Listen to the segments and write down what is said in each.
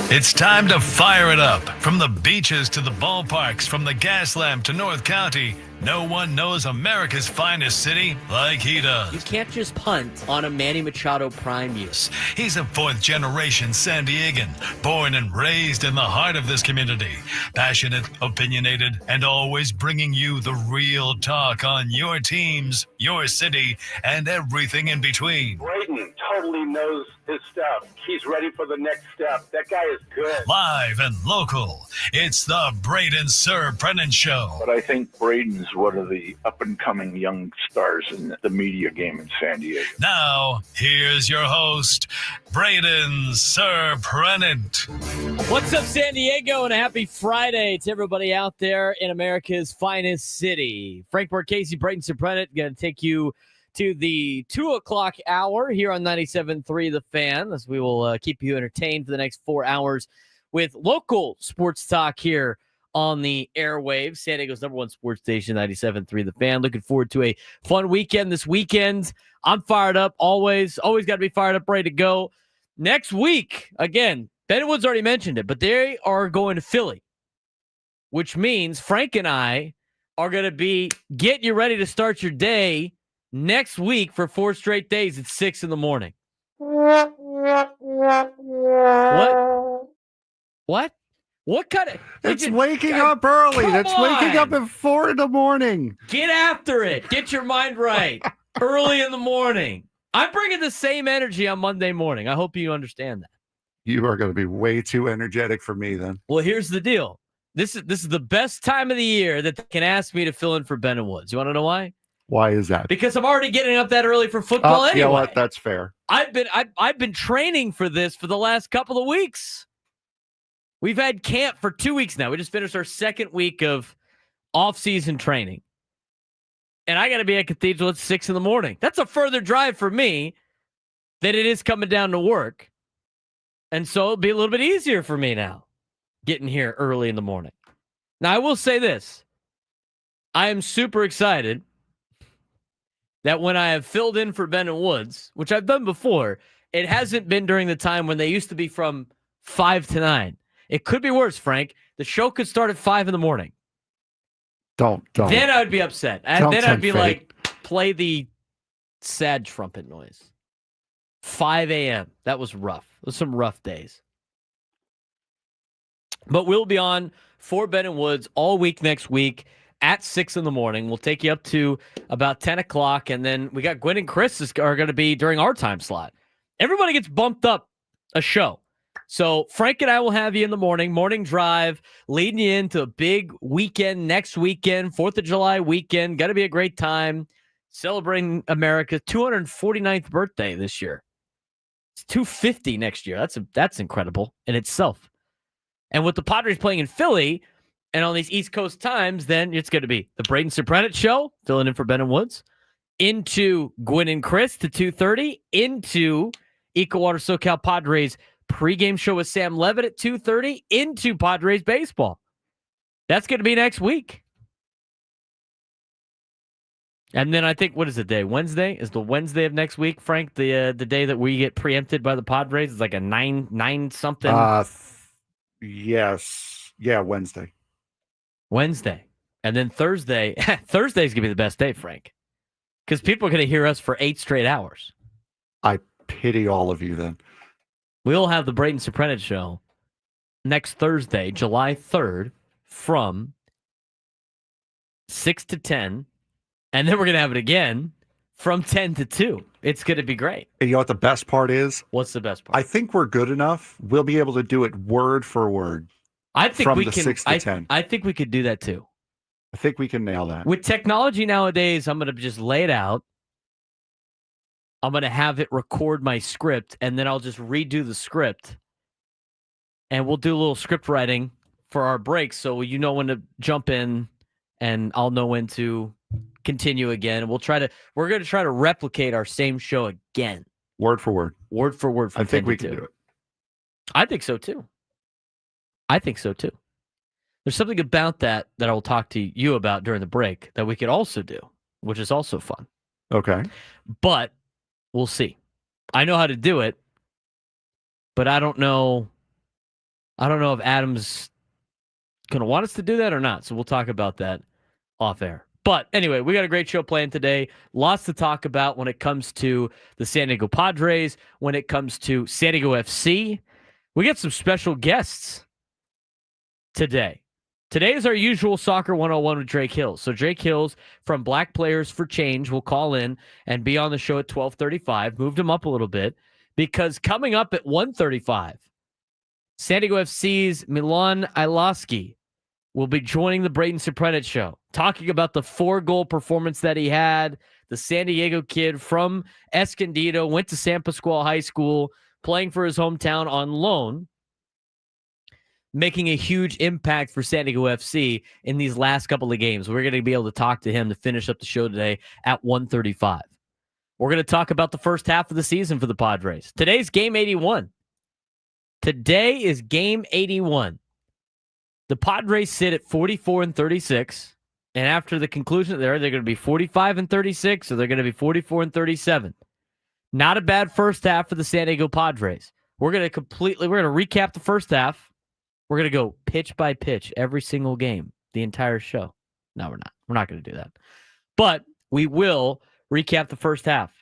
It's time to fire it up. From the beaches to the ballparks, from the gas lamp to North County, no one knows America's finest city like he does. You can't just punt on a Manny Machado prime year. He's a fourth-generation San Diegan, born and raised in the heart of this community. Passionate, opinionated, and always bringing you the real talk on your teams, your city, and everything in between. Braden totally knows his stuff. He's ready for the next step. That guy is good. Live and local, it's the Braden Surprenant Show. But I think Braden's one of the up-and-coming young stars in the media game in San Diego. Now, here's your host, Braden Surprenant. What's up, San Diego, and a happy Friday to everybody out there in America's finest city. Frank Marchese, Braden Surprenant, going to take you to the 2 o'clock hour here on 97.3 The Fan, as we will keep you entertained for the next 4 hours with local sports talk here on the airwaves. San Diego's number one sports station, 97.3 The Fan. Looking forward to a fun weekend this weekend. I'm fired up, always got to be fired up, ready to go. Next week, again, Ben Woods already mentioned it, but they are going to Philly, which means Frank and I are going to be getting you ready to start your day next week for 4 straight days at 6 in the morning. What? What kind of... It's waking up early. That's waking up at 4 in the morning. Get after it. Get your mind right. Early in the morning. I'm bringing the same energy on Monday morning. I hope you understand that. You are going to be way too energetic for me then. Well, here's the deal. This is the best time of the year that they can ask me to fill in for Ben Woods. You want to know why? Why is that? Because I'm already getting up that early for football anyway. You know what? That's fair. I've been training for this for the last couple of weeks. We've had camp for 2 weeks now. We just finished our second week of off-season training. And I got to be at Cathedral at 6 in the morning. That's a further drive for me than it is coming down to work. And so it'll be a little bit easier for me now, getting here early in the morning. Now, I will say this. I am super excited that when I have filled in for Ben and Woods, which I've done before, it hasn't been during the time when they used to be from 5 to 9. It could be worse, Frank. The show could start at 5 in the morning. Don't. Then I would be upset. And then I'd be like, play the sad trumpet noise. 5 a.m. That was rough. Those some rough days. But we'll be on for Ben and Woods all week next week at 6 in the morning. We'll take you up to about 10 o'clock. And then we got Gwen and Chris are going to be during our time slot. Everybody gets bumped up a show. So Frank and I will have you in the morning drive, leading you into a big weekend next weekend, 4th of July weekend. Got to be a great time celebrating America's 249th birthday this year. It's 250 next year. That's incredible in itself. And with the Padres playing in Philly and on these East Coast times, then it's going to be the Braden Surprenant Show, filling in for Ben and Woods, into Gwen and Chris to 2:30, into EcoWater SoCal Padres pregame show with Sam Levitt at 2:30, into Padres baseball. That's going to be next week. And then I think, what is the day? Wednesday? Is the Wednesday of next week, Frank, the day that we get preempted by the Padres? It's like a 9 something? Yes. Yeah, Wednesday. And then Thursday. Thursday's going to be the best day, Frank. Because people are going to hear us for 8 straight hours. I pity all of you then. We'll have the Braden Surprenant Show next Thursday, July 3rd, from 6 to 10. And then we're going to have it again from 10 to 2. It's going to be great. And you know what the best part is? What's the best part? I think we're good enough. We'll be able to do it word for word. I think from we the can. 6 to 10. I think we could do that too. I think we can nail that. With technology nowadays, I'm going to just lay it out. I'm going to have it record my script, and then I'll just redo the script. And we'll do a little script writing for our breaks, so you know when to jump in, and I'll know when to continue again. And we're going to try to replicate our same show again. Word for word. Word for word. I think we can do it. I think so too. There's something about that I will talk to you about during the break that we could also do, which is also fun. Okay. But we'll see. I know how to do it, but I don't know I don't know if Adam's going to want us to do that or not. So we'll talk about that off air. But anyway, we got a great show planned today. Lots to talk about when it comes to the San Diego Padres, when it comes to San Diego FC. We got some special guests today. Today is our usual Soccer 101 with Drake Hills. So Drake Hills from Black Players for Change will call in and be on the show at 12:35. Moved him up a little bit because coming up at 1:35, San Diego FC's Milan Ilaski will be joining the Braden Surprenant show, talking about the 4-goal performance that he had. The San Diego kid from Escondido, went to San Pasqual High School, playing for his hometown on loan, making a huge impact for San Diego FC in these last couple of games. We're going to be able to talk to him to finish up the show today at 1:35. We're going to talk about the first half of the season for the Padres. Today's game 81. Today is game 81. The Padres sit at 44-36, and after the conclusion they're going to be 45-36, or they're going to be 44-37. Not a bad first half for the San Diego Padres. We're going to recap the first half. We're going to go pitch by pitch every single game, the entire show. No, we're not. We're not going to do that. But we will recap the first half.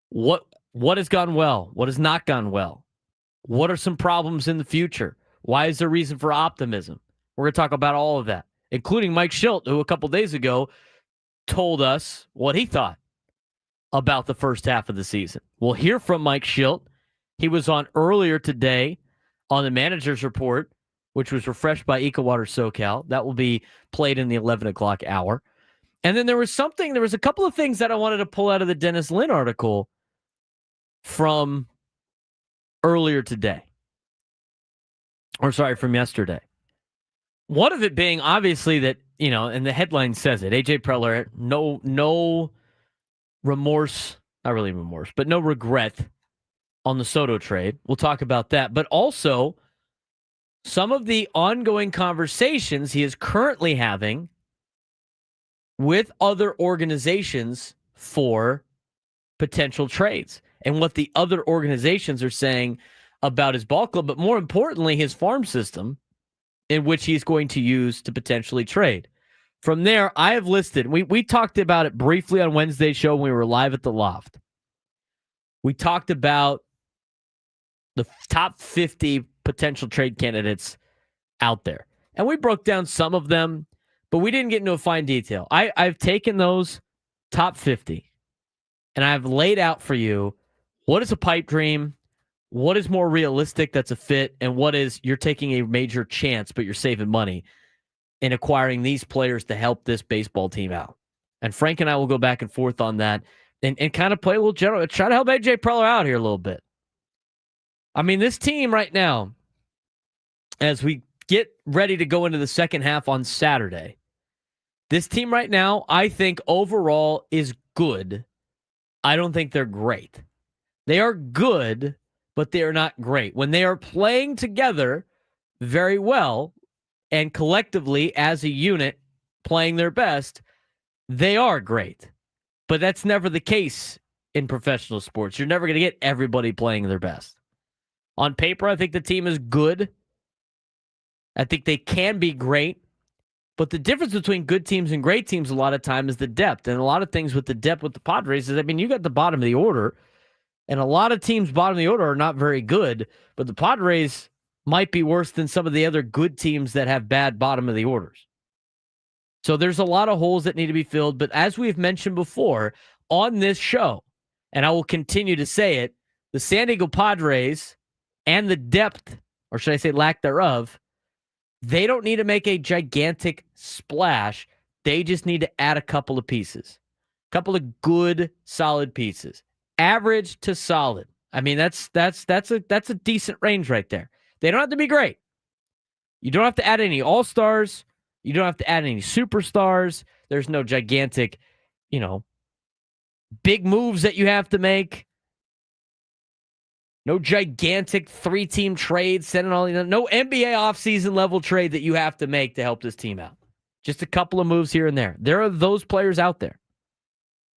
What has gone well? What has not gone well? What are some problems in the future? Why is there reason for optimism? We're going to talk about all of that, including Mike Schilt, who a couple days ago told us what he thought about the first half of the season. We'll hear from Mike Schilt. He was on earlier today on the manager's report, which was refreshed by EcoWater SoCal. That will be played in the 11 o'clock hour. And then there was a couple of things that I wanted to pull out of the Dennis Lin article from earlier today. From yesterday. One of it being obviously that, and the headline says it, AJ Preller, no remorse, not really remorse, but no regret on the Soto trade. We'll talk about that. But also some of the ongoing conversations he is currently having with other organizations for potential trades and what the other organizations are saying about his ball club, but more importantly, his farm system in which he's going to use to potentially trade. From there, I have listed, we talked about it briefly on Wednesday's show when we were live at the Loft. We talked about the top 50 potential trade candidates out there. And we broke down some of them, but we didn't get into a fine detail. I've taken those top 50, and I've laid out for you what is a pipe dream, what is more realistic that's a fit, and what is you're taking a major chance, but you're saving money in acquiring these players to help this baseball team out. And Frank and I will go back and forth on that and kind of play a little general, try to help AJ Preller out here a little bit. I mean, this team right now, as we get ready to go into the second half on Saturday, this team right now, I think overall is good. I don't think they're great. They are good, but they are not great. When they are playing together very well and collectively as a unit playing their best, they are great. But that's never the case in professional sports. You're never going to get everybody playing their best. On paper, I think the team is good. I think they can be great. But the difference between good teams and great teams a lot of time is the depth. And a lot of things with the depth with the Padres is, you got the bottom of the order. And a lot of teams bottom of the order are not very good. But the Padres might be worse than some of the other good teams that have bad bottom of the orders. So there's a lot of holes that need to be filled. But as we've mentioned before on this show, and I will continue to say it, the San Diego Padres and the depth, or should I say lack thereof, they don't need to make a gigantic splash. They just need to add a couple of pieces. A couple of good, solid pieces. Average to solid. I mean, that's a decent range right there. They don't have to be great. You don't have to add any all-stars. You don't have to add any superstars. There's no gigantic, big moves that you have to make. No gigantic 3-team trade, no NBA offseason level trade that you have to make to help this team out. Just a couple of moves here and there. There are those players out there.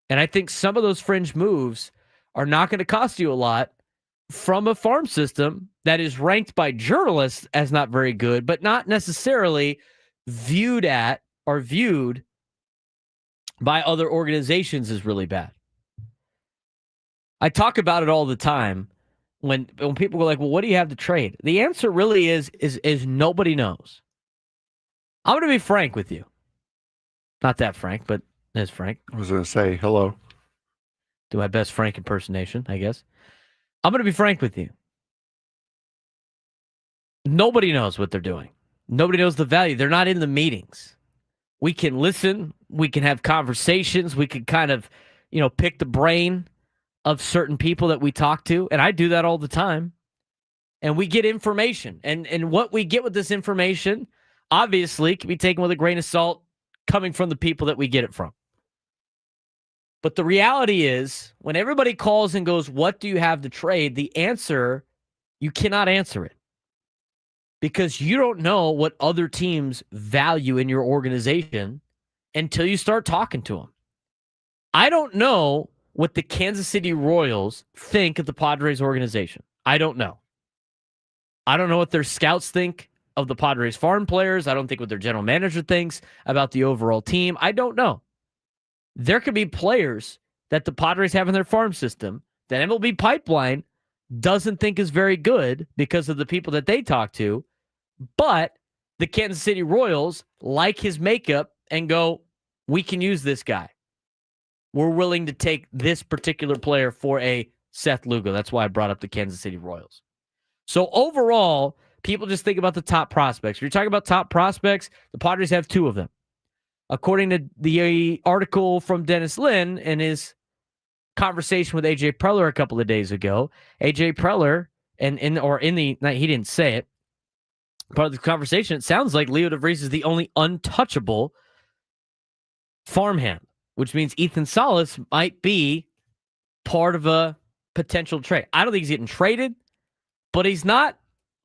And I think some of those fringe moves are not going to cost you a lot from a farm system that is ranked by journalists as not very good, but not necessarily viewed by other organizations as really bad. I talk about it all the time when people go like, well, what do you have to trade? The answer really is nobody knows. I'm going to be frank with you. Not that frank, but as frank. I was going to say hello. Do my best Frank impersonation, I guess. I'm going to be frank with you. Nobody knows what they're doing. Nobody knows the value. They're not in the meetings. We can listen. We can have conversations. We can kind of, pick the brain of certain people that we talk to. And I do that all the time. And we get information. And what we get with this information, obviously, can be taken with a grain of salt coming from the people that we get it from. But the reality is, when everybody calls and goes, what do you have to trade? The answer, you cannot answer it. Because you don't know what other teams value in your organization until you start talking to them. I don't know what the Kansas City Royals think of the Padres organization. I don't know. I don't know what their scouts think of the Padres farm players. I don't think what their general manager thinks about the overall team. I don't know. There could be players that the Padres have in their farm system that MLB Pipeline doesn't think is very good because of the people that they talk to, but the Kansas City Royals like his makeup and go, we can use this guy. We're willing to take this particular player for a Seth Lugo. That's why I brought up the Kansas City Royals. So overall, people just think about the top prospects. If you're talking about top prospects, the Padres have 2 of them. According to the article from Dennis Lin and his conversation with AJ Preller a couple of days ago, AJ Preller, he didn't say it, part of the conversation, it sounds like Leo DeVries is the only untouchable farmhand, which means Ethan Salas might be part of a potential trade. I don't think he's getting traded, but he's not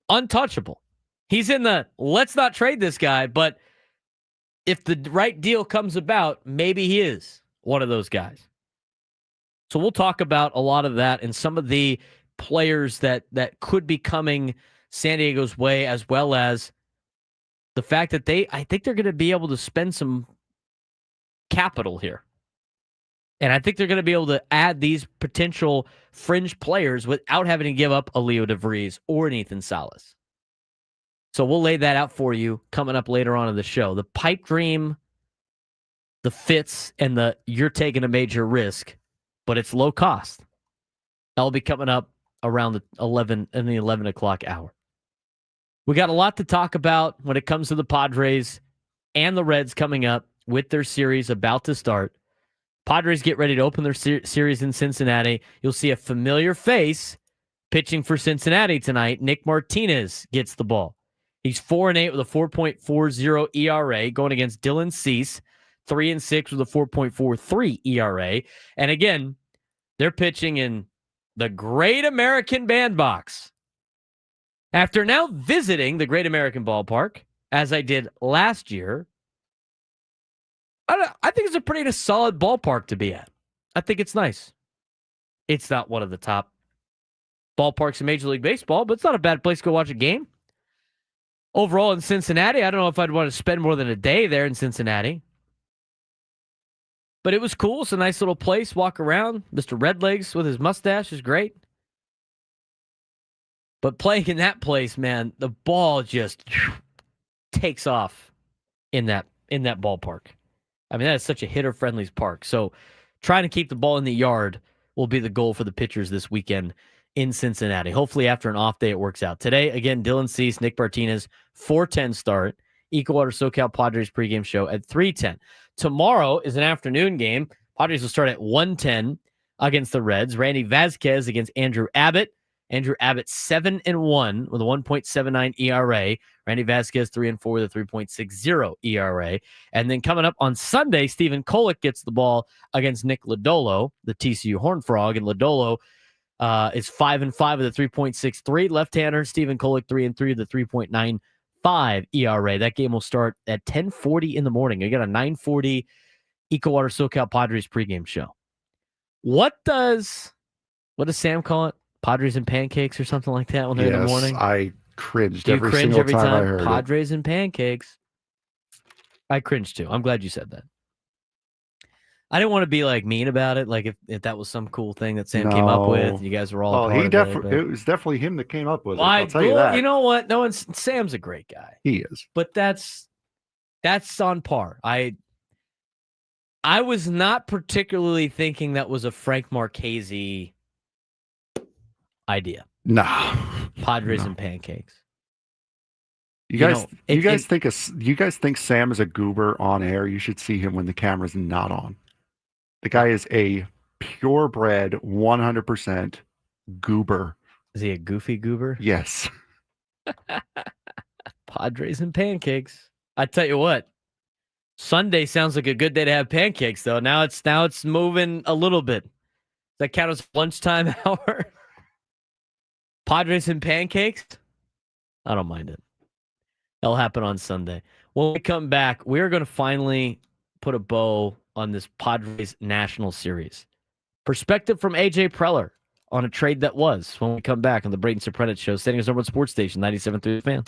untouchable. He's in the let's not trade this guy, but if the right deal comes about, maybe he is one of those guys. So we'll talk about a lot of that and some of the players that could be coming San Diego's way, as well as the fact that I think they're going to be able to spend some capital here. And I think they're going to be able to add these potential fringe players without having to give up a Leo DeVries or an Ethan Salas. So we'll lay that out for you coming up later on in the show. The pipe dream, the fits, and the you're taking a major risk, but it's low cost. That'll be coming up around the 11 o'clock hour. We got a lot to talk about when it comes to the Padres and the Reds coming up with their series about to start. Padres get ready to open their series in Cincinnati. You'll see a familiar face pitching for Cincinnati tonight. Nick Martinez gets the ball. He's 4-8 with a 4.40 ERA, going against Dylan Cease, 3-6 with a 4.43 ERA. And again, they're pitching in the Great American Bandbox. After now visiting the Great American Ballpark, as I did last year, I think it's a pretty solid ballpark to be at. I think it's nice. It's not one of the top ballparks in Major League Baseball, but it's not a bad place to go watch a game. Overall in Cincinnati, I don't know if I'd want to spend more than a day there in Cincinnati. But it was cool. It's a nice little place. Walk around. Mr. Redlegs with his mustache is great. But playing in that place, man, the ball just takes off in that ballpark. I mean, that is such a hitter-friendly park. So trying to keep the ball in the yard will be the goal for the pitchers this weekend in Cincinnati. Hopefully after an off day, it works out. Today, again, Dylan Cease, Nick Martinez, 4:10 start. Equal SoCal Padres pregame show at 3:10. Tomorrow is an afternoon game. Padres will start at 1:10 against the Reds. Randy Vasquez against Andrew Abbott. Andrew Abbott 7-1 with a 1.79 ERA. Randy Vasquez 3-4 with a 3.60 ERA. And then coming up on Sunday, Stephen Kolek gets the ball against Nick Lodolo, the TCU Horned Frog. And Lodolo is 5-5 with a 3.63. Left-hander Stephen Kolek 3-3 with a 3.95 ERA. That game will start at 10:40 in the morning. You got a 9:40 EcoWater SoCal Padres pregame show. What does Sam call it? Padres and pancakes or something like that when they're in the morning? I cringed Do you every cringe single every time I time? heard Padres and pancakes. I cringe too. I'm glad you said that. I didn't want to be like mean about it. Like if that was some cool thing that Sam came up with, No. and you guys were all Well, a part he of definitely it. it was definitely him that came up with it. Well, I'll tell you that. You know what? No one's Sam's a great guy. He is. But that's on par. I was not particularly thinking that was a Frank Marchese idea. No. Padres No. and pancakes. You You guys, know, you guys think Sam is a goober on air? You should see him when the camera's not on. The guy is a purebred, 100% goober. Is he a goofy goober? Yes. Padres and pancakes. I tell you what, Sunday sounds like a good day to have pancakes, though. Now it's moving a little bit. Does that count as lunchtime hour? Padres and pancakes? I don't mind it. That'll happen on Sunday. When we come back, we're going to finally put a bow on this Padres National Series. Perspective from AJ Preller on a trade that was when we come back on the Braden Surprenant Show, standing as number one sports station, 97.3 The Fan.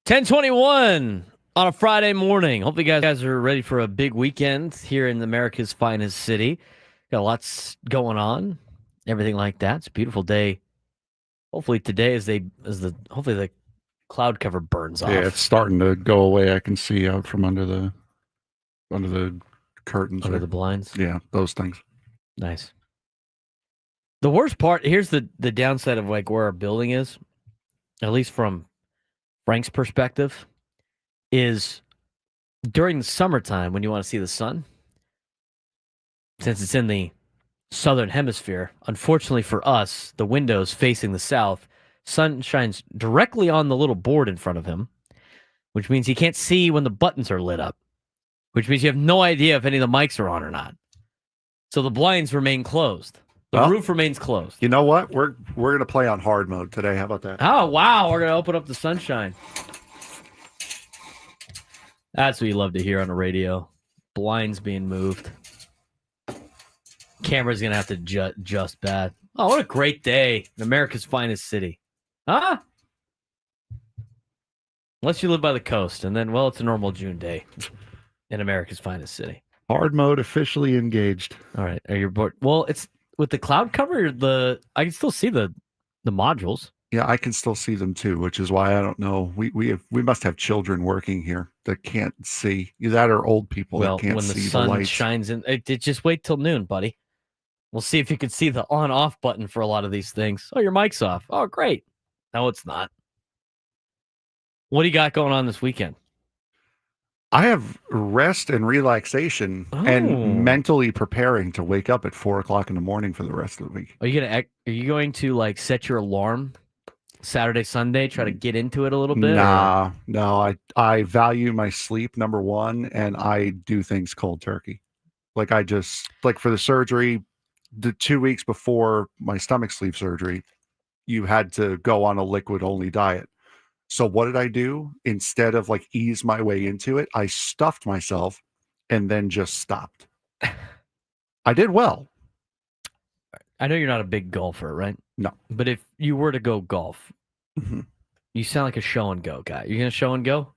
10:21 on a Friday morning. Hopefully you guys are ready for a big weekend here in America's finest city. Got lots going on, everything like that. It's a beautiful day. Hopefully today hopefully the cloud cover burns off. Yeah, it's starting to go away. I can see out from under the curtains. Under there. the blinds. Yeah, those things. Nice. The worst part, here's the downside of like where our building is, at least from Frank's perspective, is during the summertime when you want to see the sun, since it's in the southern hemisphere, unfortunately for us, the window's facing the south, sun shines directly on the little board in front of him, which means he can't see when the buttons are lit up, which means you have no idea if any of the mics are on or not. So the blinds remain closed. The roof remains closed. You know what? We're going to play on hard mode today. How about that? Oh, wow. We're going to open up the sunshine. That's what you love to hear on the radio. Blinds being moved. Camera's going to have to adjust bad. Oh, what a great day in America's finest city. Huh? Unless you live by the coast, and then, well, it's a normal June day in America's finest city. Hard mode officially engaged. All right. Are you bored? Well, it's with the cloud cover, I can still see the modules. Yeah, I can still see them too, which is why I don't know. We must have children working here that can't see. That are old people that can't see the lights. When the sun shines in, just wait till noon, buddy. We'll see if you can see the on-off button for a lot of these things. Oh, your mic's off. Oh, great. No, it's not. What do you got going on this weekend? I have rest and relaxation and mentally preparing to wake up at 4:00 in the morning for the rest of the week. Are you going to like set your alarm Saturday, Sunday, try to get into it a little bit? No. I value my sleep, number one, and I do things cold turkey. Like I just for the surgery, the 2 weeks before my stomach sleeve surgery, you had to go on a liquid only diet. So what did I do? Instead of ease my way into it, I stuffed myself and then just stopped. I did well. I know you're not a big golfer, right? No. But if you were to go golf, you sound like a show and go guy. You're gonna show and go?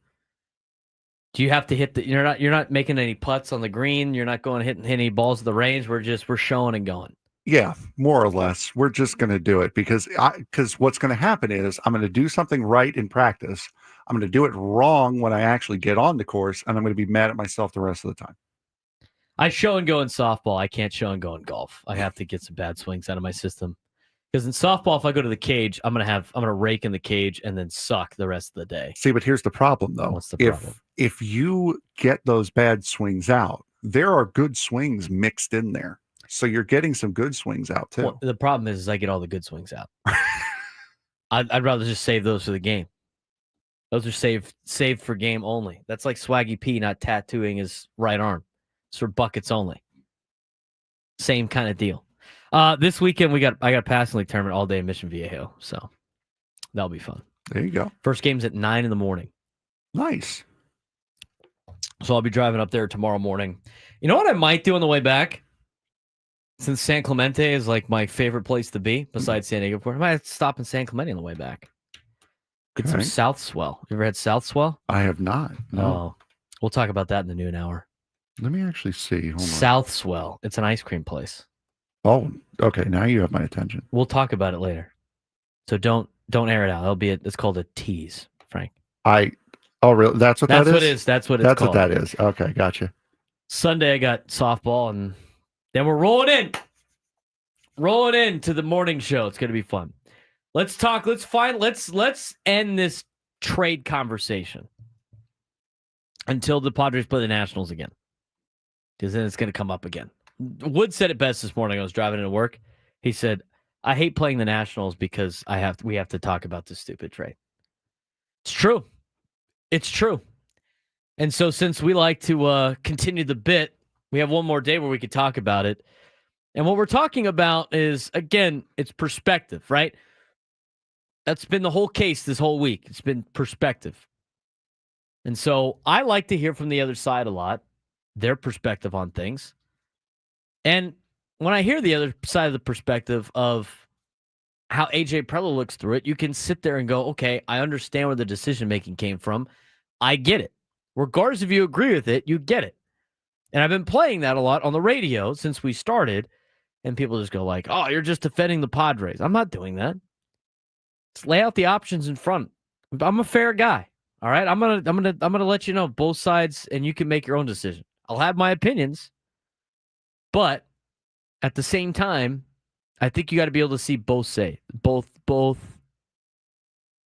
Do you have to hit you're not making any putts on the green, you're not going hitting any balls at the range, we're showing and going. Yeah, more or less. We're just going to do it because what's going to happen is I'm going to do something right in practice. I'm going to do it wrong when I actually get on the course, and I'm going to be mad at myself the rest of the time. I show and go in softball. I can't show and go in golf. I have to get some bad swings out of my system. Because in softball, if I go to the cage, I'm gonna rake in the cage and then suck the rest of the day. See, but here's the problem, though. What's the problem? If you get those bad swings out, there are good swings mixed in there. So you're getting some good swings out too. Well, the problem is I get all the good swings out. I'd rather just save those for the game. Those are saved for game only. That's like Swaggy P not tattooing his right arm. It's for buckets only. Same kind of deal. This weekend I got a passing league tournament all day in Mission Viejo, so that'll be fun. There you go. First game's at 9 a.m. Nice. So I'll be driving up there tomorrow morning. You know what I might do on the way back? Since San Clemente is my favorite place to be, besides San Diego Port, I might stop in San Clemente on the way back. Get some South Swell. You ever had South Swell? I have not. No. Oh, we'll talk about that in the noon hour. Let me actually see. Hold on. South Swell. It's an ice cream place. Oh, okay. Now you have my attention. We'll talk about it later. So don't air it out. It's called a tease, Frank. Oh, really? That's what that is? That's what it's called. That's what that is. Okay, gotcha. Sunday I got softball, and then we're rolling into the morning show. It's gonna be fun. Let's talk. Let's end this trade conversation until the Padres play the Nationals again, because then it's gonna come up again. Wood said it best this morning. I was driving into work. He said, "I hate playing the Nationals because we have to talk about this stupid trade." It's true. It's true. And so since we like to continue the bit, we have one more day where we could talk about it. And what we're talking about is, again, it's perspective, right? That's been the whole case this whole week. It's been perspective. And so I like to hear from the other side a lot, their perspective on things. And when I hear the other side of the perspective of how AJ Preller looks through it, you can sit there and go, okay, I understand where the decision making came from. I get it. Regardless if you agree with it, you get it. And I've been playing that a lot on the radio since we started, and people just go like, "Oh, you're just defending the Padres." I'm not doing that. Just lay out the options in front. I'm a fair guy. All right, I'm gonna let you know both sides, and you can make your own decision. I'll have my opinions, but at the same time, I think you got to be able to see both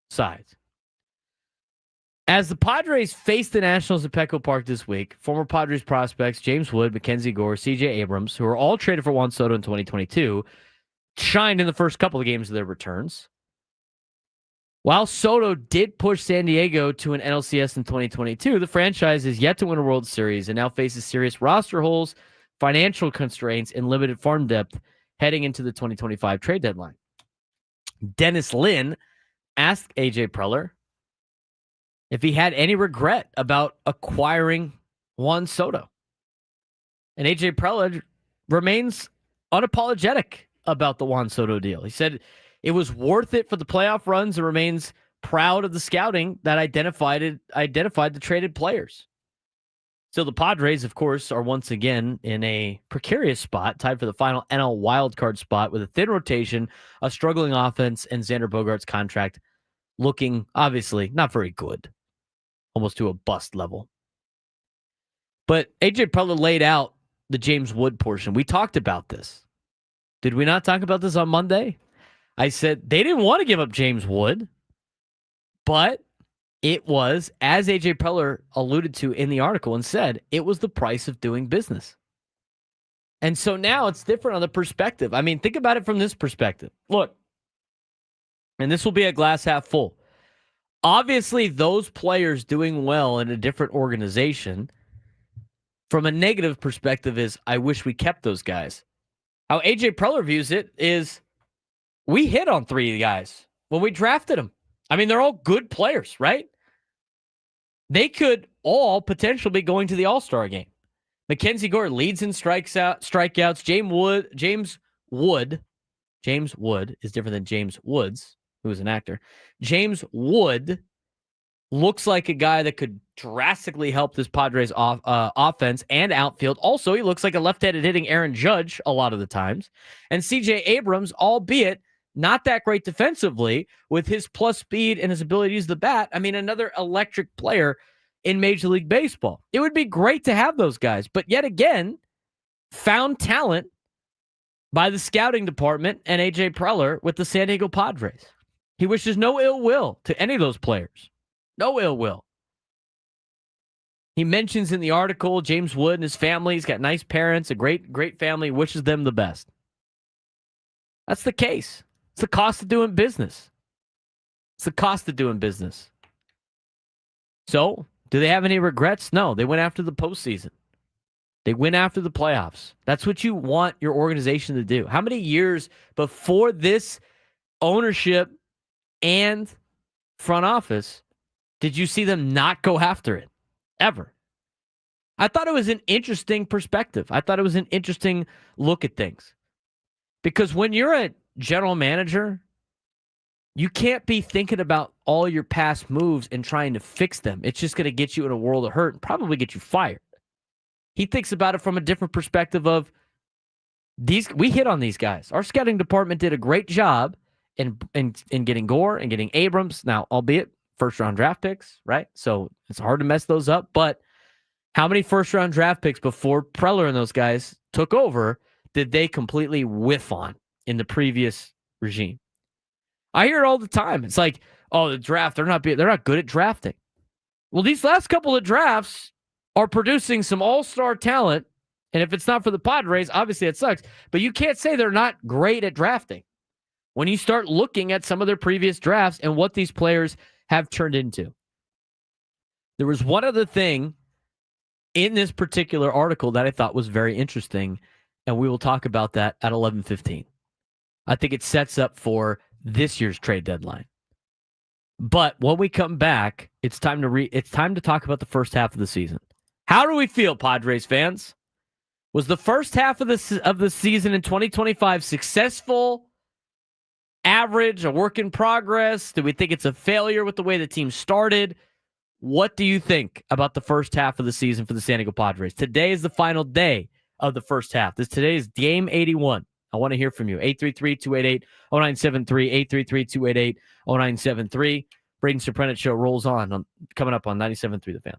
sides. As the Padres face the Nationals at Petco Park this week, former Padres prospects James Wood, Mackenzie Gore, C.J. Abrams, who are all traded for Juan Soto in 2022, shined in the first couple of games of their returns. While Soto did push San Diego to an NLCS in 2022, the franchise is yet to win a World Series and now faces serious roster holes, financial constraints, and limited farm depth heading into the 2025 trade deadline. Dennis Lin asked A.J. Preller if he had any regret about acquiring Juan Soto. And A.J. Preller remains unapologetic about the Juan Soto deal. He said it was worth it for the playoff runs and remains proud of the scouting that identified the traded players. So the Padres, of course, are once again in a precarious spot, tied for the final NL wildcard spot with a thin rotation, a struggling offense, and Xander Bogaerts' contract looking, obviously, not very good. Almost to a bust level. But A.J. Preller laid out the James Wood portion. We talked about this. Did we not talk about this on Monday? I said they didn't want to give up James Wood, but it was, as A.J. Preller alluded to in the article and said, it was the price of doing business. And so now it's different on the perspective. I mean, think about it from this perspective. Look, and this will be a glass half full. Obviously, those players doing well in a different organization, from a negative perspective, is I wish we kept those guys. How A.J. Preller views it is we hit on 3 guys when we drafted them. I mean, they're all good players, right? They could all potentially be going to the All-Star game. Mackenzie Gore leads in strikeouts. James Wood is different than James Woods, who is an actor. James Wood looks like a guy that could drastically help this Padres offense and outfield. Also, he looks like a left-handed hitting Aaron Judge a lot of the times. And C.J. Abrams, albeit not that great defensively, with his plus speed and his ability to use the bat, I mean, another electric player in Major League Baseball. It would be great to have those guys, but yet again, found talent by the scouting department and A.J. Preller with the San Diego Padres. He wishes no ill will to any of those players. No ill will. He mentions in the article James Wood and his family. He's got nice parents, a great family, wishes them the best. That's the case. It's the cost of doing business. It's the cost of doing business. So, do they have any regrets? No, they went after the postseason. They went after the playoffs. That's what you want your organization to do. How many years before this ownership and front office did you see them not go after it? Ever. I thought it was an interesting perspective. I thought it was an interesting look at things. Because when you're a general manager, you can't be thinking about all your past moves and trying to fix them. It's just going to get you in a world of hurt and probably get you fired. He thinks about it from a different perspective of we hit on these guys. Our scouting department did a great job in getting Gore and getting Abrams. Now, albeit first-round draft picks, right? So it's hard to mess those up. But how many first-round draft picks before Preller and those guys took over did they completely whiff on in the previous regime? I hear it all the time. It's like, oh, the draft, they're not good at drafting. Well, these last couple of drafts are producing some all-star talent, and if it's not for the Padres, obviously it sucks. But you can't say they're not great at drafting when you start looking at some of their previous drafts and what these players have turned into. There was one other thing in this particular article that I thought was very interesting, and we will talk about that at 11:15. I think it sets up for this year's trade deadline. But when we come back, it's time to talk about the first half of the season. How do we feel, Padres fans? Was the first half of the season in 2025 successful average, a work in progress? Do we think it's a failure with the way the team started? What do you think about the first half of the season for the San Diego Padres? Today is the final day of the first half. Today is game 81. I want to hear from you. 833-288-0973, 833-288-0973. Braden Surprenant Show rolls on coming up on 97.3 The Fan.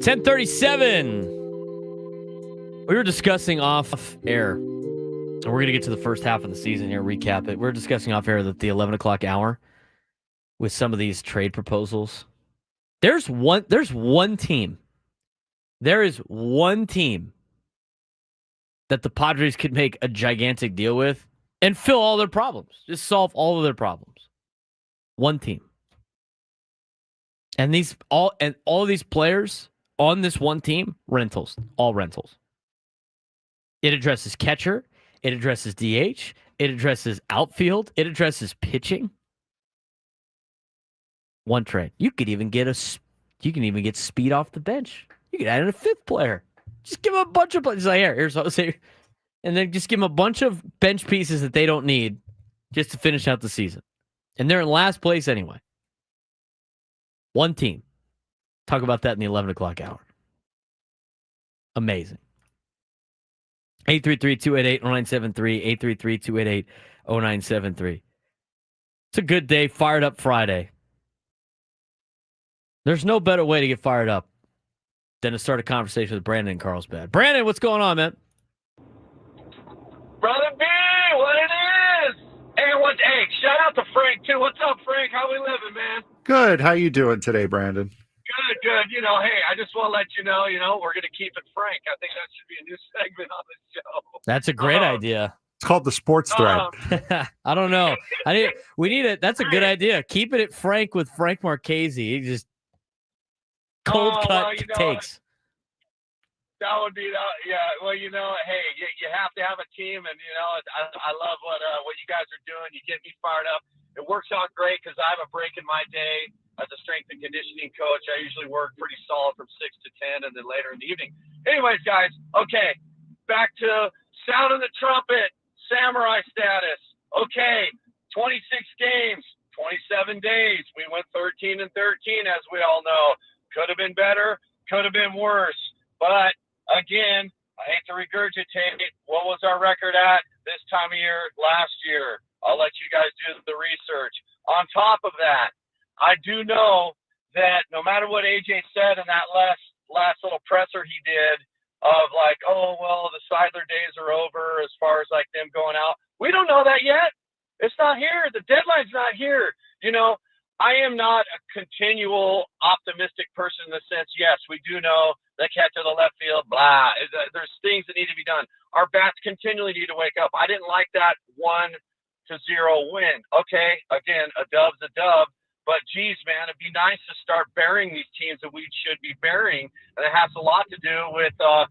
10:37. We were discussing off air, and we're going to get to the first half of the season here, recap it. We're discussing off air that the 11 o'clock hour with some of these trade proposals. There's one team. There is one team that the Padres could make a gigantic deal with and fill all their problems. Just solve all of their problems. One team. And all of these players on this one team, rentals, all rentals. It addresses catcher, it addresses DH, it addresses outfield, it addresses pitching. One trade. You can even get speed off the bench. You could add in a fifth player. Just give them a bunch of players. Like, here's what I'll say. And then just give them a bunch of bench pieces that they don't need just to finish out the season. And they're in last place anyway. One team. Talk about that in the 11 o'clock hour. Amazing. 833-288-0973. 833-288-0973. It's a good day. Fired up Friday. There's no better way to get fired up than to start a conversation with Brandon in Carlsbad. Brandon, what's going on, man? Brother B, what it is? Hey, shout out to Frank, too. What's up, Frank? How we living, man? Good. How you doing today, Brandon? Good. Hey, I just want to let you know, we're going to keep it frank. I think that should be a new segment on the show. That's a great idea. It's called the Sports Thread. I don't know. We need it. That's a good idea. Keeping it frank with Frank Marchese. He just cold cut takes. That would be that. Yeah. Well, hey, you have to have a team, and I love what you guys are doing. You get me fired up. It works out great because I have a break in my day as a strength and conditioning coach. I usually work pretty solid from 6 to 10, and then later in the evening. Anyways, guys. Okay, back to sounding the trumpet, samurai status. Okay, 26 games, 27 days. We went 13-13, as we all know. Could have been better. Could have been worse. But again, I hate to regurgitate it. What was our record at this time of year last year? I'll let you guys do the research. On top of that, I do know that no matter what AJ said in that last little presser he did of like, oh, well, the Seidler days are over as far as like them going out. We don't know that yet. It's not here. The deadline's not here. I am not a continual optimistic person in the sense, yes, we do know the catch of the left field, blah. There's things that need to be done. Our bats continually need to wake up. I didn't like that 1-0 win. Okay, again, a dub's a dub. But, geez, man, it'd be nice to start burying these teams that we should be burying. And it has a lot to do with, I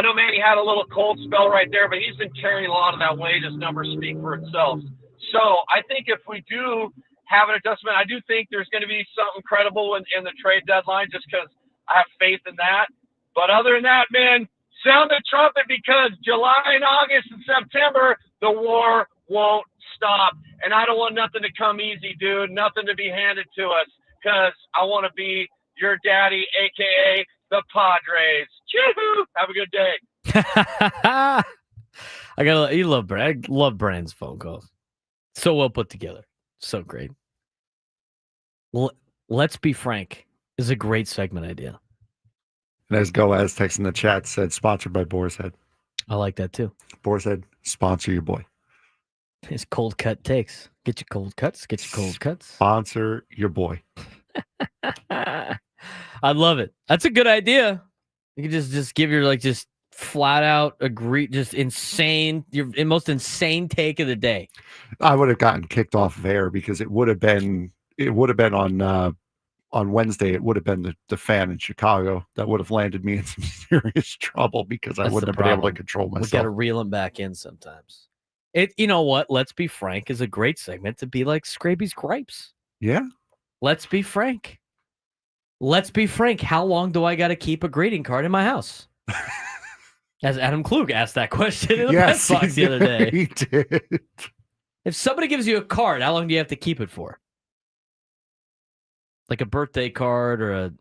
know Manny had a little cold spell right there, but he's been carrying a lot of that weight. His numbers speak for itself. So I think if we do have an adjustment, I do think there's going to be something credible in the trade deadline just because I have faith in that. But other than that, man, sound the trumpet because July and August and September, the war won't stop. And I don't want nothing to come easy, dude. Nothing to be handed to us because I want to be your daddy, a.k.a. the Padres. Choo-hoo! Have a good day. You love Brad. I love Brand's phone calls. So well put together. So great. Let's be frank is a great segment idea. And as Goaz text in the chat said, sponsored by Boar's Head. I like that too. Boar's Head, sponsor your boy. His cold cut takes. Get your cold cuts. Get your cold cuts. Sponsor your boy. I love it. That's a good idea. You can just give your just flat out agree, just insane, your most insane take of the day. I would have gotten kicked off of air because it would have been on Wednesday. It would have been the fan in Chicago that would have landed me in some serious trouble because I wouldn't have been able to control myself. We got to reel them back in sometimes. You know what? Let's be frank is a great segment to be like Scraby's Gripes. Yeah. Let's be frank. Let's be frank. How long do I got to keep a greeting card in my house? As Adam Klug asked that question in the press box the other day. He did. If somebody gives you a card, how long do you have to keep it for? Like a birthday card or a...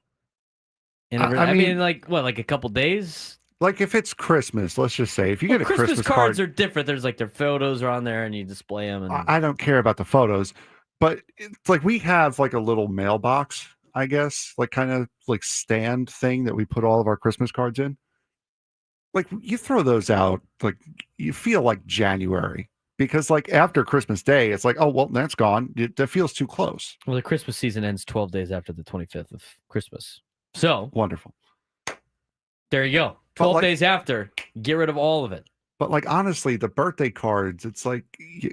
I mean, like a couple days? Like if it's Christmas, let's just say, if you get a Christmas card... cards are different. There's like their photos are on there and you display them. And... I don't care about the photos, but it's like we have like a little mailbox I guess, like kind of like stand thing that we put all of our Christmas cards in. Like you throw those out, like you feel like January because like after Christmas Day, it's like, oh well, that's gone. That feels too close. Well, the Christmas season ends 12 days after the 25th of Christmas. So Wonderful. there you go. 12 days after, get rid of all of it. But like honestly, the birthday cards, it's like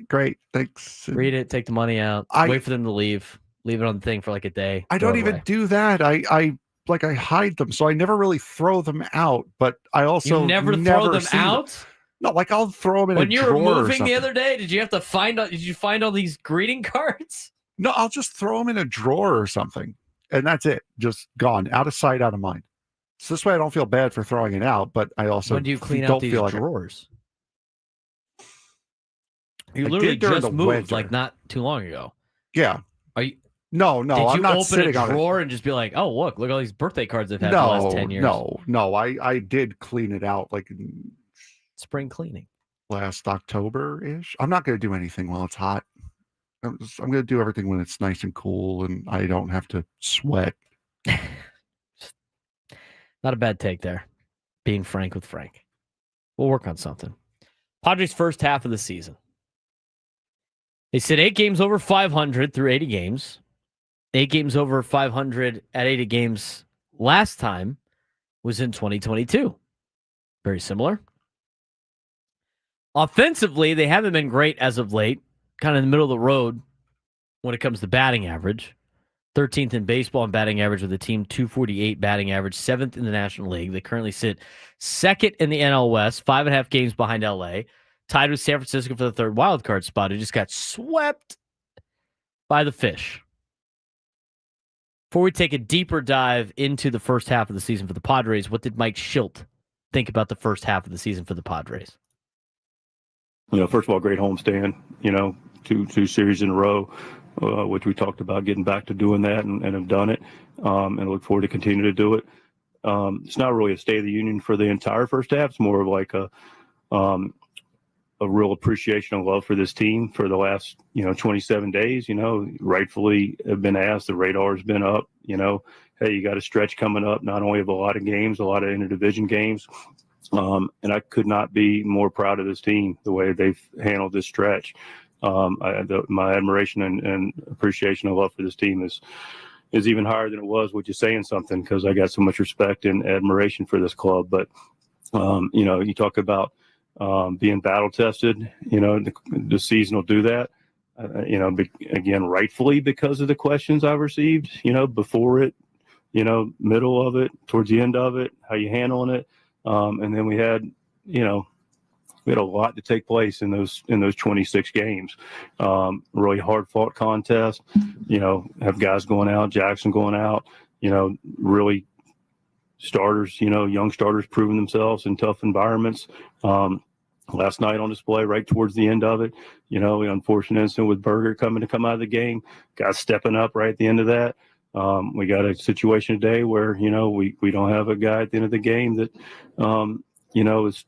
great, thanks. Read it, take the money out, wait for them to leave it on the thing for like a day. I don't even do that. I hide them, so I never really throw them out. But I also you never throw them see out. No, like I'll throw them in when a you drawer. When you were moving or the other day, did you have to find? Did you find all these greeting cards? No, I'll just throw them in a drawer or something, and that's it. Just gone, out of sight, out of mind. So this way, I don't feel bad for throwing it out. But I also when do you clean don't out these feel like drawers? You literally just moved like not too long ago. Yeah. Are you? No, Did I'm you not open sitting a on drawer it. and just be like, "Oh, look at all these birthday cards I've had for the last 10 years"? No. I did clean it out like spring cleaning last October-ish. I'm not going to do anything while it's hot. I'm going to do everything when it's nice and cool and I don't have to sweat. Not a bad take there. Being frank with Frank. We'll work on something. Padres' first half of the season. They sit 8 games over 500 through 80 games. 8 games over 500 at 80 games last time was in 2022. Very similar. Offensively, they haven't been great as of late. Kind of in the middle of the road when it comes to batting average. 13th in baseball in batting average with a team 248 batting average, 7th in the National League. They currently sit 2nd in the NL West, 5.5 games behind LA. Tied with San Francisco for the 3rd wild card spot, who just got swept by the Fish. Before we take a deeper dive into the first half of the season for the Padres, what did Mike Schilt think about the first half of the season for the Padres? First of all, great homestand, two series in a row, which we talked about getting back to doing that and have done it, and look forward to continue to do it. It's not really a State of the Union for the entire first half. It's more of like a real appreciation and love for this team for the last, 27 days, rightfully have been asked, the radar's been up, hey, you got a stretch coming up, not only of a lot of games, a lot of interdivision games. And I could not be more proud of this team, the way they've handled this stretch. My admiration and appreciation and love for this team is even higher than it was, which is saying something, because I got so much respect and admiration for this club. But, you talk about being battle tested, the season will do that. Again, rightfully because of the questions I've received, before it, middle of it, towards the end of it, how you handling it. And then we had a lot to take place in those 26 games. Really hard fought contest, have guys going out, Jackson going out, really starters, young starters proving themselves in tough environments. Last night on display right towards the end of it, the unfortunate incident with Berger come out of the game, guys stepping up right at the end of that. We got a situation today where, we don't have a guy at the end of the game that, it's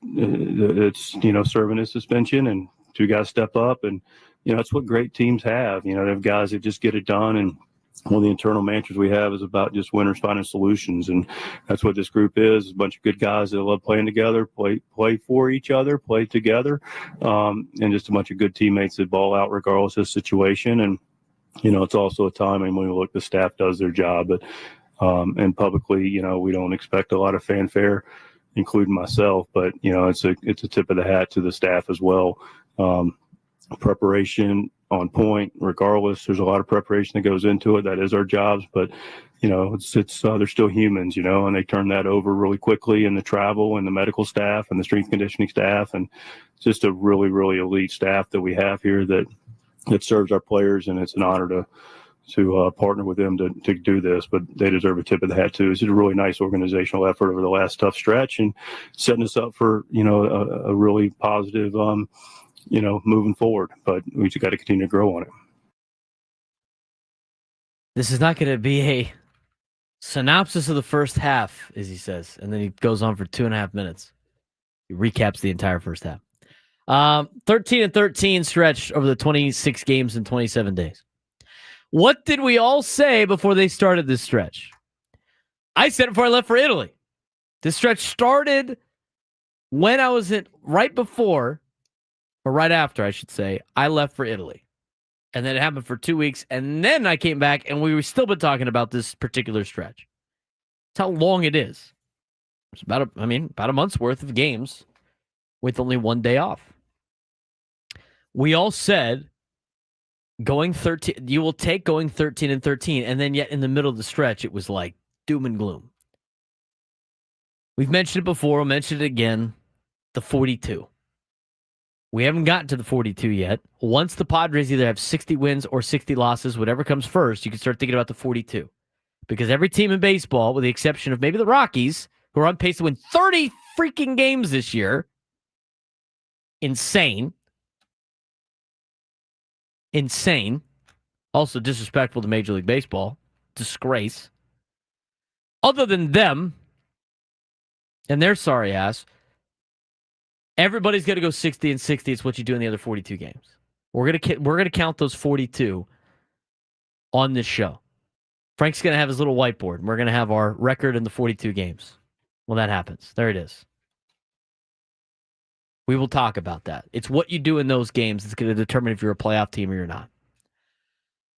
serving his suspension, and 2 guys step up, and, that's what great teams have. They have guys that just get it done. And one of the internal mantras we have is about just winners finding solutions. And that's what this group is, a bunch of good guys that love playing together, play for each other, play together, and just a bunch of good teammates that ball out regardless of the situation. And, it's also a time when we look, the staff does their job, but and publicly, we don't expect a lot of fanfare, including myself, but it's a tip of the hat to the staff as well. Preparation on point, regardless. There's a lot of preparation that goes into it. That is our jobs, but it's they're still humans, and they turn that over really quickly. And the travel and the medical staff and the strength conditioning staff, and just a really, really elite staff that we have here that serves our players, and it's an honor to partner with them to do this. But they deserve a tip of the hat too. It's a really nice organizational effort over the last tough stretch, and setting us up for a really positive moving forward. But we just got to continue to grow on it. This is not going to be a synopsis of the first half, as he says, and then he goes on for 2.5 minutes. He recaps the entire first half. 13-13 stretch over the 26 games in 27 days. What did we all say before they started this stretch? I said it before I left for Italy. This stretch started when I was right before, or right after, I should say, I left for Italy. And then it happened for 2 weeks, and then I came back, and we were still been talking about this particular stretch. That's how long it is. It's about a month's worth of games with only 1 day off. We all said going 13, you will take going 13-13, and then yet in the middle of the stretch, it was like doom and gloom. We've mentioned it before, we'll mention it again, the 42. We haven't gotten to the 42 yet. Once the Padres either have 60 wins or 60 losses, whatever comes first, you can start thinking about the 42. Because every team in baseball, with the exception of maybe the Rockies, who are on pace to win 30 freaking games this year, insane. Also disrespectful to Major League Baseball. Disgrace. Other than them and their sorry ass, everybody's going to go 60-60. It's what you do in the other 42 games. We're gonna count those 42 on this show. Frank's going to have his little whiteboard, and we're going to have our record in the 42 games. When that happens, there it is. We will talk about that. It's what you do in those games that's going to determine if you're a playoff team or you're not.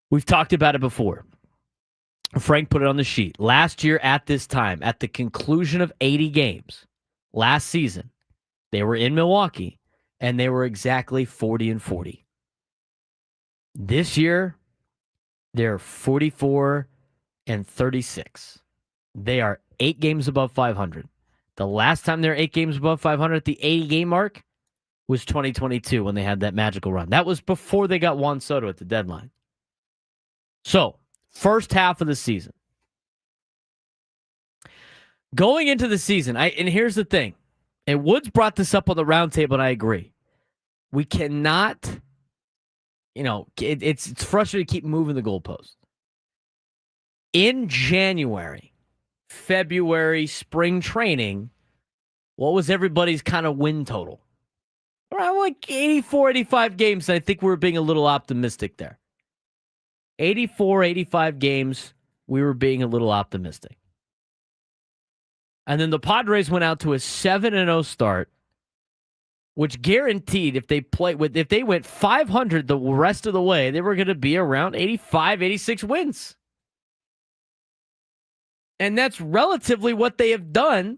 We've talked about it before. Frank put it on the sheet. Last year at this time, at the conclusion of 80 games, last season, they were in Milwaukee, and they were exactly 40-40. This year, they're 44-36. They are 8 games above 500. The last time they were 8 games above 500 at the 80-game mark was 2022 when they had that magical run. That was before they got Juan Soto at the deadline. So, first half of the season. Going into the season, and here's the thing, and Woods brought this up on the roundtable, and I agree. We cannot, it's frustrating to keep moving the goalpost. In January, February, spring training, what was everybody's kind of win total? Around like 84, 85 games. I think we were being a little optimistic there. 84, 85 games, we were being a little optimistic. And then the Padres went out to a 7-0 start, which guaranteed if they went 500 the rest of the way, they were going to be around 85, 86 wins. And that's relatively what they have done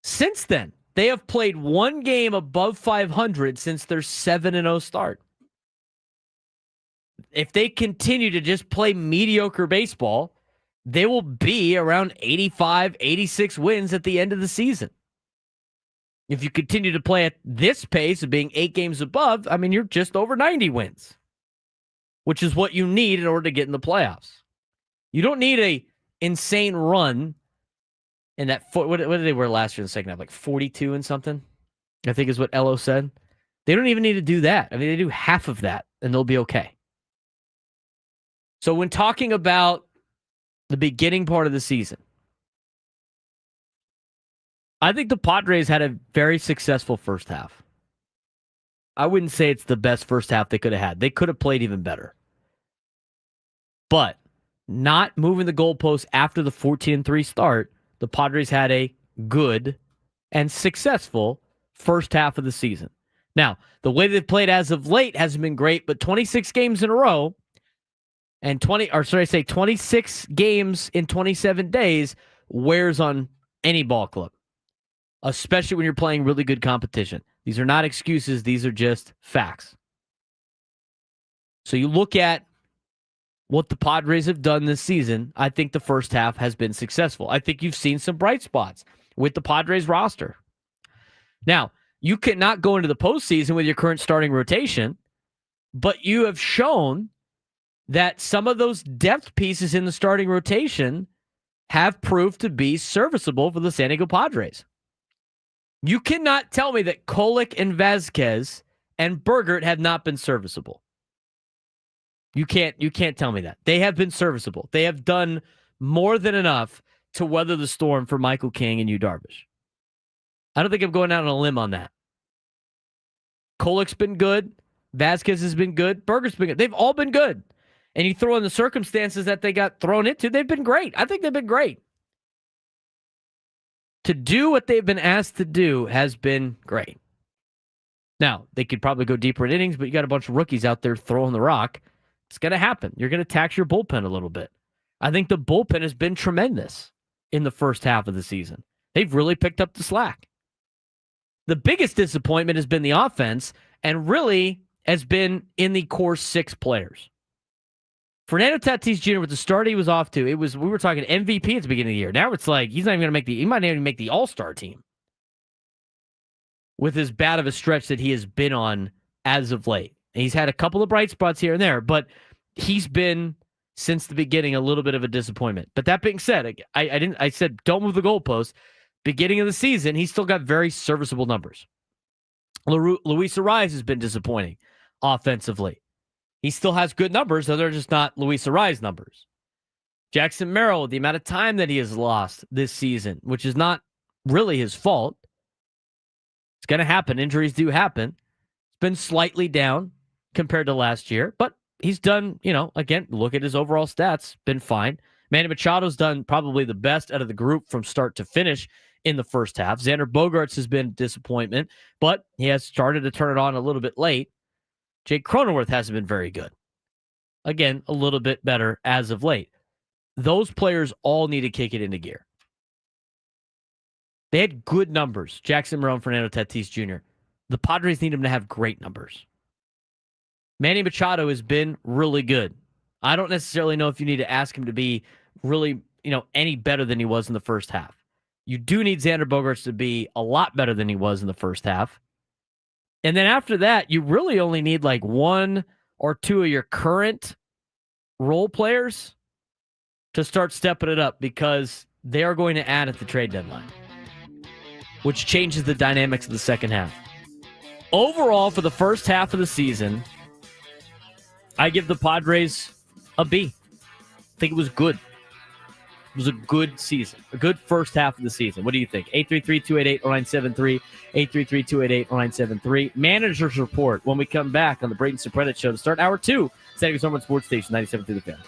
since then. They have played 1 game above 500 since their 7-0 start. If they continue to just play mediocre baseball, they will be around 85, 86 wins at the end of the season. If you continue to play at this pace of being 8 games above, you're just over 90 wins, which is what you need in order to get in the playoffs. You don't need a insane run in that. What did they wear last year in the second half? Like 42 and something, I think is what Elo said. They don't even need to do that. They do half of that and they'll be okay. So when talking about the beginning part of the season, I think the Padres had a very successful first half. I wouldn't say it's the best first half they could have had. They could have played even better. But not moving the goalposts after the 14-3 start, the Padres had a good and successful first half of the season. Now, the way they've played as of late hasn't been great, but 26 games in a row and 26 games in 27 days wears on any ball club, especially when you're playing really good competition. These are not excuses. These are just facts. So you look at what the Padres have done this season, I think the first half has been successful. I think you've seen some bright spots with the Padres roster. Now, you cannot go into the postseason with your current starting rotation, but you have shown that some of those depth pieces in the starting rotation have proved to be serviceable for the San Diego Padres. You cannot tell me that Kolek and Vasquez and Bergert have not been serviceable. You can't tell me that. They have been serviceable. They have done more than enough to weather the storm for Michael King and Yu Darvish. I don't think I'm going out on a limb on that. Kolek's been good. Vasquez has been good. Bergert's been good. They've all been good. and you throw in the circumstances that they got thrown into, they've been great. I think they've been great. To do what they've been asked to do has been great. Now, they could probably go deeper in innings, but you got a bunch of rookies out there throwing the rock. It's going to happen. You're going to tax your bullpen a little bit. I think the bullpen has been tremendous in the first half of the season. They've really picked up the slack. The biggest disappointment has been the offense, and really has been in the core 6 players. Fernando Tatis Jr. with the start he was off to, we were talking MVP at the beginning of the year. Now it's like he might not even make the All-Star team with as bad of a stretch that he has been on as of late. And he's had a couple of bright spots here and there, but he's been since the beginning a little bit of a disappointment. But that being said, I said don't move the goalpost. Beginning of the season, he's still got very serviceable numbers. Luis Ariz has been disappointing offensively. He still has good numbers, though they're just not Luis Ariz numbers. Jackson Merrill, the amount of time that he has lost this season, which is not really his fault. It's going to happen. Injuries do happen. It's been slightly down compared to last year, but he's done, again, look at his overall stats, been fine. Manny Machado's done probably the best out of the group from start to finish in the first half. Xander Bogaerts has been a disappointment, but he has started to turn it on a little bit late. Jake Cronenworth hasn't been very good. Again, a little bit better as of late. Those players all need to kick it into gear. They had good numbers, Jackson Merrill and Fernando Tatis Jr. The Padres need him to have great numbers. Manny Machado has been really good. I don't necessarily know if you need to ask him to be really, any better than he was in the first half. You do need Xander Bogaerts to be a lot better than he was in the first half. And then after that, you really only need like 1 or 2 of your current role players to start stepping it up, because they are going to add at the trade deadline, which changes the dynamics of the second half. Overall, for the first half of the season, I give the Padres a B. I think it was good. It was a good season, a good first half of the season. What do you think? 833-288-0973, 833-288-0973. Manager's Report when we come back on the Braden Surprenant Show to start hour 2, San Diego Summer Sports Station, 97.3 The Fan.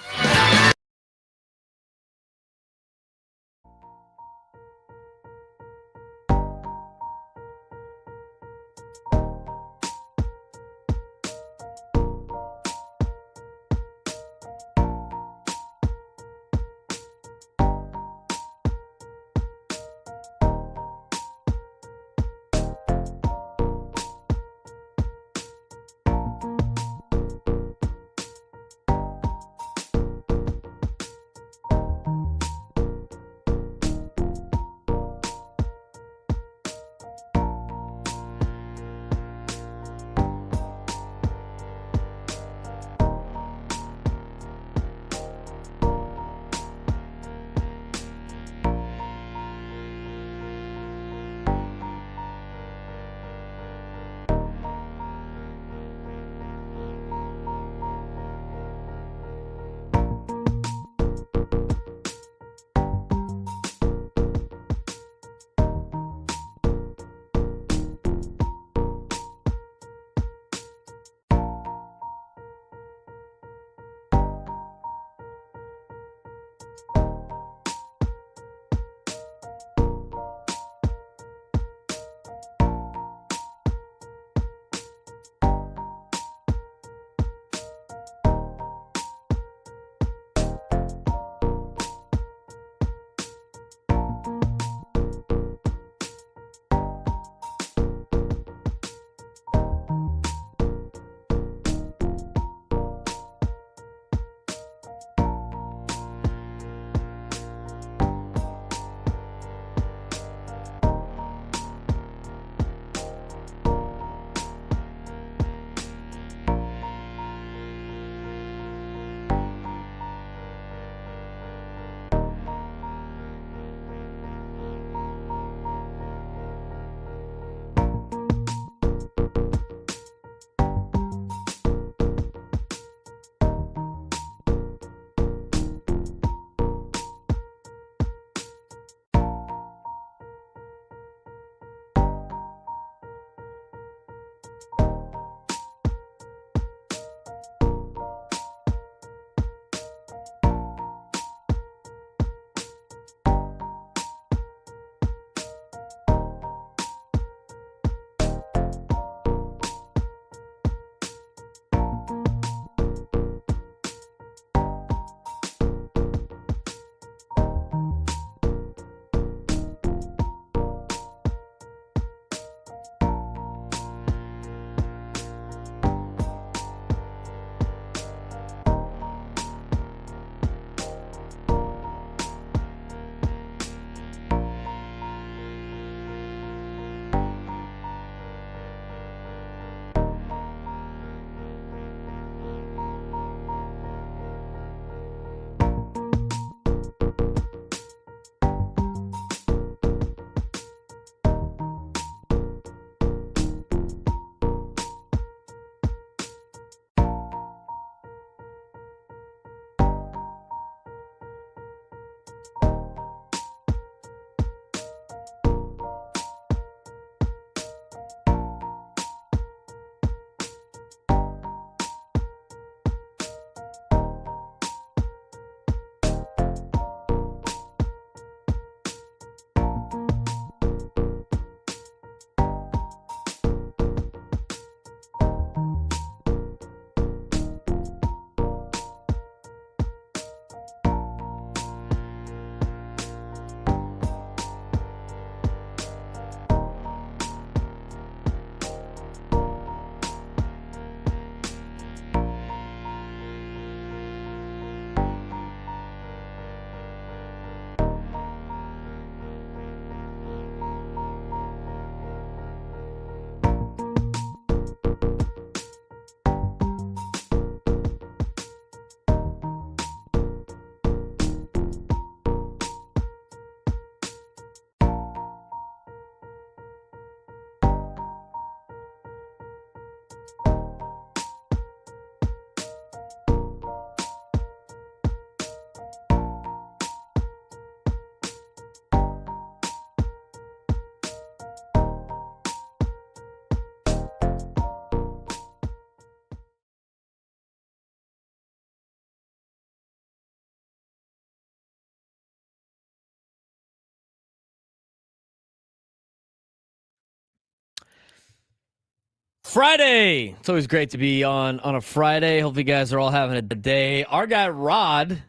Friday. It's always great to be on a Friday. Hope you guys are all having a good day. Our guy Rod,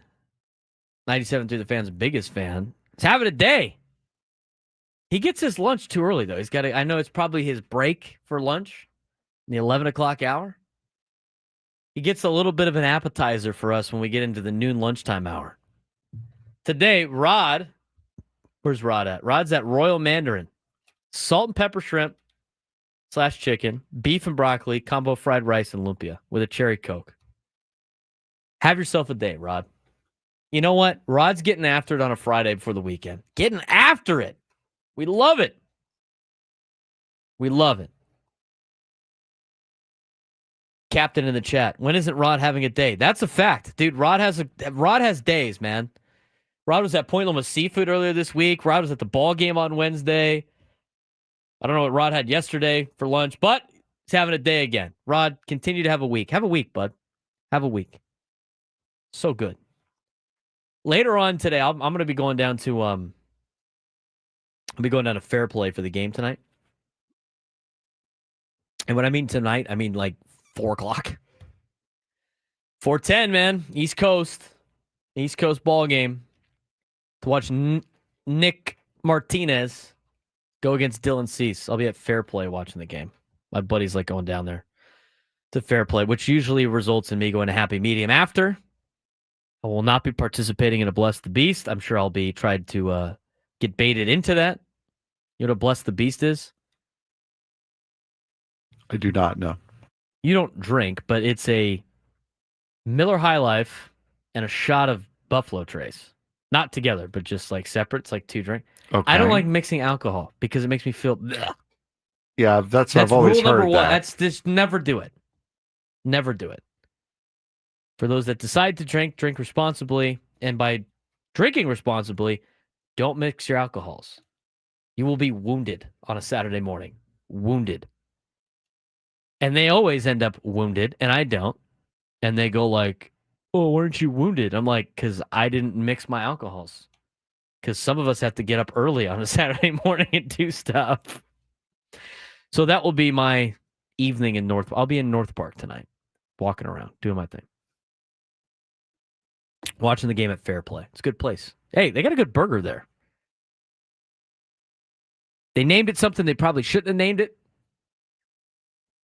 97 through the Fan's biggest fan, is having a day. He gets his lunch too early though. He's got I know it's probably his break for lunch, in the 11 o'clock hour. He gets a little bit of an appetizer for us when we get into the noon lunchtime hour. Today, Rod, where's Rod at? Rod's at Royal Mandarin. Salt and pepper shrimp / chicken, beef and broccoli, combo fried rice and lumpia with a cherry Coke. Have yourself a day, Rod. You know what? Rod's getting after it on a Friday before the weekend. Getting after it. We love it. We love it. Captain in the chat. When isn't Rod having a day? That's a fact. Dude, Rod has days, man. Rod was at Point Loma Seafood earlier this week. Rod was at the ball game on Wednesday. I don't know what Rod had yesterday for lunch, but he's having a day again. Rod, continue to have a week. Have a week, bud. Have a week. So good. Later on today, I'm going to be going down to Fair Play for the game tonight. And when I mean tonight, I mean like 4 o'clock. 4:10, man. East Coast ball game. To watch Nick Martinez go against Dylan Cease. I'll be at Fair Play watching the game. My buddy's like going down there to Fair Play, which usually results in me going to Happy Medium after. I will not be participating in a Bless the Beast. I'm sure I'll be trying to get baited into that. You know what a Bless the Beast is? I do not know. You don't drink, but it's a Miller High Life and a shot of Buffalo Trace. Not together, but just like separate. It's like 2 drinks. Okay. I don't like mixing alcohol because it makes me feel. Bleh. Yeah, that's I've always rule number heard one. that. That's just never do it. Never do it. For those that decide to drink responsibly, and by drinking responsibly, don't mix your alcohols. You will be wounded on a Saturday morning. Wounded. And they always end up wounded, and I don't. And they go like, "Oh, weren't you wounded?" I'm like, because I didn't mix my alcohols. Because some of us have to get up early on a Saturday morning and do stuff. So that will be my evening in North. I'll be in North Park tonight, walking around, doing my thing. Watching the game at Fair Play. It's a good place. Hey, they got a good burger there. They named it something they probably shouldn't have named it.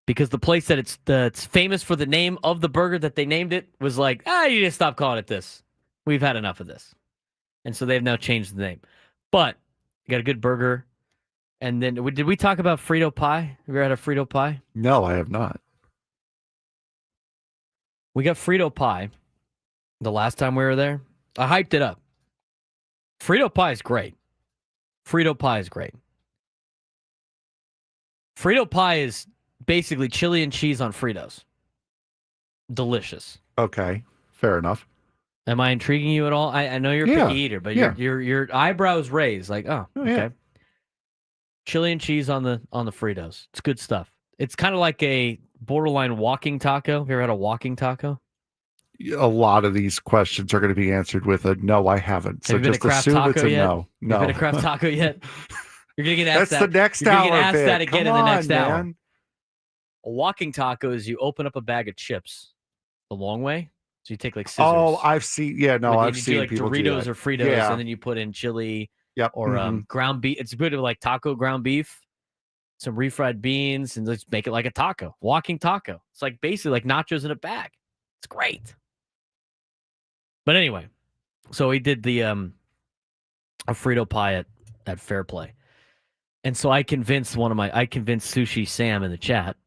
Because the place that it's famous for the name of the burger that they named it was like, you just stop calling it this. We've had enough of this. And so they've now changed the name. But you got a good burger. And then, did we talk about Frito pie? Have you ever had a Frito pie? No, I have not. We got Frito pie the last time we were there. I hyped it up. Frito pie is great. Frito pie is great. Frito pie is basically chili and cheese on Fritos. Delicious. Okay, fair enough. Am I intriguing you at all? I know you're a picky eater, but your eyebrows raised like, okay. Yeah. Chili and cheese on the Fritos. It's good stuff. It's kind of like a borderline walking taco. Have you ever had a walking taco? A lot of these questions are going to be answered with a no, I haven't. So Have you been just to Kraft assume Taco it's a yet? no. No. Have you been to Kraft Taco yet? You're gonna get asked That's the next You're hour. gonna get asked Vic. that again Come in the next on, hour. man. A walking taco is you open up a bag of chips the long way. So you take like scissors. Oh, I've seen. Yeah, no, like I've seen do like people Doritos do that. or Fritos, Yeah. and then you put in chili Yep. or ground beef. It's good with like taco ground beef, some refried beans, and let's make it like a taco. Walking taco. It's like basically like nachos in a bag. It's great. But anyway, so we did the a Frito pie at Fair Play. And so I convinced Sushi Sam in the chat,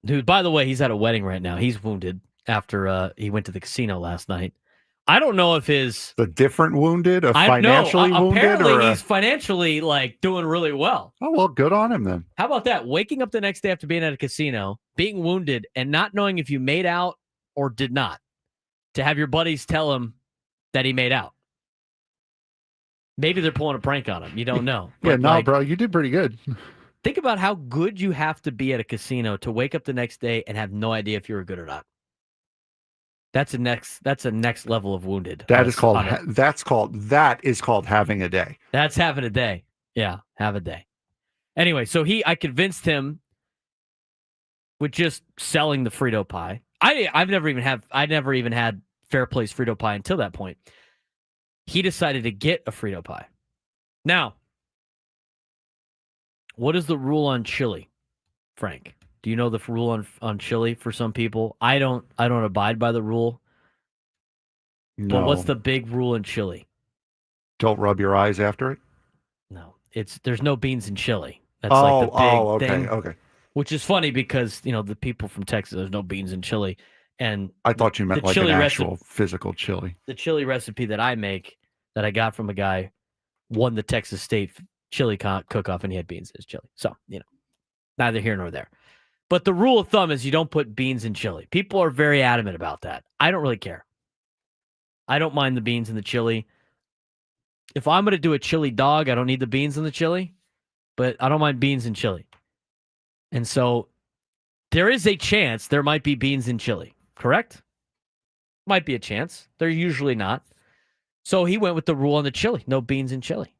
who, by the way, he's at a wedding right now. He's wounded after he went to the casino last night. I don't know if the different wounded, financially wounded, apparently he's financially like doing really well. Oh well, good on him then. How about that? Waking up the next day after being at a casino, being wounded, and not knowing if you made out or did not, to have your buddies tell him that he made out. Maybe they're pulling a prank on him. You don't know. Yeah, no, bro, you did pretty good. Think about how good you have to be at a casino to wake up the next day and have no idea if you were good or not. That's a next level of wounded. That is called having a day. That's having a day. Yeah, have a day. Anyway, so I convinced him with just selling the Frito pie. I never even had Fair Play's Frito pie until that point. He decided to get a Frito pie. Now, what is the rule on chili, Frank? Do you know the rule on chili for some people? I don't abide by the rule. No. But what's the big rule in chili? Don't rub your eyes after it? No, there's no beans in chili. That's like the big thing. Okay. Which is funny because, the people from Texas, there's no beans in chili. And I thought you meant the like an chili actual physical chili. The chili recipe that I make, that I got from a guy, won the Texas State chili cook-off, and he had beans in his chili. So, neither here nor there. But the rule of thumb is you don't put beans in chili. People are very adamant about that. I don't really care. I don't mind the beans in the chili. If I'm going to do a chili dog, I don't need the beans in the chili, but I don't mind beans in chili. And so there is a chance there might be beans in chili, correct? Might be a chance. They're usually not. So he went with the rule on the chili, no beans in chili.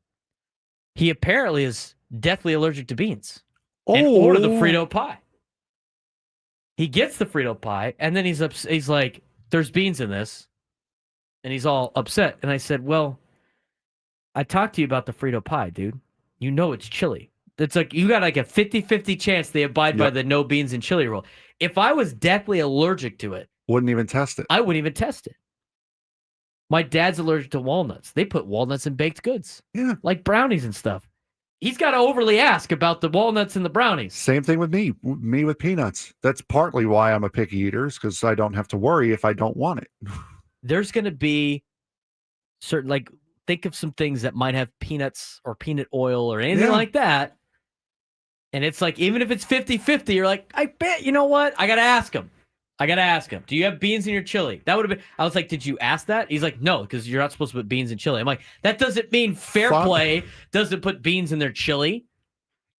He apparently is deathly allergic to beans and ordered the Frito pie. He gets the Frito pie, and then he's like, there's beans in this, and he's all upset. And I said, well, I talked to you about the Frito pie, dude. You know it's chili. It's like you got like a 50-50 chance they abide by the no beans in chili rule. If I was deathly allergic to it, wouldn't even test it. I wouldn't even test it. My dad's allergic to walnuts. They put walnuts in baked goods. Yeah. Like brownies and stuff. He's got to overly ask about the walnuts and the brownies. Same thing with me. Me with peanuts. That's partly why I'm a picky eater, because I don't have to worry if I don't want it. There's going to be certain, like, think of some things that might have peanuts or peanut oil or anything like that. And it's like, even if it's 50-50, you're like, I bet, you know what? I got to ask him. Do you have beans in your chili? That would have been, I was like, did you ask that? He's like, no, because you're not supposed to put beans in chili. I'm like, that doesn't mean Fair Play doesn't put beans in their chili.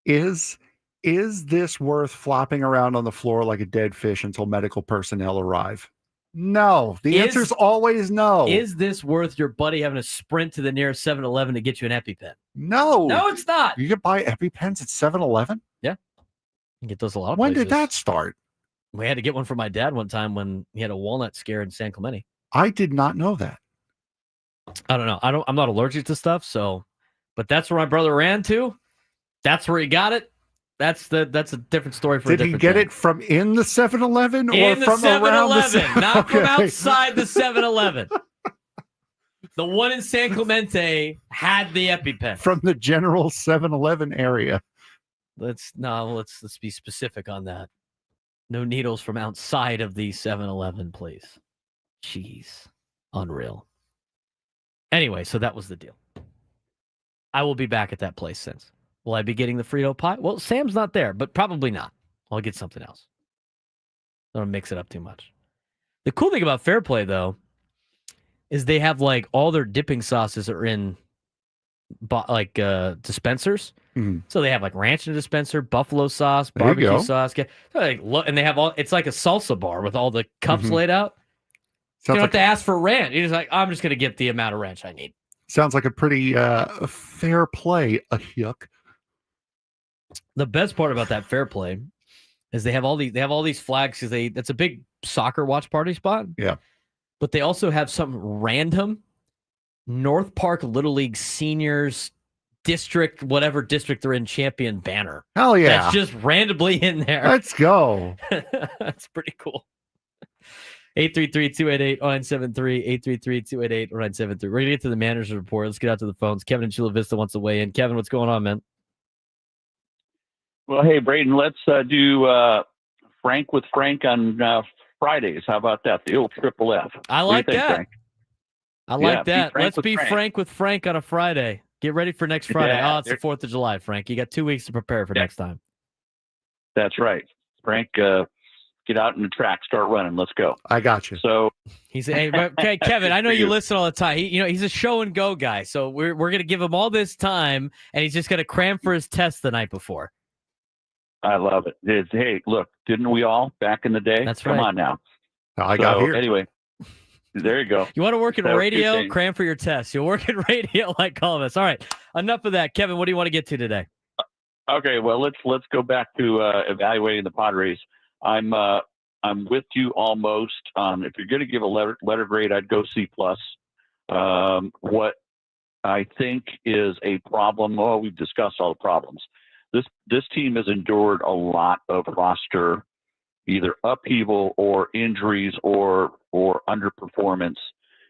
Is this worth flopping around on the floor like a dead fish until medical personnel arrive? No. The answer is always no. Is this worth your buddy having to sprint to the nearest 7-Eleven to get you an EpiPen? No. No, it's not. You can buy EpiPens at 7-Eleven? Yeah. You can get those a lot of When places. did that start? We had to get one for my dad one time when he had a walnut scare in San Clemente. I did not know that. I don't know. I'm not allergic to stuff, but that's where my brother ran to. That's where he got it. That's a different story for a different Did he get thing. it from in the 7-Eleven In or from around the 7-Eleven, not from Okay. outside the 7-Eleven. The one in San Clemente had the EpiPen. From the general 7-Eleven area. Let's be specific on that. No needles from outside of the 7-Eleven, please. Jeez. Unreal. Anyway, so that was the deal. I will be back at that place since. Will I be getting the Frito pie? Well, Sam's not there, but probably not. I'll get something else. Don't mix it up too much. The cool thing about Fair Play, though, is they have like all their dipping sauces are in dispensers. Mm-hmm. So they have like ranch in a dispenser, buffalo sauce, barbecue sauce. And they have all, it's like a salsa bar with all the cups laid out. You don't have to ask for ranch. You're just like, I'm just going to get the amount of ranch I need. Sounds like a pretty fair play. Yuck. The best part about that Fair Play is they have all these flags because that's a big soccer watch party spot. Yeah. But they also have something random. North Park Little League Seniors District, whatever district they're in, champion banner. Hell yeah. That's just randomly in there. Let's go. That's pretty cool. 833-288-0973, 833-288-0973. We're going to get to the manager's report. Let's get out to the phones. Kevin in Chula Vista wants to weigh in. Kevin, what's going on, man? Well, hey, Braden, let's do Frank with Frank on Fridays. How about that? The old triple F. I like that. Frank? I like Yeah, that. Let's be Frank. Frank with Frank on a Friday. Get ready for next Friday. Yeah, it's the 4th of July, Frank. You got 2 weeks to prepare for next time. That's right. Frank, get out in the track, start running. Let's go. I got you. So He's okay, Kevin. I know you listen all the time. He's a show and go guy. So we're going to give him all this time, and he's just going to cram for his test the night before. I love it. Hey, look, didn't we all back in the day? That's right. Come on now. I got here. Anyway, there you go. You want to work in That was radio? 2 things. Cram for your test. You'll work in radio like all of us. All right. Enough of that. Kevin, what do you want to get to today? Okay, well, let's go back to evaluating the Padres. I'm with you almost. If you're going to give a letter grade, I'd go C plus. What I think is a problem. Well, we've discussed all the problems. This team has endured a lot of roster either upheaval or injuries or underperformance.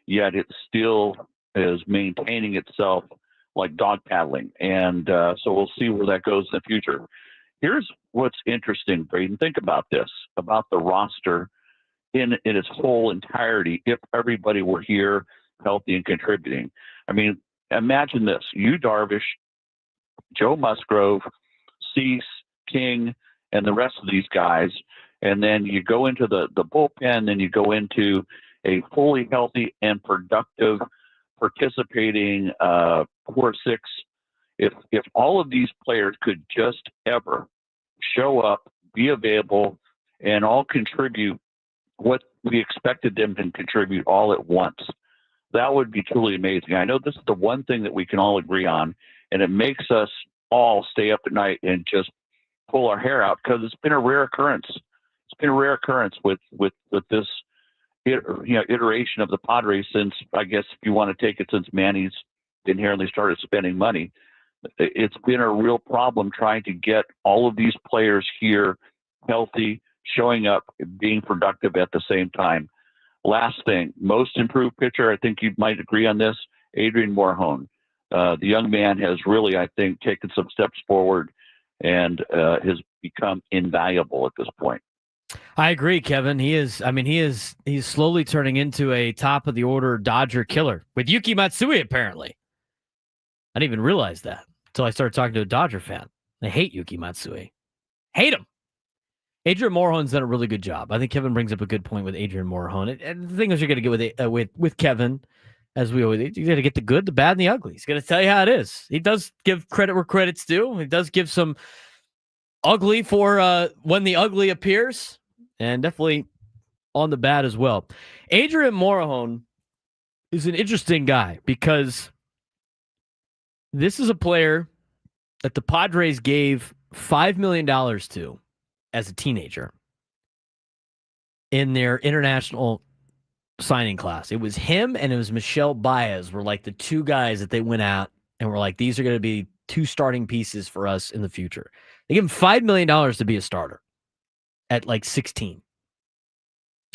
Yet it still is maintaining itself like dog paddling, and so we'll see where that goes in the future. Here's what's interesting, Braden. Think about this, about the roster in its whole entirety if everybody were here healthy and contributing. I mean, imagine this. You, Darvish, Joe Musgrove, Cease, King, and the rest of these guys, and then you go into the bullpen, then you go into a fully healthy and productive participating core six. If all of these players could just ever show up, be available, and all contribute what we expected them to contribute all at once, that would be truly amazing. I know this is the one thing that we can all agree on, and it makes us all stay up at night and just pull our hair out because it's been a rare occurrence. It's been a rare occurrence with this iteration of the Padres since, I guess, if you want to take it, since Manny's been here and they started spending money. It's been a real problem trying to get all of these players here healthy, showing up, being productive at the same time. Last thing, most improved pitcher, I think you might agree on this, Adrian Morejon. The young man has really, I think, taken some steps forward and has become invaluable at this point. I agree, Kevin. He's slowly turning into a top of the order Dodger killer with Yuki Matsui, apparently. I didn't even realize that until I started talking to a Dodger fan. I hate Yuki Matsui. Hate him. Adrian Morejon's done a really good job. I think Kevin brings up a good point with Adrian Morejon. And the thing is, you're going to get with Kevin, as we always, you got to get the good, the bad, and the ugly. He's going to tell you how it is. He does give credit where credit's due. He does give some ugly for when the ugly appears, and definitely on the bad as well. Adrian Morejon is an interesting guy because this is a player that the Padres gave $5 million to as a teenager in their international signing class. It was him and it was Michel Baez were like the two guys that they went out and were like, these are going to be two starting pieces for us in the future. They give him $5 million to be a starter at like 16.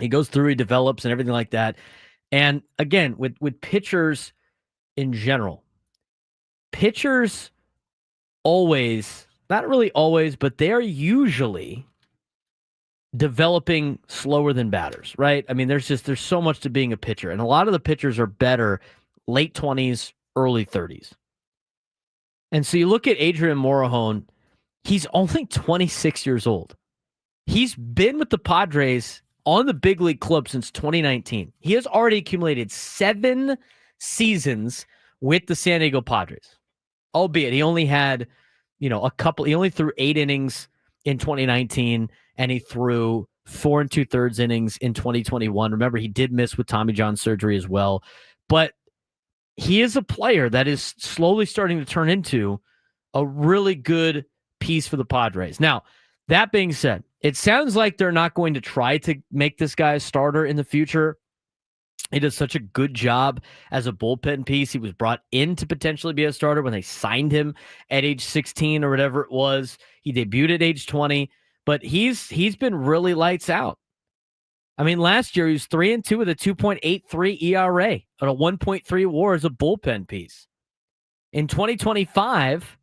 He goes through, he develops and everything like that. And again, with pitchers in general, pitchers always, not really always, but they are usually developing slower than batters, right? I mean, there's so much to being a pitcher. And a lot of the pitchers are better late 20s, early 30s. And so you look at Adrian Morejon, he's only 26 years old. He's been with the Padres on the big league club since 2019. He has already accumulated 7 seasons with the San Diego Padres. Albeit he only had, he only threw 8 innings in 2019 and he threw 4 2/3 innings in 2021. Remember, he did miss with Tommy John surgery as well. But he is a player that is slowly starting to turn into a really good piece for the Padres. Now, that being said, it sounds like they're not going to try to make this guy a starter in the future. He does such a good job as a bullpen piece. He was brought in to potentially be a starter when they signed him at age 16 or whatever it was. He debuted at age 20, but he's been really lights out. I mean, last year he was 3-2 with a 2.83 ERA and a 1.3 WAR as a bullpen piece. In 2025,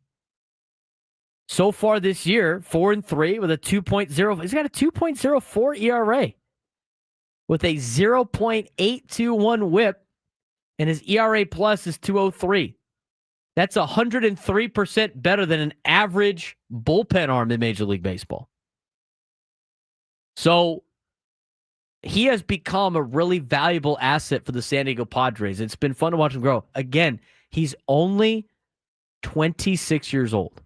so far this year, 4-3 with a 2.0. He's got a 2.04 ERA with a 0.821 WHIP, and his ERA plus is 2.03. That's 103% better than an average bullpen arm in Major League Baseball. So he has become a really valuable asset for the San Diego Padres. It's been fun to watch him grow. Again, he's only 26 years old.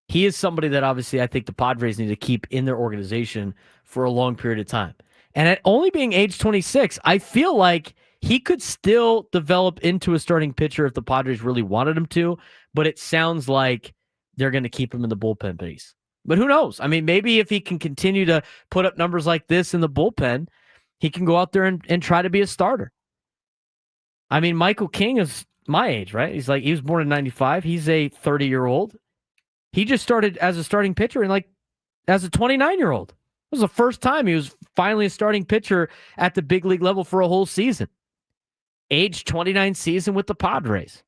He is somebody that obviously I think the Padres need to keep in their organization for a long period of time. And at only being age 26, I feel like he could still develop into a starting pitcher if the Padres really wanted him to, but it sounds like they're going to keep him in the bullpen piece. But who knows? I mean, maybe if he can continue to put up numbers like this in the bullpen, he can go out there and try to be a starter. I mean, Michael King is my age, right? He was born in 95. He's a 30-year-old. He just started as a starting pitcher as a 29-year-old. It was the first time he was finally a starting pitcher at the big league level for a whole season. Age 29 season with the Padres.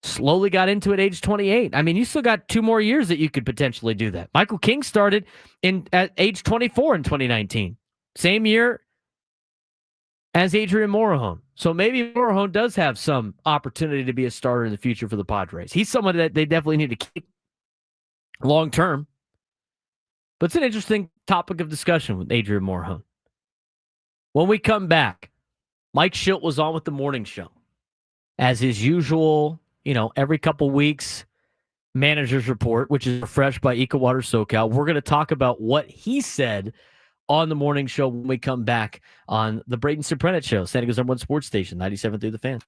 Slowly got into it age 28. I mean, you still got 2 more years that you could potentially do that. Michael King started at age 24 in 2019. Same year as Adrian Morejon. So maybe Morejon does have some opportunity to be a starter in the future for the Padres. He's someone that they definitely need to keep long term. But it's an interesting topic of discussion with Adrian Morejon. When we come back, Mike Schilt was on with the morning show. As his usual, every couple weeks, manager's report, which is refreshed by EcoWater SoCal. We're going to talk about what he said on the morning show when we come back on the Braden Surprenant Show, San Diego's #1 sports station, 97 through the Fan.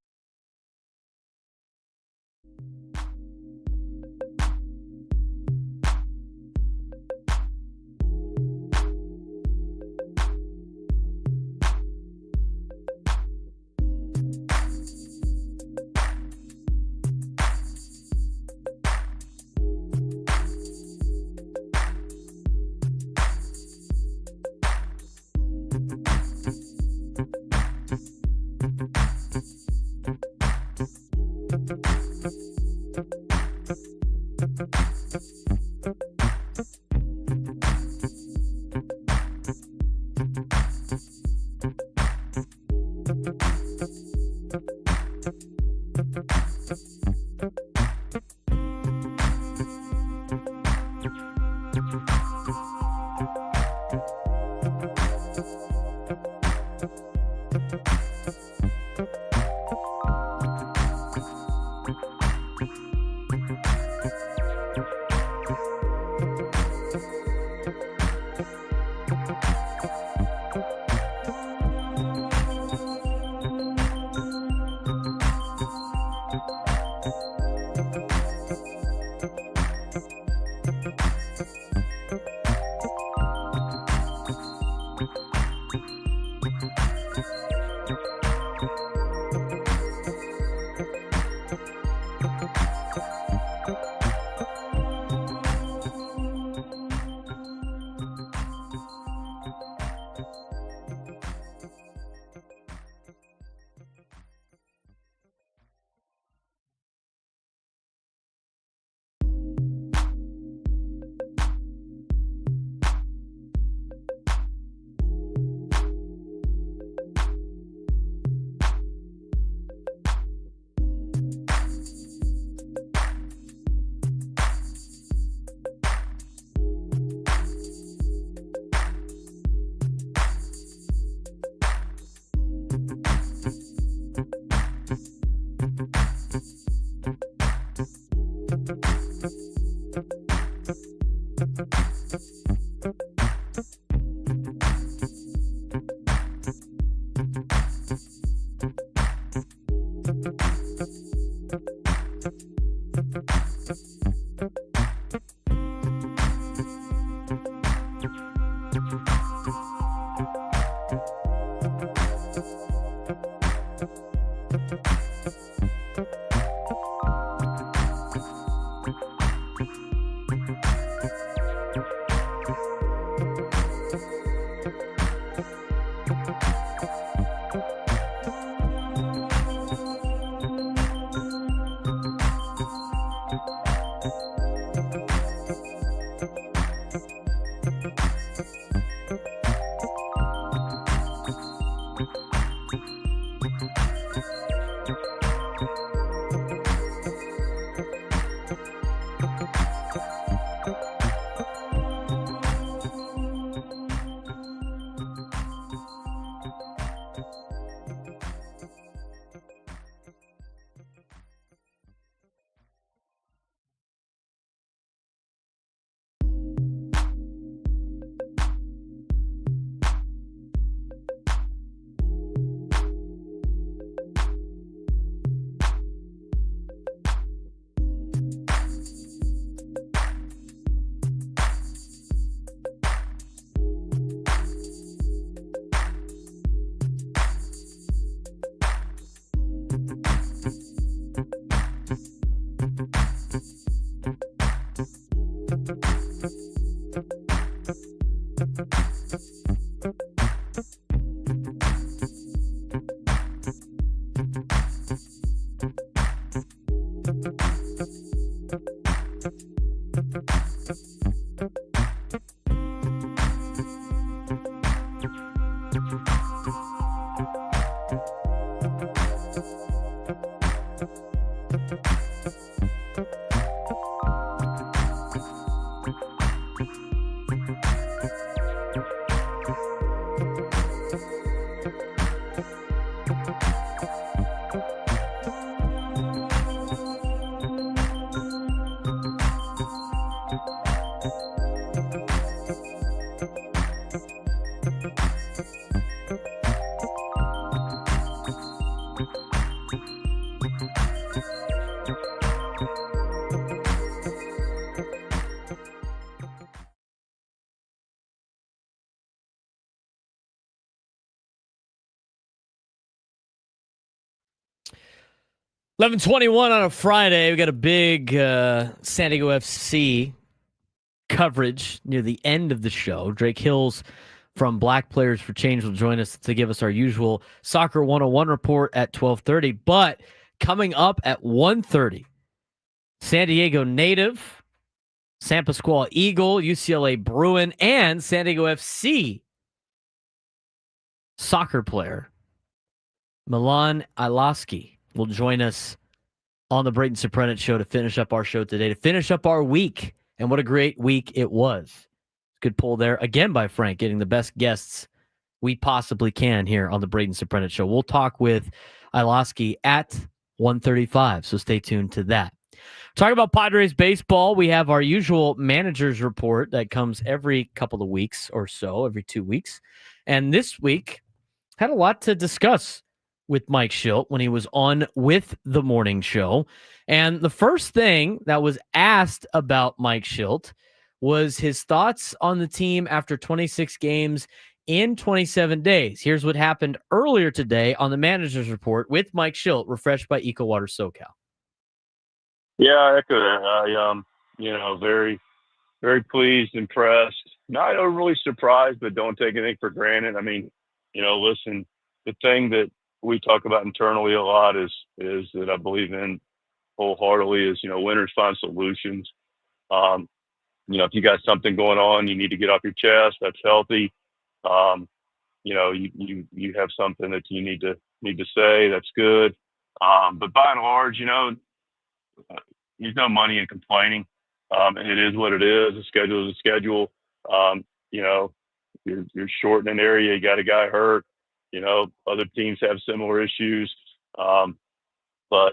$11:21 on a Friday. We got a big San Diego FC coverage near the end of the show. Drake Hills from Black Players for Change will join us to give us our usual Soccer 101 report at 12:30. But coming up at 1:30, San Diego native, San Pasqual Eagle, UCLA Bruin, and San Diego FC soccer player Milan Ilaski will join us on the Braden Surprenant show to finish up our show today, to finish up our week. And what a great week it was. Good pull there again by Frank, getting the best guests we possibly can here on the Braden Surprenant show. We'll talk with Ilaski at 1:35, so stay tuned to that. Talking about Padres baseball, we have our usual manager's report that comes every couple of weeks or so, every 2 weeks. And this week had a lot to discuss with Mike Shildt when he was on with the morning show. And the first thing that was asked about Mike Shildt was his thoughts on the team after 26 games in 27 days. Here's what happened earlier today on the manager's report with Mike Shildt, refreshed by EcoWater SoCal. Yeah, I echo that. Very, very pleased, impressed. Not overly surprised, but don't take anything for granted. I mean, listen, the thing that we talk about internally a lot is that I believe in wholeheartedly is, winners find solutions. If you got something going on, you need to get off your chest. That's healthy. You have something that you need to say. That's good. But by and large, there's no money in complaining. It is what it is. The schedule is a schedule. You're short in an area. You got a guy hurt. Other teams have similar issues. But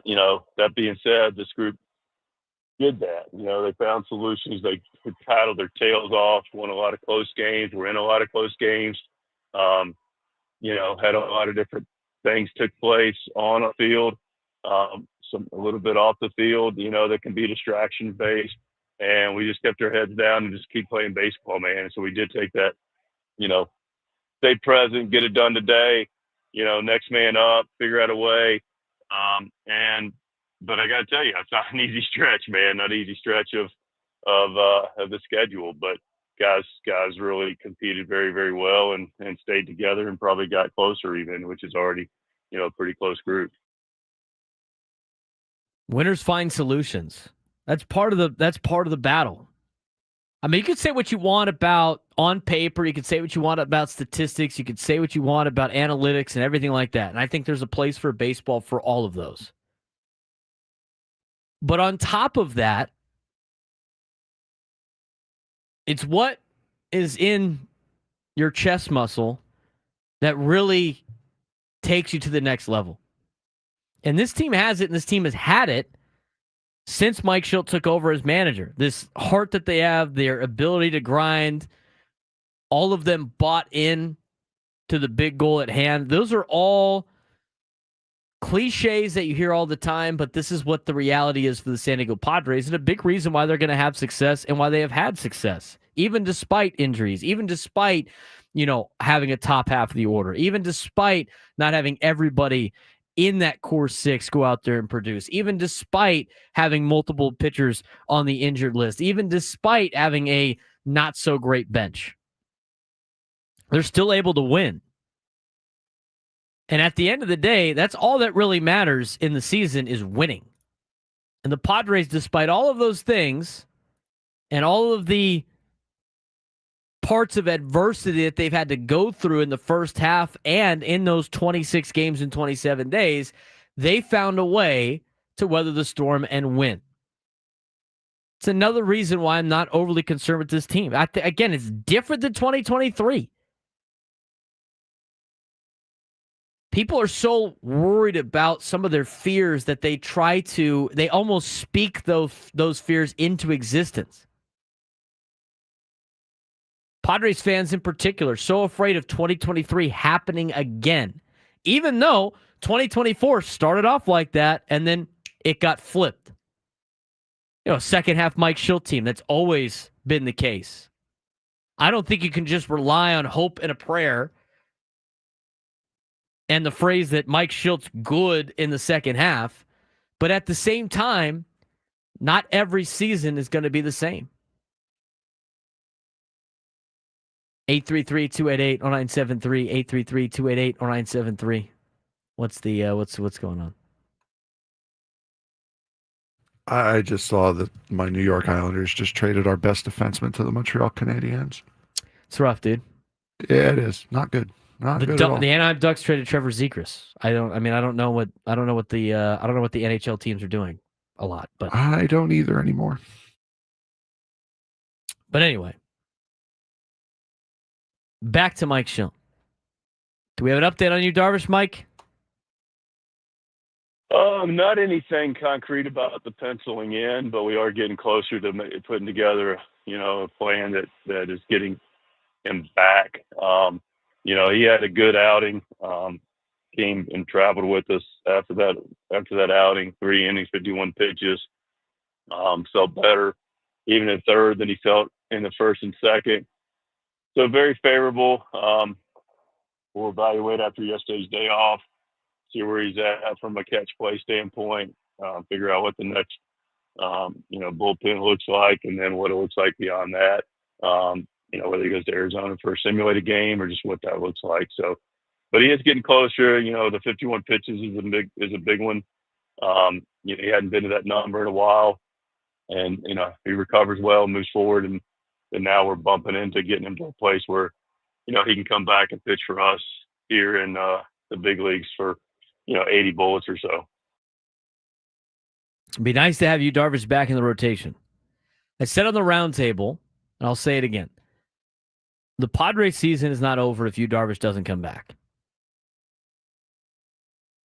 that being said, this group did that. They found solutions. They paddled their tails off, won a lot of close games. We're in a lot of close games. Had a lot of different things took place on a field, a little bit off the field, that can be distraction based. And we just kept our heads down and just keep playing baseball, man. So we did take that, stay present, get it done today, next man up, figure out a way. But I got to tell you, it's not an easy stretch, man, not an easy stretch of the schedule, but guys really competed very, very well and stayed together and probably got closer even, which is already, a pretty close group. Winners find solutions. That's part of the battle. I mean, you could say what you want about on paper. You could say what you want about statistics. You could say what you want about analytics and everything like that. And I think there's a place for baseball for all of those. But on top of that, it's what is in your chest muscle that really takes you to the next level. And this team has it, and this team has had it since Mike Shildt took over as manager. This heart that they have, their ability to grind, all of them bought in to the big goal at hand. Those are all cliches that you hear all the time, but this is what the reality is for the San Diego Padres, and a big reason why they're going to have success and why they have had success, even despite injuries, even despite, having a top half of the order, even despite not having everybody in that core six go out there and produce, even despite having multiple pitchers on the injured list, even despite having a not so great bench. They're still able to win. And at the end of the day, that's all that really matters in the season is winning. And the Padres, despite all of those things and all of the parts of adversity that they've had to go through in the first half and in those 26 games in 27 days, they found a way to weather the storm and win. It's another reason why I'm not overly concerned with this team. Again, it's different than 2023. People are so worried about some of their fears that they almost speak those fears into existence. Padres fans in particular, so afraid of 2023 happening again, even though 2024 started off like that and then it got flipped. Second half Mike Schilt team, that's always been the case. I don't think you can just rely on hope and a prayer and the phrase that Mike Schilt's good in the second half, but at the same time, not every season is going to be the same. 833-288-0973, 833-288-0973. What's going on? I just saw that my New York Islanders just traded our best defenseman to the Montreal Canadiens. It's rough, dude. Yeah, it is. Not good. Not good at all. The Anaheim Ducks traded Trevor Zegras. I don't know what the NHL teams are doing a lot, but I don't either anymore. But anyway, back to Mike Schilt. Do we have an update on you, Darvish, Mike? Not anything concrete about the penciling in, but we are getting closer to putting together, a plan that is getting him back. He had a good outing. Came and traveled with us after that outing. 3 innings, 51 pitches. Felt better, even in third, than he felt in the first and second. So very favorable. We'll evaluate after yesterday's day off, see where he's at from a catch play standpoint, figure out what the next, bullpen looks like, and then what it looks like beyond that. Whether he goes to Arizona for a simulated game or just what that looks like. So, but he is getting closer. The 51 pitches is a big one. He hadn't been to that number in a while, and he recovers well, moves forward, and now we're bumping into getting him to a place where he can come back and pitch for us here in the big leagues for 80 bullets or so. It'd be nice to have you, Darvish, back in the rotation. I said on the roundtable, and I'll say it again. The Padres season is not over if you, Darvish, doesn't come back.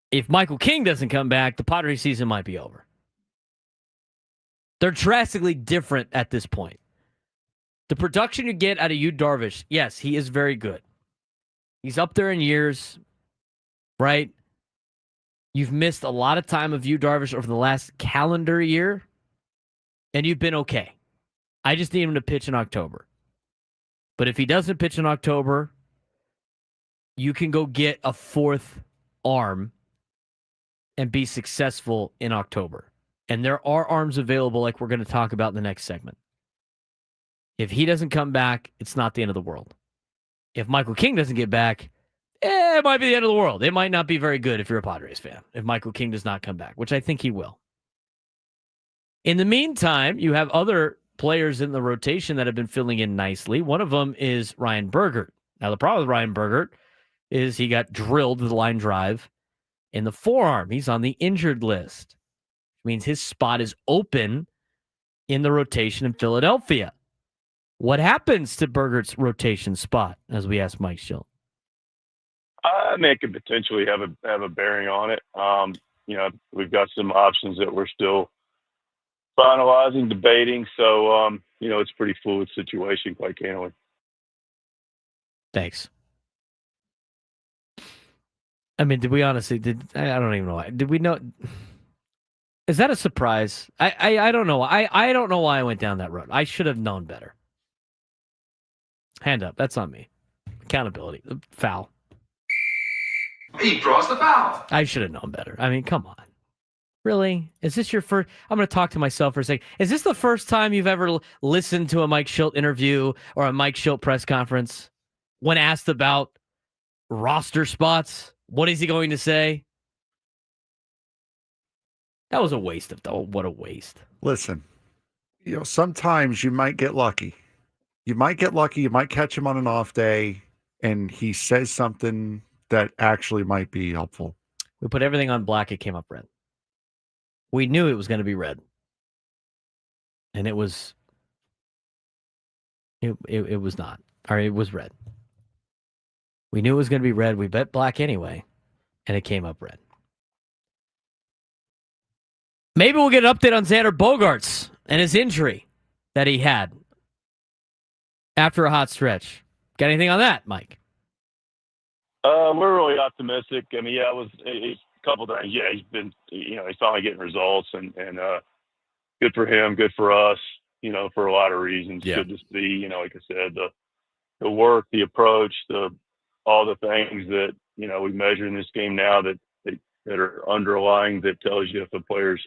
If Michael King doesn't come back, the Padres season might be over. They're drastically different at this point. The production you get out of you, Darvish, yes, he is very good. He's up there in years, right? You've missed a lot of time of you, Darvish, over the last calendar year, and you've been okay. I just need him to pitch in October. But if he doesn't pitch in October, you can go get a fourth arm and be successful in October. And there are arms available like we're going to talk about in the next segment. If he doesn't come back, it's not the end of the world. If Michael King doesn't get back, it might be the end of the world. It might not be very good if you're a Padres fan, if Michael King does not come back, which I think he will. In the meantime, you have other players in the rotation that have been filling in nicely. One of them is Ryan Bergert. Now, the problem with Ryan Bergert is he got drilled with a line drive in the forearm. He's on the injured list, which means his spot is open in the rotation in Philadelphia. What happens to Bergert's rotation spot, as we ask Mike Schilt? It could potentially have a bearing on it. We've got some options that we're still finalizing, debating. So, it's a pretty fluid situation, quite candidly. Thanks. I mean, did we honestly, I don't even know why. Did we know? Is that a surprise? I don't know. I don't know why I went down that road. I should have known better. Hand up. That's on me. Accountability. Foul. He draws the foul. I should have known better. I mean, come on. Really? Is this your first? I'm going to talk to myself for a second. Is this the first time you've ever listened to a Mike Schilt interview or a Mike Schilt press conference when asked about roster spots? What is he going to say? That was a waste of what a waste. Listen, sometimes you might get lucky. You might get lucky. You might catch him on an off day, and he says something that actually might be helpful. We put everything on black. It came up red. We knew it was going to be red. And it was not. Or it was red. We knew it was going to be red. We bet black anyway. And it came up red. Maybe we'll get an update on Xander Bogaerts and his injury that he had after a hot stretch. Got anything on that, Mike? We're really optimistic. I mean, it was a couple of things. Yeah, he's been, he's finally getting results, and good for him, good for us, for a lot of reasons. Yeah. Good to see, like I said, the work, the approach, all the things that, we measure in this game now that are underlying, that tells you if the player's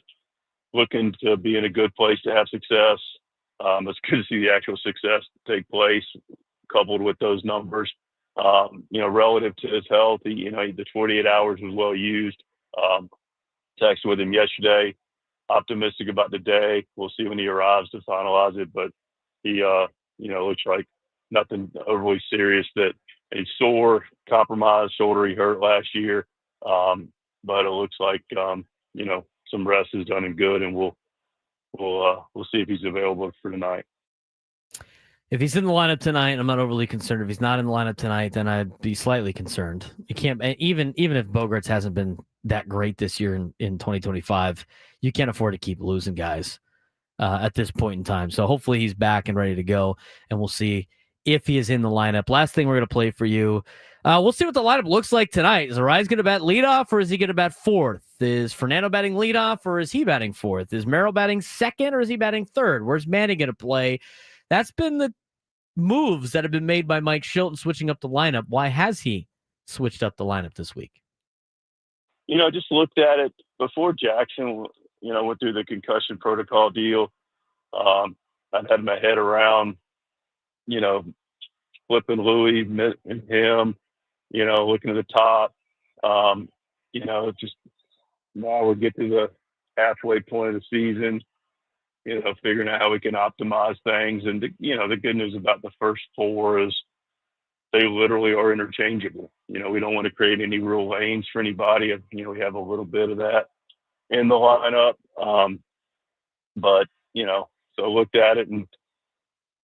looking to be in a good place to have success. It's good to see the actual success take place coupled with those numbers. Relative to his health, the 48 hours was well used. Texted with him yesterday, optimistic about the day. We'll see when he arrives to finalize it, but he, looks like nothing overly serious. That a sore, compromised shoulder he hurt last year, but it looks like some rest has done him good, and we'll see if he's available for tonight. If he's in the lineup tonight, I'm not overly concerned. If he's not in the lineup tonight, then I'd be slightly concerned. You can't, even if Bogaerts hasn't been that great this year in 2025, you can't afford to keep losing guys at this point in time. So hopefully he's back and ready to go, and we'll see if he is in the lineup. Last thing we're going to play for you. We'll see what the lineup looks like tonight. Is Arise going to bat leadoff, or is he going to bat fourth? Is Fernando batting leadoff, or is he batting fourth? Is Merrill batting second, or is he batting third? Where's Manny going to play? That's been the moves that have been made by Mike Schilt in switching up the lineup. Why has he switched up the lineup this week? Just looked at it before Jackson, went through the concussion protocol deal. I'd had my head around, flipping Louis and him, looking at the top. Just now we get to the halfway point of the season, figuring out how we can optimize things. And, the good news about the first four is they literally are interchangeable. We don't want to create any real lanes for anybody. We have a little bit of that in the lineup. But, so I looked at it and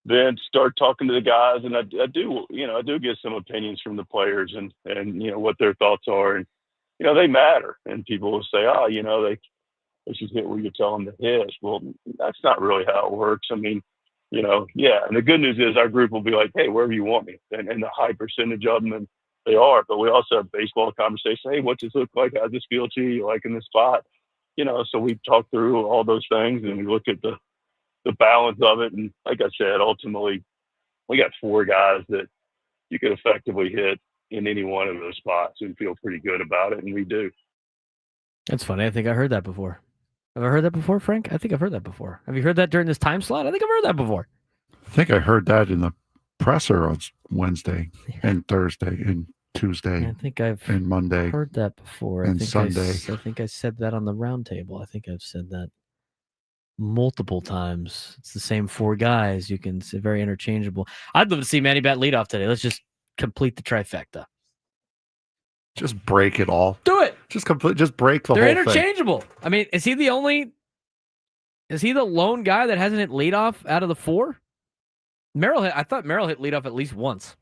then start talking to the guys, and I do get some opinions from the players and what their thoughts are. And, they matter. And people will say, they should hit where you tell them to hit. Well, that's not really how it works. I mean, yeah. And the good news is our group will be like, hey, wherever you want me. And the high percentage of them, and they are. But we also have baseball conversations. Hey, what's this look like? How's this feel to you? You liking this spot? So we talk through all those things, and we look at the balance of it. And like I said, ultimately, we got four guys that you could effectively hit in any one of those spots and feel pretty good about it. And we do. That's funny. I think I heard that before. Have I heard that before, Frank? I think I've heard that before. Have you heard that during this time slot? I think I've heard that before. I think I heard that in the presser on Wednesday and Thursday and Tuesday. I think I've and Monday heard that before. and Sunday. I think I said that on the round table. I think I've said that multiple times. It's the same four guys. You can see very interchangeable. I'd love to see Manny bat leadoff today. Let's just complete the trifecta. Just break it all. Do it. Just break the They're whole thing. interchangeable. I mean, is he the lone guy that hasn't hit leadoff out of the four? I thought Merrill hit leadoff at least once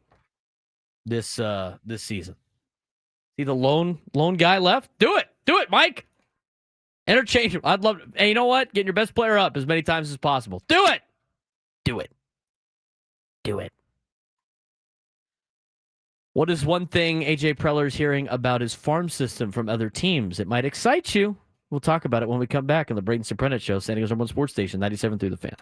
this season. Is he the lone guy left? Do it, Mike. Interchangeable. I'd love to. Hey, you know what? Get your best player up as many times as possible. Do it. What is one thing AJ Preller is hearing about his farm system from other teams? It might excite you. We'll talk about it when we come back on the Braden Surprenant Show, San Diego's #1 sports station, 97 through the Fan.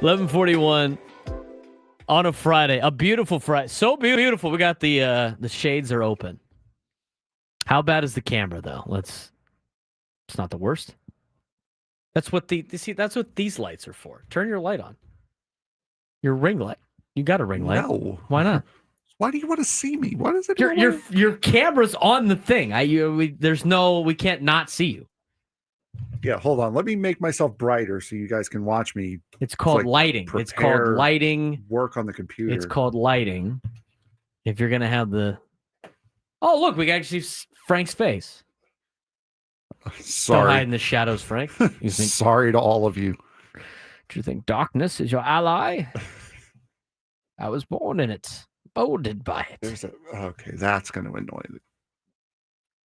11:41 on a Friday. A beautiful Friday. So beautiful. We got the shades are open. How bad is the camera though? It's not the worst. That's what that's what these lights are for. Turn your light on. Your ring light. You got a ring light. No. Why not? Why do you want to see me? What is it? Your camera's on the thing. We can't not see you. Yeah, hold on. Let me make myself brighter so you guys can watch me. It's called lighting. It's called lighting. Work on the computer. It's called lighting. If you're gonna have the. Oh look, we can actually see Frank's face. Sorry. Don't hide in the shadows, Frank. You think? Sorry to all of you. Do you think darkness is your ally? I was born in it, molded by it. Okay, that's going to annoy the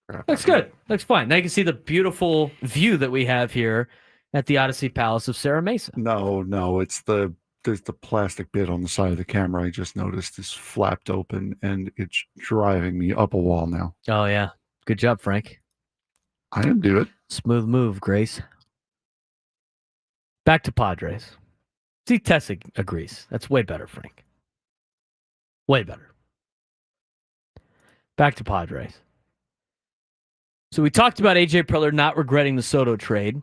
crap. Looks good. Looks fine. Now you can see the beautiful view that we have here at the Odyssey Palace of Sarah Mesa. No, there's the plastic bit on the side of the camera I just noticed is flapped open and it's driving me up a wall now. Oh yeah. Good job, Frank. I didn't do it. Smooth move, Grace. Back to Padres. See, Tessa agrees. That's way better, Frank. Way better. Back to Padres. So we talked about A.J. Preller not regretting the Soto trade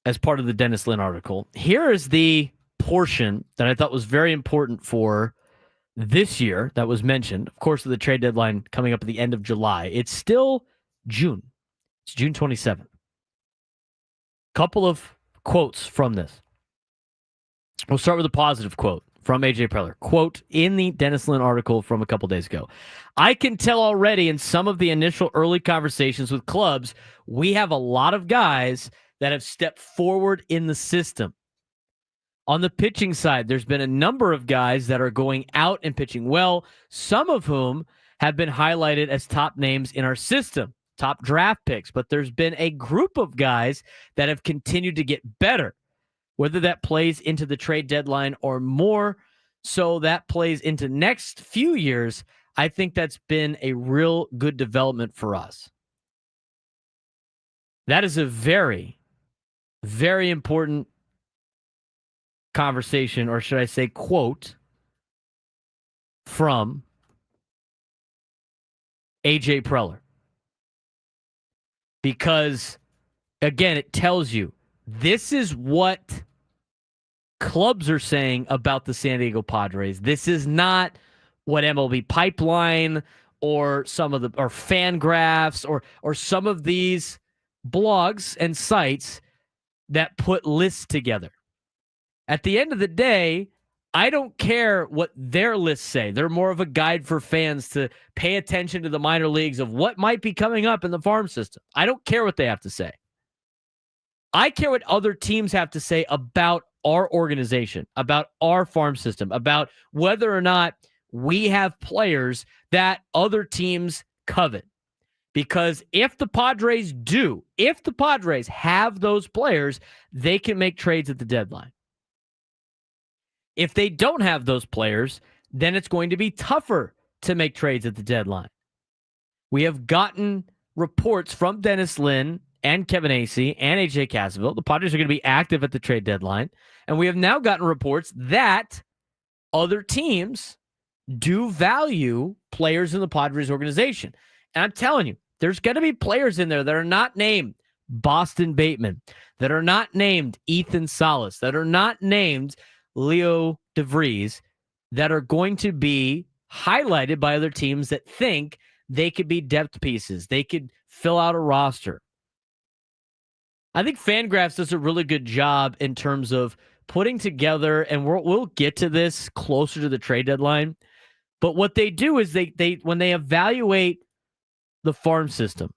as part of the Dennis Lin article. Here is the portion that I thought was very important for this year that was mentioned. Of course, the trade deadline coming up at the end of July. It's still June. It's June 27th. Couple of quotes from this. We'll start with a positive quote from A.J. Preller. Quote in the Dennis Lin article from a couple days ago. I can tell already in some of the initial early conversations with clubs, we have a lot of guys that have stepped forward in the system. On the pitching side, there's been a number of guys that are going out and pitching well, some of whom have been highlighted as top names in our system, top draft picks. But there's been a group of guys that have continued to get better. Whether that plays into the trade deadline or more, so that plays into next few years, I think that's been a real good development for us. That is a very, very important conversation, or should I say quote, from A.J. Preller. Because, again, it tells you, this is what clubs are saying about the San Diego Padres. This is not what MLB Pipeline or some of the or Fangraphs or some of these blogs and sites that put lists together. At the end of the day, I don't care what their lists say. They're more of a guide for fans to pay attention to the minor leagues of what might be coming up in the farm system. I don't care what they have to say. I care what other teams have to say about our organization, about our farm system, about whether or not we have players that other teams covet. Because if the Padres have those players, they can make trades at the deadline. If they don't have those players, then it's going to be tougher to make trades at the deadline. We have gotten reports from Dennis Lin and Kevin Acee and AJ Cassaville. The Padres are going to be active at the trade deadline. And we have now gotten reports that other teams do value players in the Padres organization. And I'm telling you, there's going to be players in there that are not named Boston Bateman, that are not named Ethan Salas, that are not named Leo DeVries, that are going to be highlighted by other teams that think they could be depth pieces. They could fill out a roster. I think Fangraphs does a really good job in terms of putting together, and we'll get to this closer to the trade deadline, but what they do is they when they evaluate the farm system,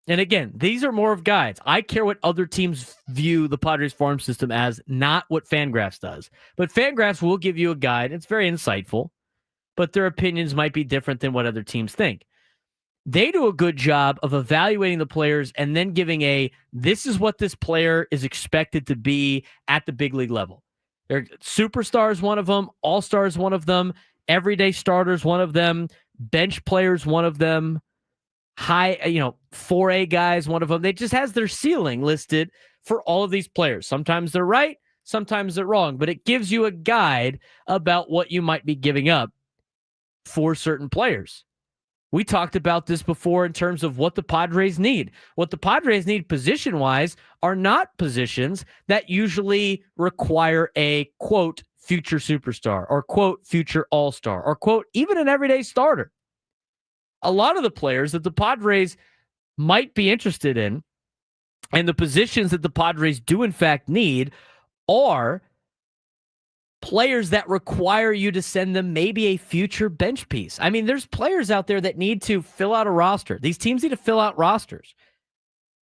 and again, these are more of guides. I care what other teams view the Padres farm system as, not what Fangraphs does. But Fangraphs will give you a guide. It's very insightful, but their opinions might be different than what other teams think. They do a good job of evaluating the players and then giving this is what this player is expected to be at the big league level. They're superstars, one of them, all-stars, one of them, everyday starters, one of them, bench players, one of them, high, 4A guys, one of them. They just has their ceiling listed for all of these players. Sometimes they're right. sometimes they're wrong, but it gives you a guide about what you might be giving up for certain players. We talked about this before in terms of what the Padres need. What the Padres need position-wise are not positions that usually require a, quote, future superstar or, quote, future all-star or, quote, even an everyday starter. A lot of the players that the Padres might be interested in and the positions that the Padres do in fact need are players that require you to send them maybe a future bench piece. I mean, there's players out there that need to fill out a roster. These teams need to fill out rosters.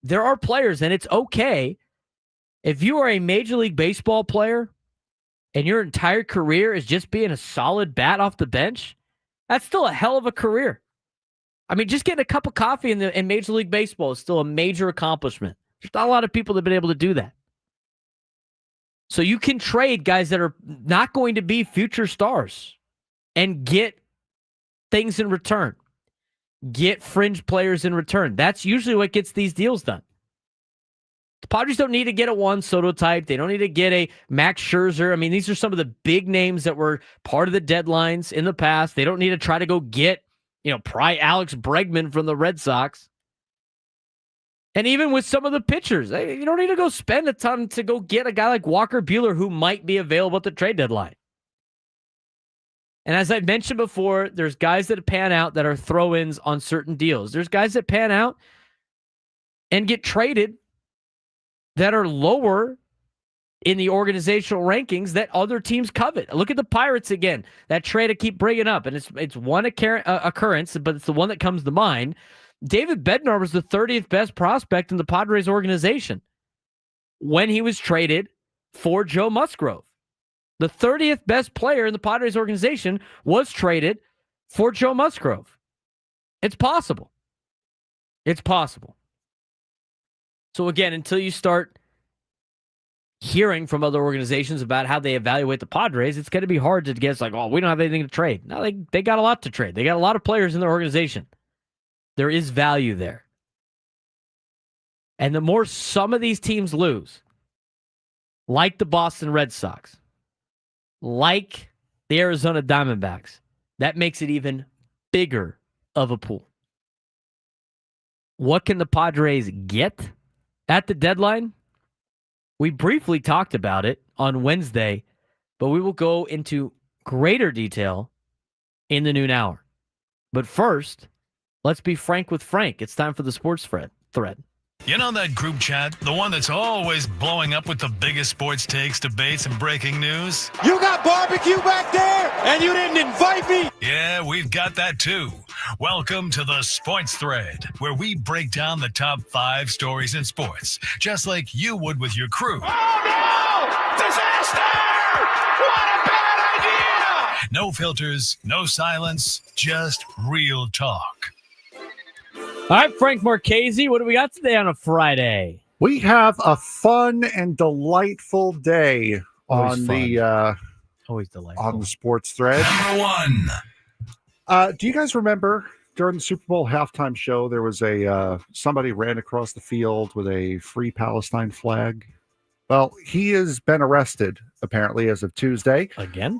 There are players, and it's okay if you are a Major League Baseball player and your entire career is just being a solid bat off the bench. That's still a hell of a career. I mean, just getting a cup of coffee in Major League Baseball is still a major accomplishment. There's not a lot of people that have been able to do that. So you can trade guys that are not going to be future stars and get things in return. Get fringe players in return. That's usually what gets these deals done. The Padres don't need to get a Juan Soto type. They don't need to get a Max Scherzer. I mean, these are some of the big names that were part of the deadlines in the past. They don't need to try to go get, pry Alex Bregman from the Red Sox. And even with some of the pitchers, you don't need to go spend a ton to go get a guy like Walker Buehler who might be available at the trade deadline. And as I've mentioned before, there's guys that pan out that are throw-ins on certain deals. There's guys that pan out and get traded that are lower in the organizational rankings that other teams covet. Look at the Pirates again. That trade I keep bringing up, and it's one occurrence, but it's the one that comes to mind. David Bednar was the 30th best prospect in the Padres organization when he was traded for Joe Musgrove. The 30th best player in the Padres organization was traded for Joe Musgrove. It's possible. It's possible. So again, until you start hearing from other organizations about how they evaluate the Padres, it's going to be hard to guess like, oh, we don't have anything to trade. No, they got a lot to trade. They got a lot of players in their organization. There is value there. And the more some of these teams lose, like the Boston Red Sox, like the Arizona Diamondbacks, that makes it even bigger of a pool. What can the Padres get at the deadline? We briefly talked about it on Wednesday, but we will go into greater detail in the noon hour. But first, let's be frank with Frank. It's time for the sports thread. You know that group chat? The one that's always blowing up with the biggest sports takes, debates, and breaking news? You got barbecue back there, and you didn't invite me? Yeah, we've got that too. Welcome to the Sports Thread, where we break down the top 5 stories in sports, just like you would with your crew. Oh, no! Disaster! What a bad idea! No filters, no silence, just real talk. All right, Frank Marchese, what do we got today on a Friday? We have a fun and delightful day on the always delightful on the sports thread. Number 1. Do you guys remember during the Super Bowl halftime show there was somebody ran across the field with a Free Palestine flag? Well, he has been arrested apparently as of Tuesday. Again?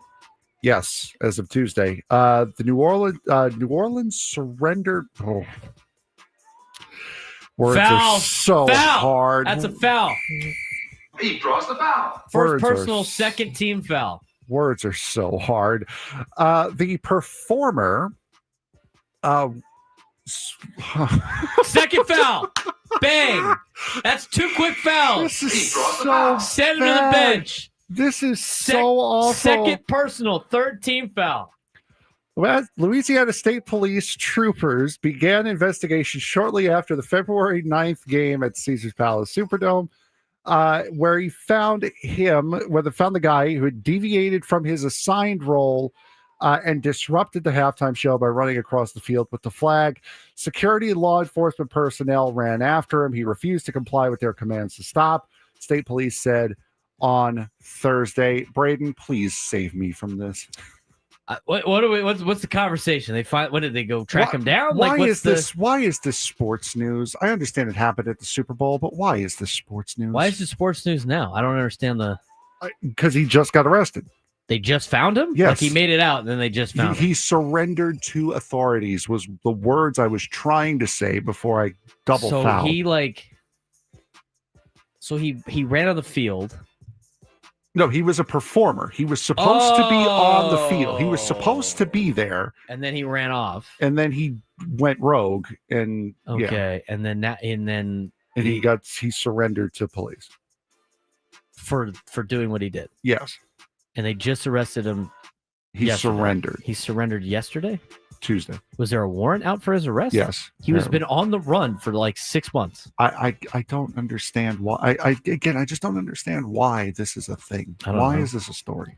Yes, as of Tuesday. The New Orleans surrendered. Oh. Words foul. Are so foul. hard. That's a foul. He draws the foul. First personal, second team foul. Words are so hard. The performer. Second foul. Bang. That's 2 quick fouls. This is so Send him to the bench. This is so awful. Second personal, third team foul. Well, Louisiana State Police troopers began investigation shortly after the February 9th game at Caesars Palace Superdome, where they found the guy who had deviated from his assigned role and disrupted the halftime show by running across the field with the flag. Security and law enforcement personnel ran after him. He refused to comply with their commands to stop. State Police said on Thursday. Braden, please save me from this. What's the conversation? When did they go track him down? Why is this sports news? I understand it happened at the Super Bowl, but why is this sports news? Why is this sports news now? I don't understand the. Because he just got arrested. They just found him? Yes. Like he made it out and then they just found him. He surrendered to authorities was the words I was trying to say before I double fouled. He ran on the field. No, he was a performer. He was supposed to be on the field. He was supposed to be there. And then he ran off. And then he went rogue and And then he surrendered to police. For doing what he did. Yes. And they just arrested him. He surrendered. He surrendered yesterday? Tuesday. Was there a warrant out for his arrest? Yes. He was been on the run for like 6 months. I don't understand why. I just don't understand why this is a thing. Why is this a story?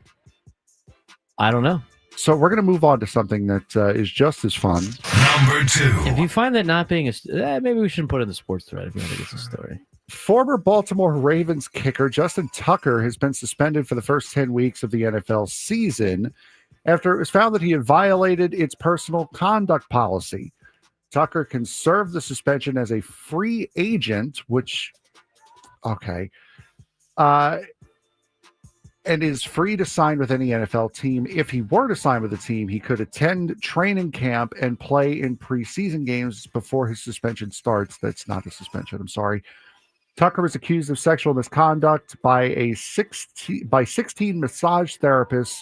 I don't know. So we're going to move on to something that is just as fun. Number 2. If you find that not being maybe we shouldn't put it in the sports thread if you think it's a story. Former Baltimore Ravens kicker Justin Tucker has been suspended for the first 10 weeks of the NFL season after it was found that he had violated its personal conduct policy. Tucker can serve the suspension as a free agent, and is free to sign with any NFL team. If he were to sign with a team, he could attend training camp and play in preseason games before his suspension starts. That's not a suspension, I'm sorry. Tucker was accused of sexual misconduct by 16 massage therapists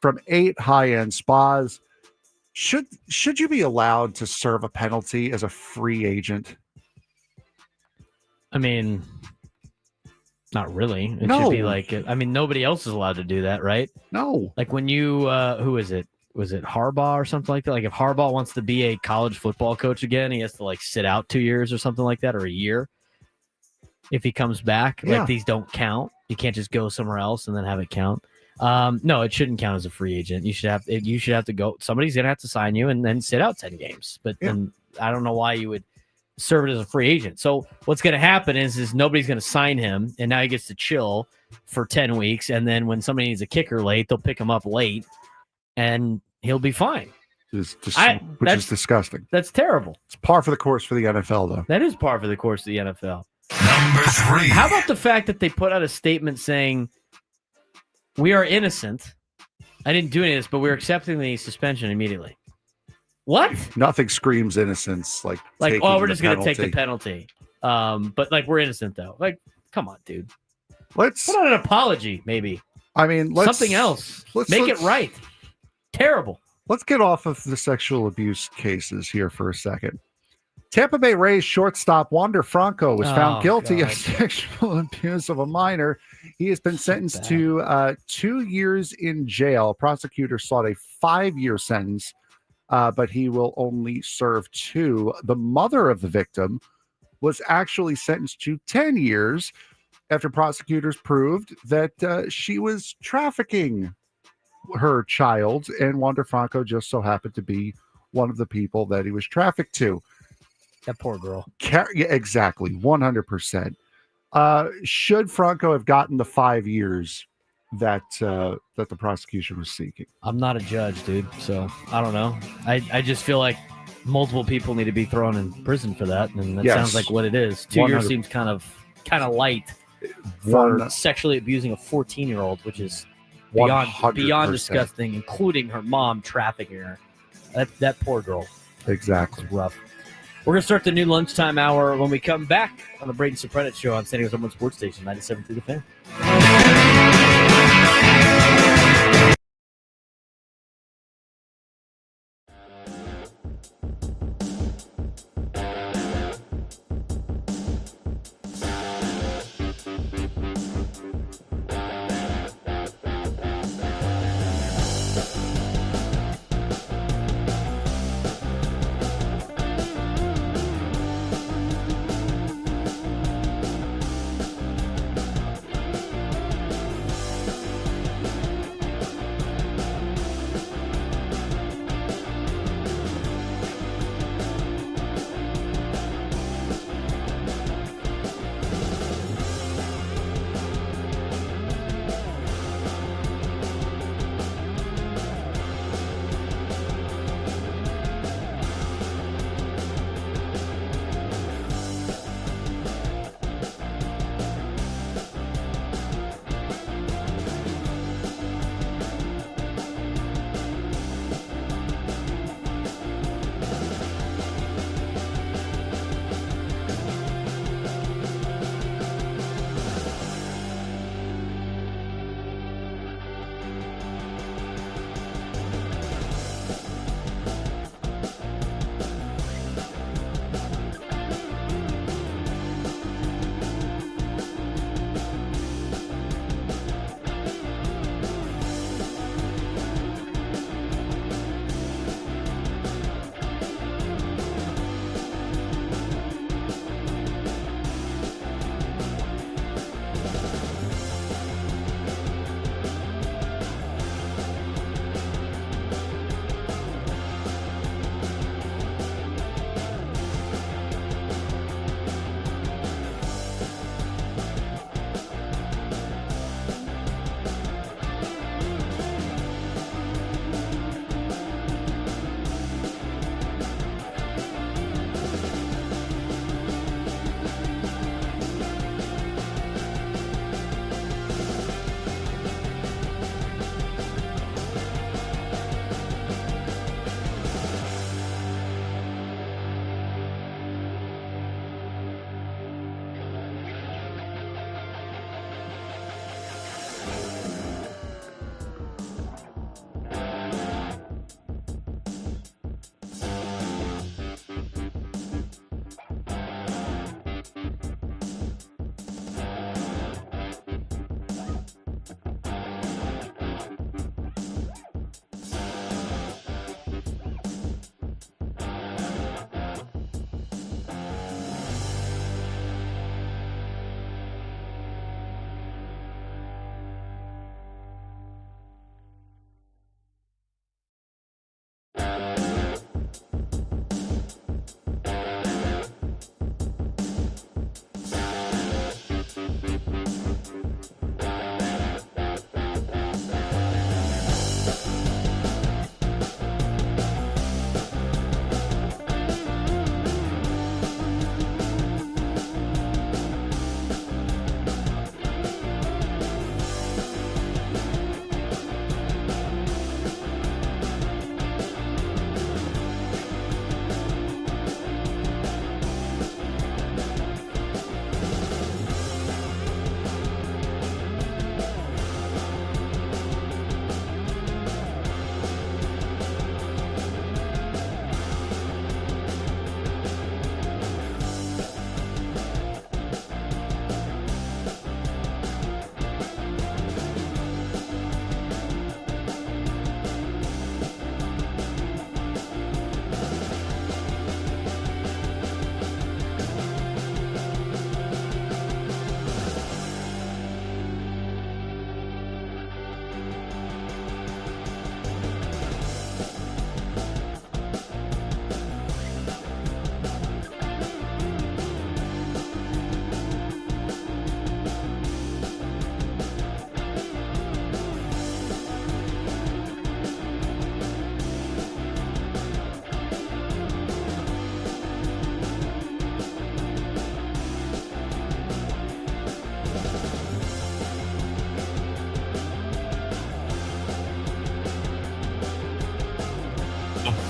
from 8 high-end spas. Should you be allowed to serve a penalty as a free agent? I mean, not really. It should be like, nobody else is allowed to do that, right? No. Like when you, who is it? Was it Harbaugh or something like that? Like if Harbaugh wants to be a college football coach again, he has to like sit out 2 years or something like that, or a year. If he comes back, like these don't count. You can't just go somewhere else and then have it count. No, it shouldn't count as a free agent. You should have to go. Somebody's gonna have to sign you and then sit out 10 games. But then I don't know why you would serve it as a free agent. So what's gonna happen is nobody's gonna sign him, and now he gets to chill for 10 weeks. And then when somebody needs a kicker late, they'll pick him up late, and he'll be fine. Which is disgusting. That's terrible. It's par for the course for the NFL, though. That is par for the course of the NFL. Number 3. How about the fact that they put out a statement saying, we are innocent. I didn't do any of this, but we're accepting the suspension immediately. What? Nothing screams innocence like we're just going to take the penalty. But like, we're innocent, though. Like, come on, dude. Let's put out an apology, maybe. I mean, something else. Make it right. Terrible. Let's get off of the sexual abuse cases here for a second. Tampa Bay Rays shortstop Wander Franco was found guilty of sexual abuse of a minor. He has been sentenced to 2 years in jail. Prosecutors sought a 5-year sentence, but he will only serve 2. The mother of the victim was actually sentenced to 10 years after prosecutors proved that she was trafficking her child, and Wander Franco just so happened to be one of the people that he was trafficked to. That poor girl. Yeah, exactly. 100%. Should Franco have gotten the 5 years that the prosecution was seeking? I'm not a judge, dude, so I don't know. I just feel like multiple people need to be thrown in prison for that, and that sounds like what it is. 2 years seems kind of light for sexually abusing a 14-year-old, which is beyond disgusting, including her mom trafficking her. That poor girl. Exactly. It's rough. We're going to start the new lunchtime hour when we come back on the Braden Surprenant Show on San Diego's #1 Sports Station, 97.3 The Fan.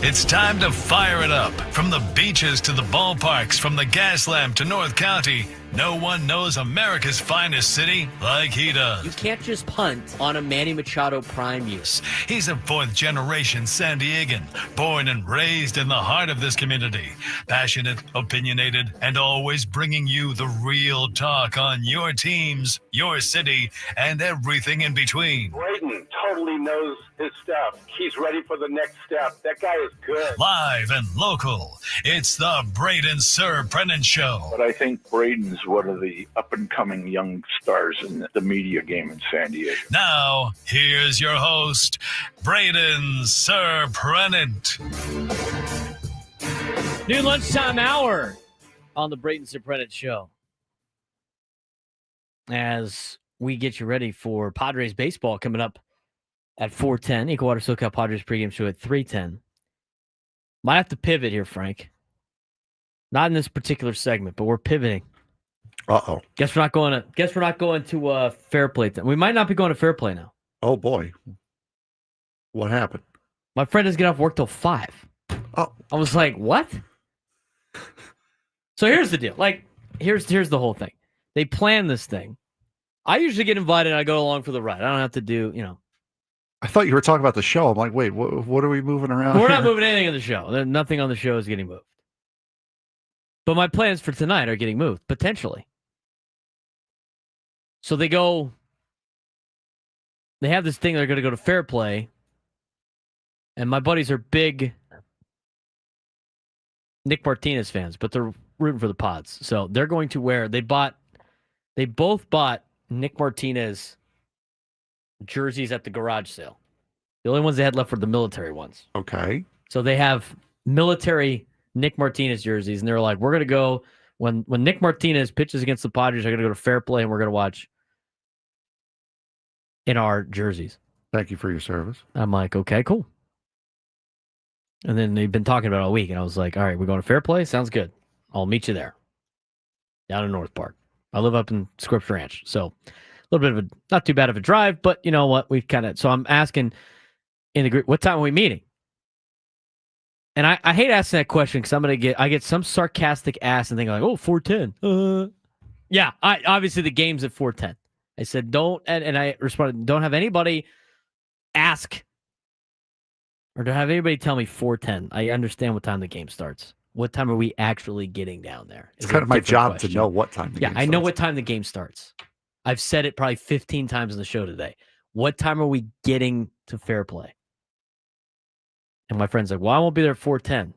It's time to fire it up. From the beaches to the ballparks, from the gas lamp to North County, no one knows America's finest city like he does. You can't just punt on a Manny Machado prime use. He's a fourth-generation San Diegan, born and raised in the heart of this community. Passionate, opinionated, and always bringing you the real talk on your teams, your city, and everything in between. Braden totally knows his stuff. He's ready for the next step. That guy is good. Live and local, it's the Braden Surprenant Show. But I think Braden's one of the up-and-coming young stars in the media game in San Diego. Now, here's your host, Braden Surprenant. New lunchtime hour on the Braden Surprenant Show. As we get you ready for Padres baseball coming up at 4:10. Equal Water SoCal Padres pregame show at 3:10. Might have to pivot here, Frank. Not in this particular segment, but we're pivoting. Uh-oh. Guess we're not going to Fair Play. We might not be going to Fair Play now. Oh, boy. What happened? My friend doesn't get off work till 5. Oh. I was like, what? So here's the deal. Like, here's the whole thing. They plan this thing. I usually get invited and I go along for the ride. I don't have to do, I thought you were talking about the show. I'm like, wait, what are we moving around? We're not here? moving anything on the show. Nothing on the show is getting moved. But my plans for tonight are getting moved, potentially. So they have this thing, they're going to go to Fair Play. And my buddies are big Nick Martinez fans, but they're rooting for the Pods. So they're going to wear, they both bought Nick Martinez jerseys at the garage sale. The only ones they had left were the military ones. Okay. So they have military Nick Martinez jerseys, and they're like, we're going to go, when Nick Martinez pitches against the Padres, they're going to go to Fair Play, and we're going to watch in our jerseys. Thank you for your service. I'm like, okay, cool. And then they've been talking about it all week, and I was like, all right, we're going to Fair Play? Sounds good. I'll meet you there, down in North Park. I live up in Scripps Ranch, so a little bit of not too bad of a drive, but you know what? We've so I'm asking in the group, what time are we meeting? And I hate asking that question because I get some sarcastic ass and think like, oh, 4:10. Yeah, obviously the game's at 4:10. I said, don't, and I responded, don't have anybody ask or don't have anybody tell me 4:10. I understand what time the game starts. What time are we actually getting down there? It's kind of my job to know what time the game starts. Yeah, I know what time the game starts. I've said it probably 15 times in the show today. What time are we getting to Fair Play? And my friend's like, well, I won't be there at 4:10.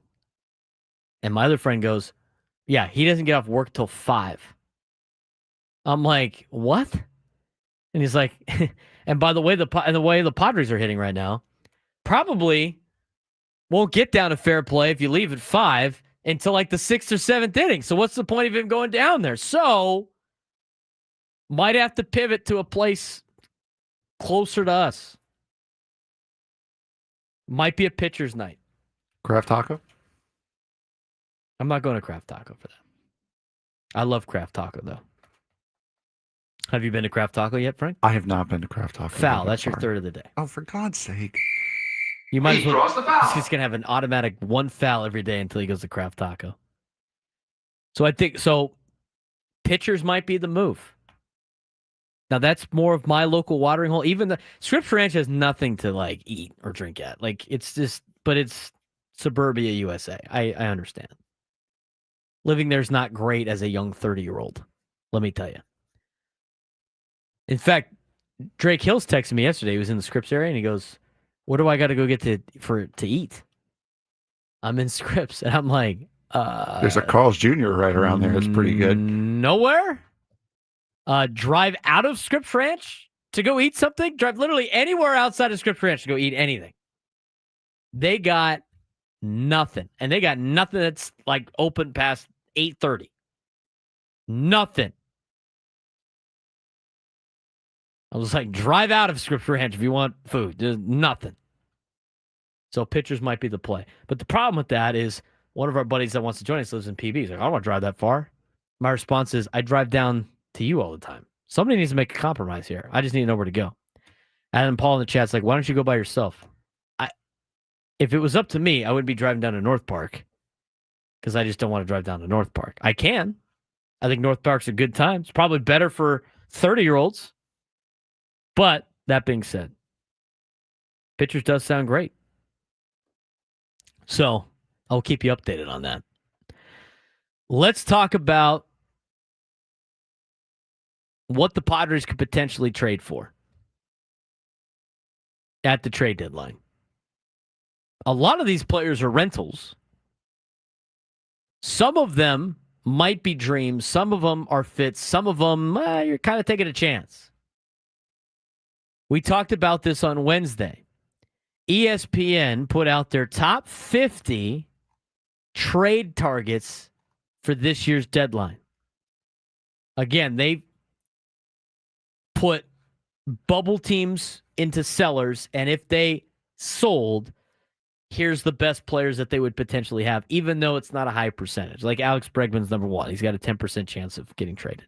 And my other friend goes, yeah, he doesn't get off work till 5. I'm like, what? And he's like, and by the way, the Padres are hitting right now, probably won't get down to Fair Play if you leave at 5 until like the 6th or 7th inning. So what's the point of him going down there? So might have to pivot to a place closer to us. Might be a pitcher's night. Kraft Taco? I'm not going to Kraft Taco for that. I love Kraft Taco, though. Have you been to Kraft Taco yet, Frank? I have not been to Kraft Taco. Foul. That's your third of the day. Oh, for God's sake. You might as well. He's just going to have an automatic one foul every day until he goes to Kraft Taco. So I think, pitchers might be the move. Now, that's more of my local watering hole. Even the Scripps Ranch has nothing to, like, eat or drink at. Like, it's just, but it's suburbia USA. I understand. Living there's not great as a young 30-year-old. Let me tell you. In fact, Drake Hills texted me yesterday. He was in the Scripps area, and he goes, what do I got to go get to eat? I'm in Scripps. And I'm like, there's a Carl's Jr. right around there. It's pretty good. Nowhere? Drive out of Scripps Ranch to go eat something? Drive literally anywhere outside of Scripps Ranch to go eat anything. They got nothing. And they got nothing that's like open past 8:30. Nothing. I was like, drive out of Scripps Ranch if you want food. There's nothing. So pitchers might be the play. But the problem with that is one of our buddies that wants to join us lives in PB. He's like, I don't want to drive that far. My response is, I drive down to you all the time. Somebody needs to make a compromise here. I just need to know where to go. And then Paul in the chat's like, why don't you go by yourself? If it was up to me, I wouldn't be driving down to North Park because I just don't want to drive down to North Park. I can. I think North Park's a good time. It's probably better for 30-year-olds. But that being said, pitchers does sound great. So I'll keep you updated on that. Let's talk about what the Padres could potentially trade for at the trade deadline. A lot of these players are rentals. Some of them might be dreams. Some of them are fits. Some of them, you're kind of taking a chance. We talked about this on Wednesday. ESPN put out their top 50 trade targets for this year's deadline. Again, they put bubble teams into sellers, and if they sold, here's the best players that they would potentially have, even though it's not a high percentage. Like Alex Bregman's number one. He's got a 10% chance of getting traded.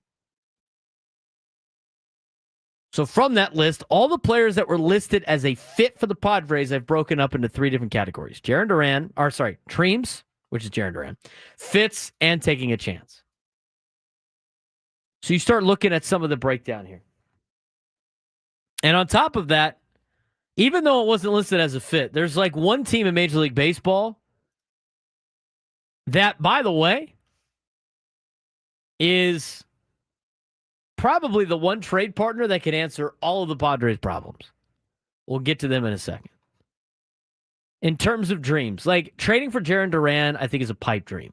So from that list, all the players that were listed as a fit for the Padres, I've broken up into three different categories. Dreams, which is Jarren Duran, fits, and taking a chance. So you start looking at some of the breakdown here. And on top of that, even though it wasn't listed as a fit, there's like one team in Major League Baseball that, by the way, is probably the one trade partner that can answer all of the Padres' problems. We'll get to them in a second. In terms of dreams, like trading for Jarren Duran, I think is a pipe dream.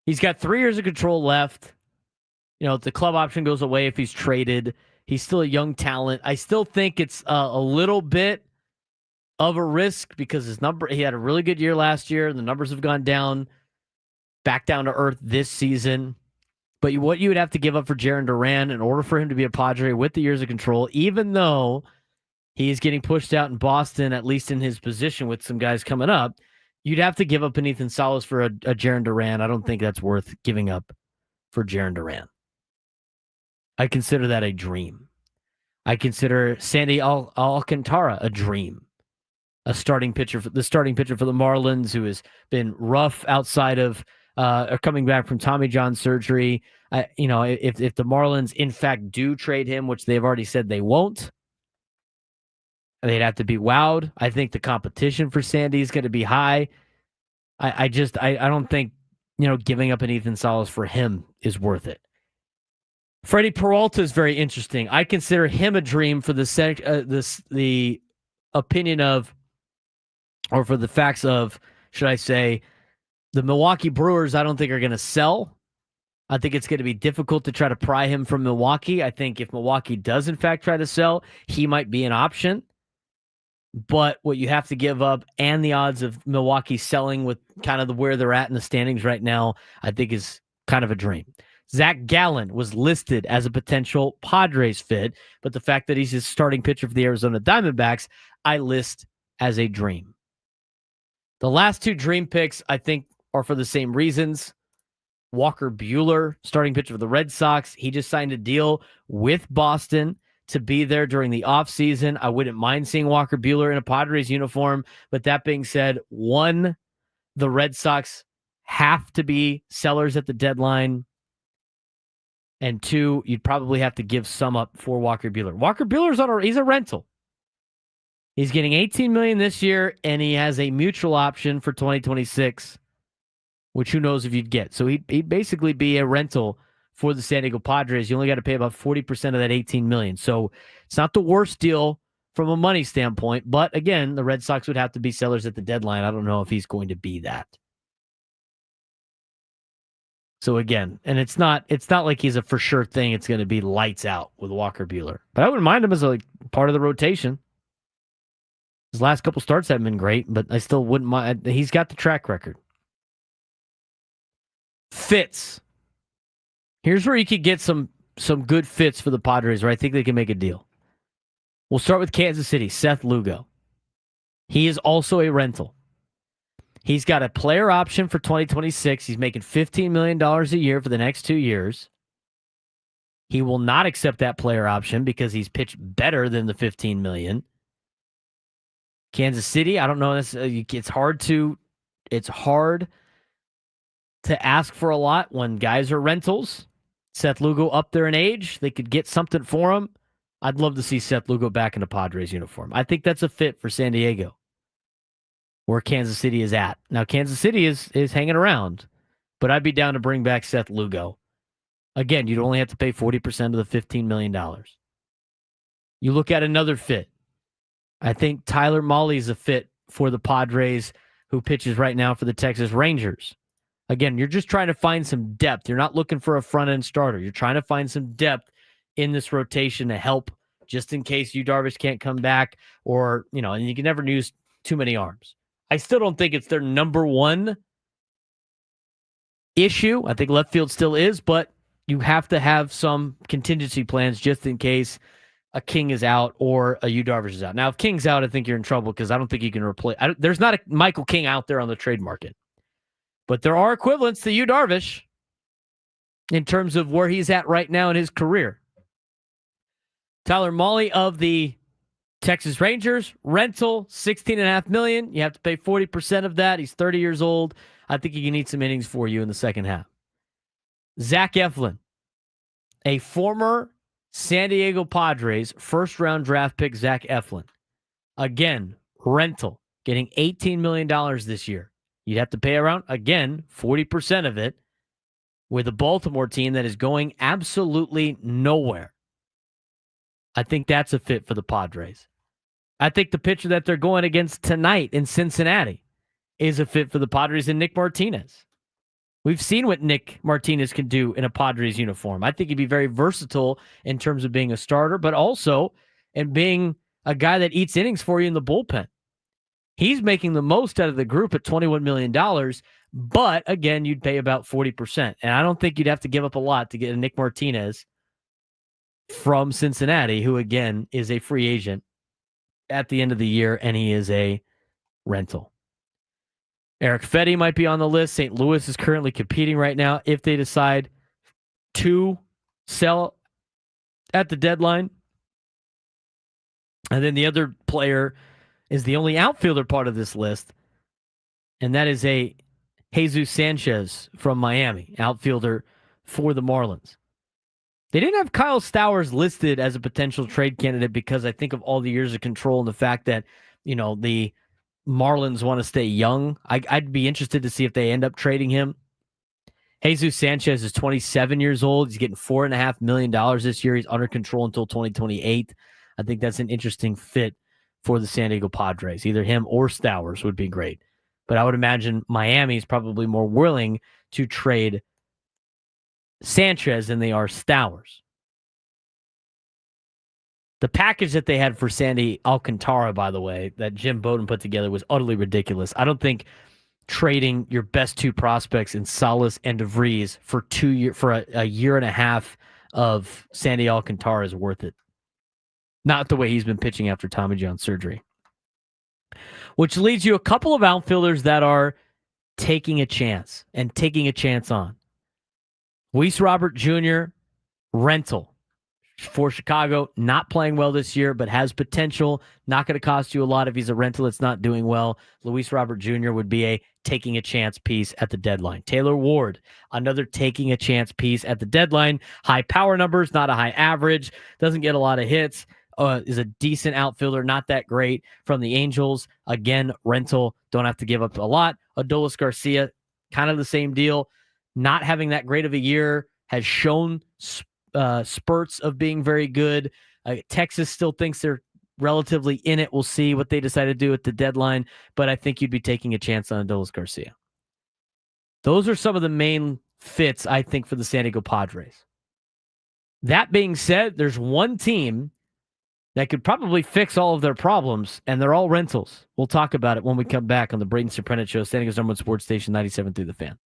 He's got 3 years of control left. You know, if the club option goes away if he's traded, he's still a young talent. I still think it's a little bit of a risk because he had a really good year last year, and the numbers have gone down, back down to earth this season. But what you would have to give up for Jarren Duran in order for him to be a Padre with the years of control, even though he's getting pushed out in Boston, at least in his position with some guys coming up, you'd have to give up an Ethan Salas for a Jarren Duran. I don't think that's worth giving up for Jarren Duran. I consider that a dream. I consider Sandy Alcantara a dream. The starting pitcher for the Marlins, who has been rough outside of coming back from Tommy John surgery. If the Marlins in fact do trade him, which they've already said they won't, they'd have to be wowed. I think the competition for Sandy is going to be high. I don't think giving up an Ethan Salas for him is worth it. Freddie Peralta is very interesting. I consider him a dream for the opinion of, or for the facts of, should I say, the Milwaukee Brewers. I don't think are going to sell. I think it's going to be difficult to try to pry him from Milwaukee. I think if Milwaukee does in fact try to sell, he might be an option. But what you have to give up and the odds of Milwaukee selling with kind of where they're at in the standings right now, I think is kind of a dream. Zach Gallen was listed as a potential Padres fit, but the fact that he's a starting pitcher for the Arizona Diamondbacks, I list as a dream. The last two dream picks, I think, are for the same reasons. Walker Buehler, starting pitcher for the Red Sox, he just signed a deal with Boston to be there during the offseason. I wouldn't mind seeing Walker Buehler in a Padres uniform, but that being said, one, the Red Sox have to be sellers at the deadline. And two, you'd probably have to give some up for Walker Buehler. Walker Buehler's he's a rental. He's getting $18 million this year, and he has a mutual option for 2026, which who knows if you'd get. So he'd basically be a rental for the San Diego Padres. You only got to pay about 40% of that $18 million. So it's not the worst deal from a money standpoint. But again, the Red Sox would have to be sellers at the deadline. I don't know if he's going to be that. So again, and it's not like he's a for sure thing. It's going to be lights out with Walker Buehler. But I wouldn't mind him as a part of the rotation. His last couple starts haven't been great, but I still wouldn't mind. He's got the track record. Fits. Here's where you could get some good fits for the Padres, where I think they can make a deal. We'll start with Kansas City, Seth Lugo. He is also a rental. He's got a player option for 2026. He's making $15 million a year for the next 2 years. He will not accept that player option because he's pitched better than the $15 million. Kansas City, I don't know. It's hard to ask for a lot when guys are rentals. Seth Lugo up there in age. They could get something for him. I'd love to see Seth Lugo back in a Padres uniform. I think that's a fit for San Diego, where Kansas City is at. Now, Kansas City is hanging around, but I'd be down to bring back Seth Lugo. Again, you'd only have to pay 40% of the $15 million. You look at another fit. I think Tyler Mahle is a fit for the Padres, who pitches right now for the Texas Rangers. Again, you're just trying to find some depth. You're not looking for a front-end starter. You're trying to find some depth in this rotation to help just in case Yu Darvish can't come back, or, and you can never use too many arms. I still don't think it's their number one issue. I think left field still is, but you have to have some contingency plans just in case a King is out or a Yu Darvish is out. Now, if King's out, I think you're in trouble because I don't think you can replace. There's not a Michael King out there on the trade market, but there are equivalents to Yu Darvish in terms of where he's at right now in his career. Tyler Mahle of the Texas Rangers, rental, $16.5 million. You have to pay 40% of that. He's 30 years old. I think he can need some innings for you in the second half. Zach Eflin, a former San Diego Padres first-round draft pick, Zach Eflin. Again, rental, getting $18 million this year. You'd have to pay around, again, 40% of it with a Baltimore team that is going absolutely nowhere. I think that's a fit for the Padres. I think the pitcher that they're going against tonight in Cincinnati is a fit for the Padres, and Nick Martinez. We've seen what Nick Martinez can do in a Padres uniform. I think he'd be very versatile in terms of being a starter, but also in being a guy that eats innings for you in the bullpen. He's making the most out of the group at $21 million, but again, you'd pay about 40%. And I don't think you'd have to give up a lot to get a Nick Martinez from Cincinnati, who again is a free agent at the end of the year, and he is a rental. Eric Fetty might be on the list. St. Louis is currently competing right now if they decide to sell at the deadline. And then the other player is the only outfielder part of this list, and that is a Jesus Sanchez from Miami, outfielder for the Marlins. They didn't have Kyle Stowers listed as a potential trade candidate because I think of all the years of control and the fact that, the Marlins want to stay young. I'd be interested to see if they end up trading him. Jesus Sanchez is 27 years old. He's getting $4.5 million this year. He's under control until 2028. I think that's an interesting fit for the San Diego Padres. Either him or Stowers would be great. But I would imagine Miami's probably more willing to trade Sanchez than they are Stowers. The package that they had for Sandy Alcantara, by the way, that Jim Bowden put together was utterly ridiculous. I don't think trading your best two prospects in Salas and DeVries for a year and a half of Sandy Alcantara is worth it. Not the way he's been pitching after Tommy John surgery. Which leads you a couple of outfielders that are taking a chance and taking a chance on. Luis Robert Jr., rental for Chicago, not playing well this year, but has potential. Not going to cost you a lot if he's a rental that's not doing well. Luis Robert Jr. would be a taking a chance piece at the deadline. Taylor Ward, another taking a chance piece at the deadline. High power numbers, not a high average. Doesn't get a lot of hits. Is a decent outfielder, not that great. From the Angels, again, rental. Don't have to give up a lot. Adolis Garcia, kind of the same deal. Not having that great of a year, has shown spurts of being very good. Texas still thinks they're relatively in it. We'll see what they decide to do at the deadline, but I think you'd be taking a chance on Adolis Garcia. Those are some of the main fits, I think, for the San Diego Padres. That being said, there's one team that could probably fix all of their problems, and they're all rentals. We'll talk about it when we come back on the Braden Surprenant Show, San Diego's number one sports station, 97 through the Fan.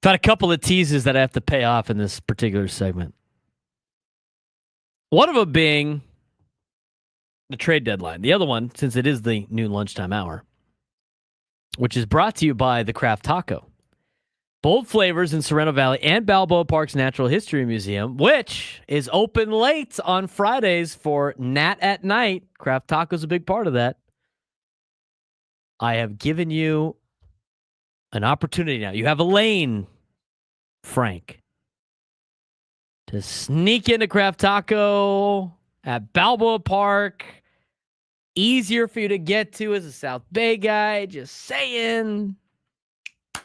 Got a couple of teases that I have to pay off in this particular segment. One of them being the trade deadline. The other one, since it is the new lunchtime hour, which is brought to you by the Craft Taco. Bold flavors in Sorrento Valley and Balboa Park's Natural History Museum, which is open late on Fridays for Nat at Night. Craft Taco's a big part of that. I have given you an opportunity now. You have a lane, Frank, to sneak into Craft Taco at Balboa Park. Easier for you to get to as a South Bay guy. Just saying.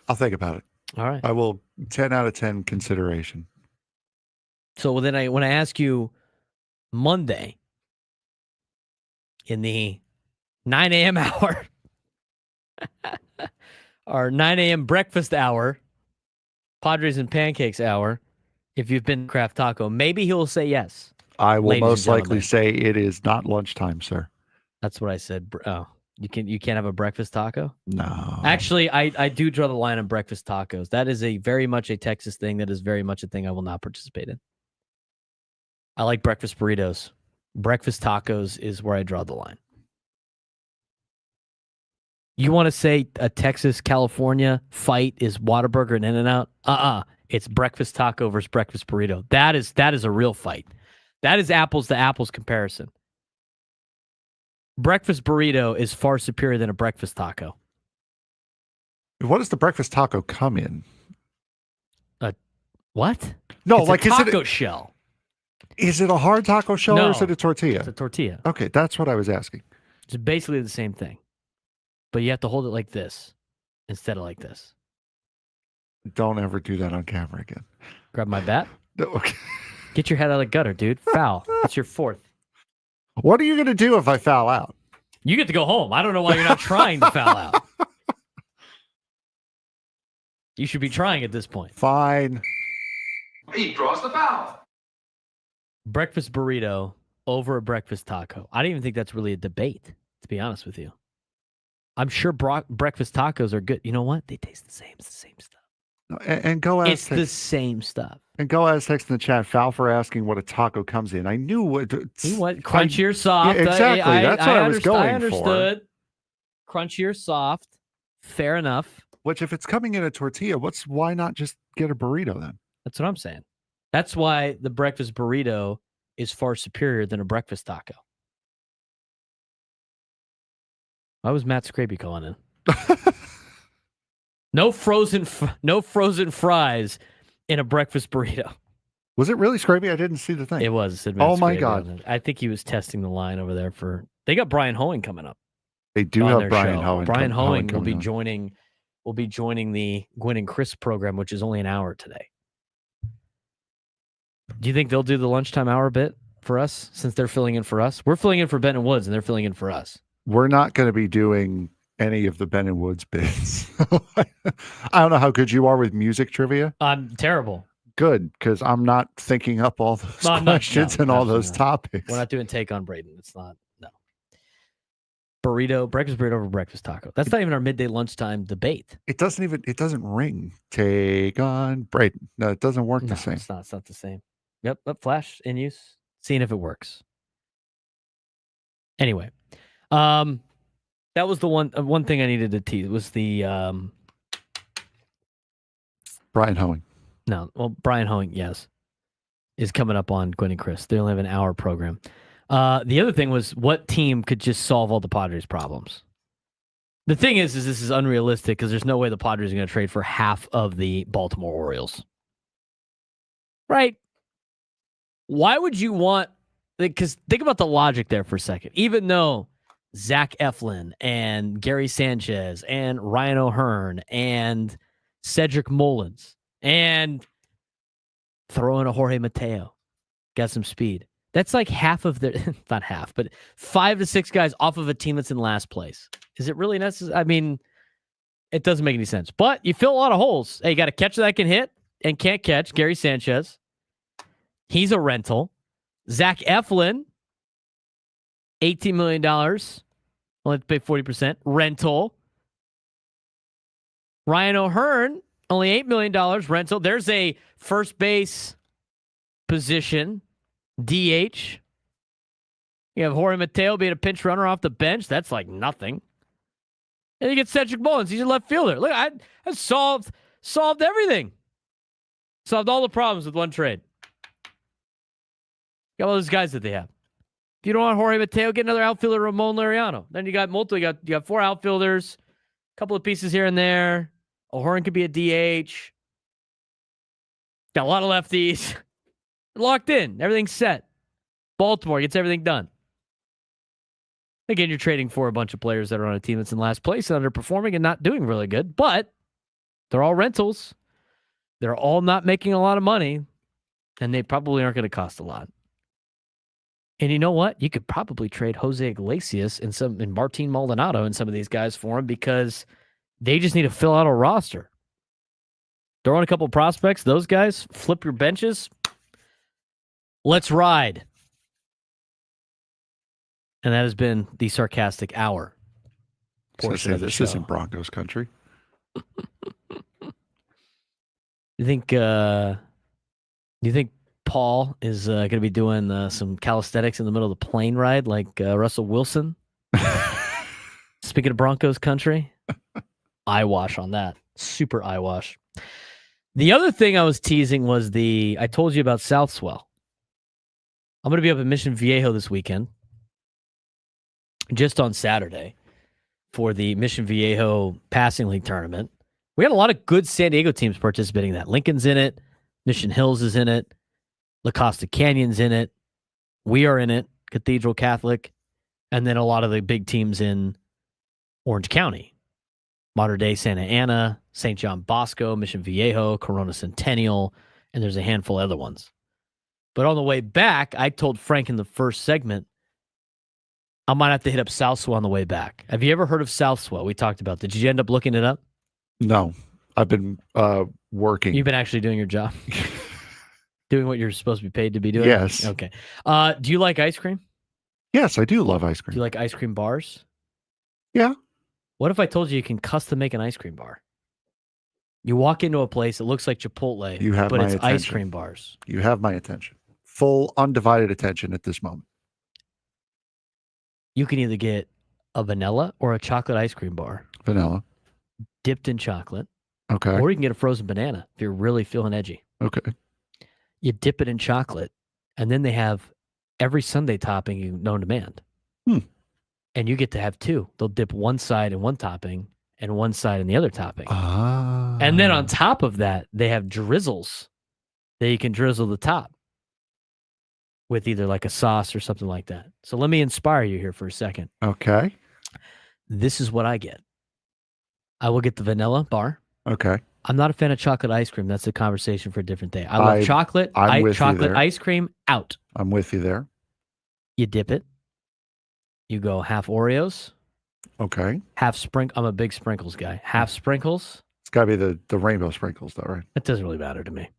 I'll think about it. All right. I will 10 out of 10 consideration. So then when I ask you Monday in the 9 a.m. hour or 9 a.m. breakfast hour, Padres and Pancakes hour, if you've been to Craft Taco, maybe he'll say yes. I will Ladies and most likely gentlemen. say it is not lunchtime, sir. That's what I said. Oh, you can't have a breakfast taco? No. Actually, I do draw the line on breakfast tacos. That is very much a Texas thing. That is very much a thing I will not participate in. I like breakfast burritos. Breakfast tacos is where I draw the line. You want to say a Texas-California fight is Whataburger and In-N-Out? It's breakfast taco versus breakfast burrito. That is a real fight. That is apples to apples comparison. Breakfast burrito is far superior than a breakfast taco. What does the breakfast taco come in? What? No, It's like a taco shell. Is it a hard taco shell No, or is it a tortilla? It's a tortilla. Okay, that's what I was asking. It's basically the same thing. But you have to hold it like this instead of like this. Don't ever do that on camera again. Grab my bat. No, okay. Get your head out of the gutter, dude. Foul. That's your fourth. What are you going to do if I foul out? You get to go home. I don't know why you're not trying to foul out. You should be trying at this point. Fine. He draws the foul. Breakfast burrito over a breakfast taco. I don't even think that's really a debate, to be honest with you. I'm sure breakfast tacos are good. You know what? They taste the same. It's the same stuff. And go ask. It's the same stuff. And go ask text in the chat. Foul for asking what a taco comes in. I knew what. Crunchy or soft? Yeah, exactly. That's what I was going I understood. for. Crunchy or soft? Fair enough. Which, if it's coming in a tortilla, why not just get a burrito then? That's what I'm saying. That's why the breakfast burrito is far superior than a breakfast taco. Why was Matt Scraby calling in? No frozen fries in a breakfast burrito. Was it really Scraby? I didn't see the thing. It was. It said Matt Oh my Scraby God. on it. I think he was testing the line over there for. They got Brian Hoeing coming up. They do on have their Brian show. Hoeing. Brian Hoeing will be coming on. joining. Will be joining the Gwynn and Chris program, which is only an hour today. Do you think they'll do the lunchtime hour bit for us since they're filling in for us? We're filling in for Ben and Woods, and they're filling in for us. We're not going to be doing any of the Ben and Woods bits. I don't know how good you are with music trivia. I'm terrible. Good, because I'm not thinking up all those No, I'm not. questions No, and all absolutely those not. topics. We're not doing take on Braden. It's not. No. Breakfast burrito over breakfast taco. That's not even our midday lunchtime debate. It doesn't ring. Take on Braden. No, it doesn't work No, the same. it's not the same. Yep, flash in use. Seeing if it works. Anyway, that was the one thing I needed to tease. Was the Brian Hoeing. no, well, Brian Hoeing, yes, is coming up on Gwynn and Chris. They only have an hour program. The other thing was what team could just solve all the Padres' problems. The thing is this is unrealistic because there's no way the Padres are going to trade for half of the Baltimore Orioles. Right? Why would you want... Because think about the logic there for a second. Even though Zach Eflin and Gary Sanchez and Ryan O'Hearn and Cedric Mullins and throw in a Jorge Mateo, got some speed. That's like half of their... Not half, but 5 to 6 guys off of a team that's in last place. Is it really necessary? I mean, it doesn't make any sense. But you fill a lot of holes. Hey, you got a catcher that can hit and can't catch. Gary Sanchez. He's a rental. Zach Eflin, $18 million. Only have to pay 40%. Rental. Ryan O'Hearn, Only $8 million rental. There's a first base position, DH. You have Jorge Mateo being a pinch runner off the bench. That's like nothing. And you get Cedric Mullins. He's a left fielder. Look, I solved everything. Solved all the problems with one trade. Got all those guys that they have. If you don't want Jorge Mateo, get another outfielder, Ramon Laureano. Then you got multiple. You got 4 outfielders, a couple of pieces here and there. O'Hearn could be a DH. Got a lot of lefties. Locked in. Everything's set. Baltimore gets everything done. Again, you're trading for a bunch of players that are on a team that's in last place and underperforming and not doing really good, but they're all rentals. They're all not making a lot of money, and they probably aren't going to cost a lot. And you know what? You could probably trade Jose Iglesias and Martin Maldonado and some of these guys for him because they just need to fill out a roster. Throw in a couple prospects. Those guys, flip your benches. Let's ride. And that has been the sarcastic hour portion of the show. This isn't Broncos country. You think Paul is going to be doing some calisthenics in the middle of the plane ride like Russell Wilson? Speaking of Broncos country, eyewash on that. Super eyewash. The other thing I was teasing was I told you about South Swell. I'm going to be up at Mission Viejo this weekend, just on Saturday, for the Mission Viejo Passing League tournament. We had a lot of good San Diego teams participating in that. Lincoln's in it. Mission Hills is in it. La Costa Canyon's in it. We are in it. Cathedral Catholic. And then a lot of the big teams in Orange County. Mater Dei Santa Ana, St. John Bosco, Mission Viejo, Corona Centennial, and there's a handful of other ones. But on the way back, I told Frank in the first segment, I might have to hit up South Swell on the way back. Have you ever heard of South Swell? We talked about. Did you end up looking it up? No, I've been working. You've been actually doing your job? Doing what you're supposed to be paid to be doing? Yes. Okay. Do you like ice cream? Yes, I do love ice cream. Do you like ice cream bars? Yeah. What if I told you can custom make an ice cream bar? You walk into a place, it looks like Chipotle, but it's ice cream bars. You have my attention. Full, undivided attention at this moment. You can either get a vanilla or a chocolate ice cream bar. Vanilla. Dipped in chocolate. Okay. Or you can get a frozen banana if you're really feeling edgy. Okay. You dip it in chocolate, and then they have every sundae topping you know on demand. And you get to have 2. They'll dip one side in one topping and one side in the other topping. And then on top of that, they have drizzles that you can drizzle the top with either like a sauce or something like that. So let me inspire you here for a second. Okay. This is what I get. I will get the vanilla bar. Okay. I'm not a fan of chocolate ice cream. That's a conversation for a different day. I love chocolate. Chocolate ice cream out. I'm with you there. You dip it. You go half Oreos. Okay. Half sprinkle. I'm a big sprinkles guy. Half sprinkles. It's got to be the rainbow sprinkles, though, right? It doesn't really matter to me.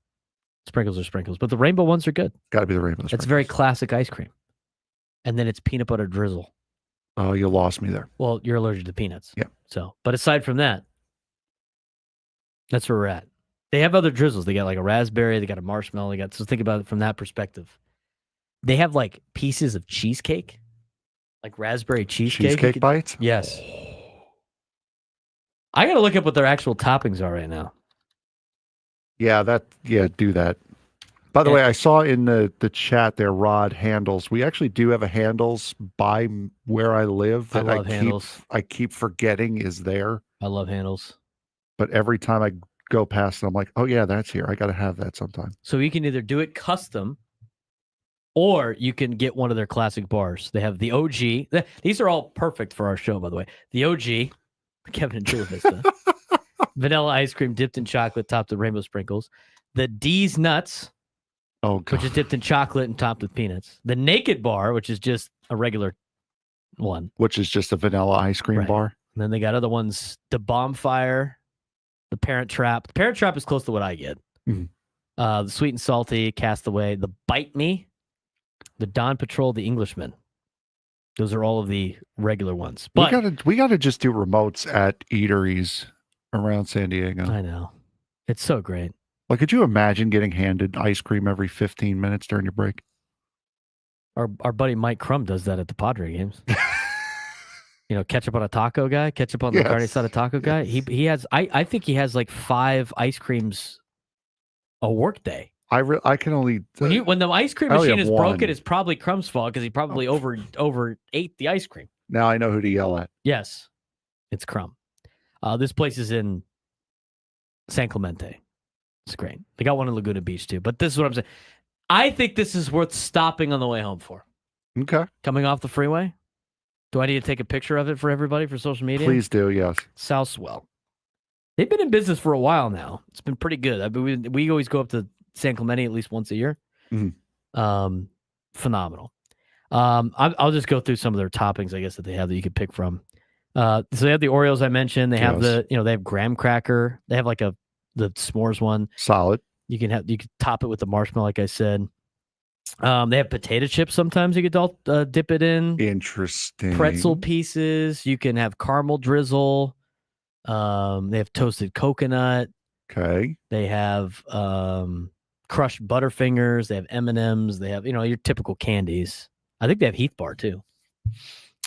Sprinkles are sprinkles, but the rainbow ones are good. Got to be the rainbow sprinkles. It's very classic ice cream. And then it's peanut butter drizzle. Oh, you lost me there. Well, you're allergic to peanuts. Yeah. So, but aside from that, that's where we're at. They have other drizzles. They got like a raspberry. They got a marshmallow. So think about it from that perspective. They have like pieces of cheesecake, like raspberry cheesecake. Cheesecake bites? Yes. I got to look up what their actual toppings are right now. Yeah, do that. By the way, I saw in the chat there, Rod, Handles. We actually do have a Handles by where I live that I love Handles. I keep forgetting is there. I love Handles. But every time I go past it, I'm like, oh yeah, that's here. I got to have that sometime. So you can either do it custom or you can get one of their classic bars. They have the OG. These are all perfect for our show, by the way. The OG, Kevin and Chula Vista. Vanilla ice cream dipped in chocolate, topped with rainbow sprinkles. The D's Nuts, which is dipped in chocolate and topped with peanuts. The Naked Bar, which is just a regular one. Which is just a vanilla ice cream bar. And then they got other ones. The Bonfire, the Parent Trap. The Parent Trap is close to what I get. Mm-hmm. The Sweet and Salty, Castaway. The Bite Me. The Dawn Patrol, the Englishman. Those are all of the regular ones. But we gotta just do remotes at eateries around San Diego. I know. It's so great. Like, could you imagine getting handed ice cream every 15 minutes during your break? Our buddy Mike Crum does that at the Padre games. Ketchup on a taco guy, ketchup on the carne asada taco guy. He has. I think he has like 5 ice creams a work day. I can only When the ice cream I only machine have is broken, one. it's probably Crum's fault because he probably over ate the ice cream. Now I know who to yell at. Yes, it's Crum. This place is in San Clemente. It's great. They got one in Laguna Beach too. But this is what I'm saying. I think this is worth stopping on the way home for. Okay. Coming off the freeway. Do I need to take a picture of it for everybody for social media? Please do, yes. Southswell. They've been in business for a while now. It's been pretty good. I mean, we always go up to San Clemente at least once a year. Mm-hmm. Phenomenal. I'll just go through some of their toppings, I guess, that they have that you could pick from. So they have the Oreos I mentioned. They have they have graham cracker. They have like the s'mores one. Solid. You can top it with the marshmallow, like I said. They have potato chips sometimes you could dip it in. Interesting. Pretzel pieces. You can have caramel drizzle. They have toasted coconut. Okay. They have crushed Butterfingers. They have M&Ms. They have, your typical candies. I think they have Heath Bar too.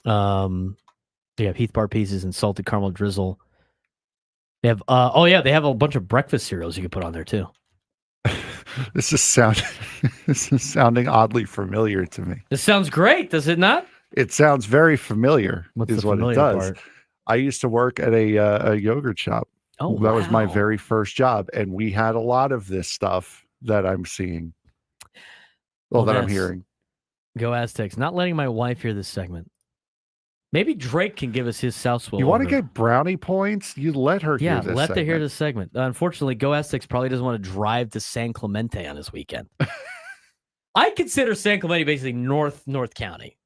They have Heath Bar pieces and salted caramel drizzle. They have they have a bunch of breakfast cereals you can put on there too. This is sounding oddly familiar to me. This sounds great, does it not? It sounds very familiar. What's is the what it familiar does. part? I used to work at a yogurt shop. Oh, that was my wow. very first job, and we had a lot of this stuff that I'm seeing. Well, that I'm hearing. Go Aztecs. Not letting my wife hear this segment. Maybe Drake can give us his Southswell. You want to get brownie points? You let her hear this let segment. her hear this segment. Unfortunately, Go Aztecs probably doesn't want to drive to San Clemente on his weekend. I consider San Clemente basically North County.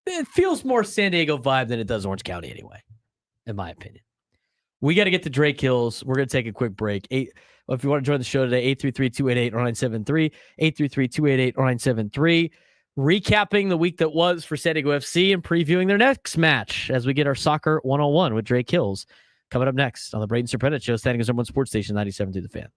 It feels more San Diego vibe than it does Orange County anyway, in my opinion. We got to get to Drake Hills. We're going to take a quick break. If you want to join the show today, 833-288-0973, 833-288-0973. Recapping the week that was for San Diego FC and previewing their next match as we get our Soccer 101 with Drake Hills. Coming up next on the Braden Surprenant Show, San Diego's #1 sports station, 97.3 The Fan.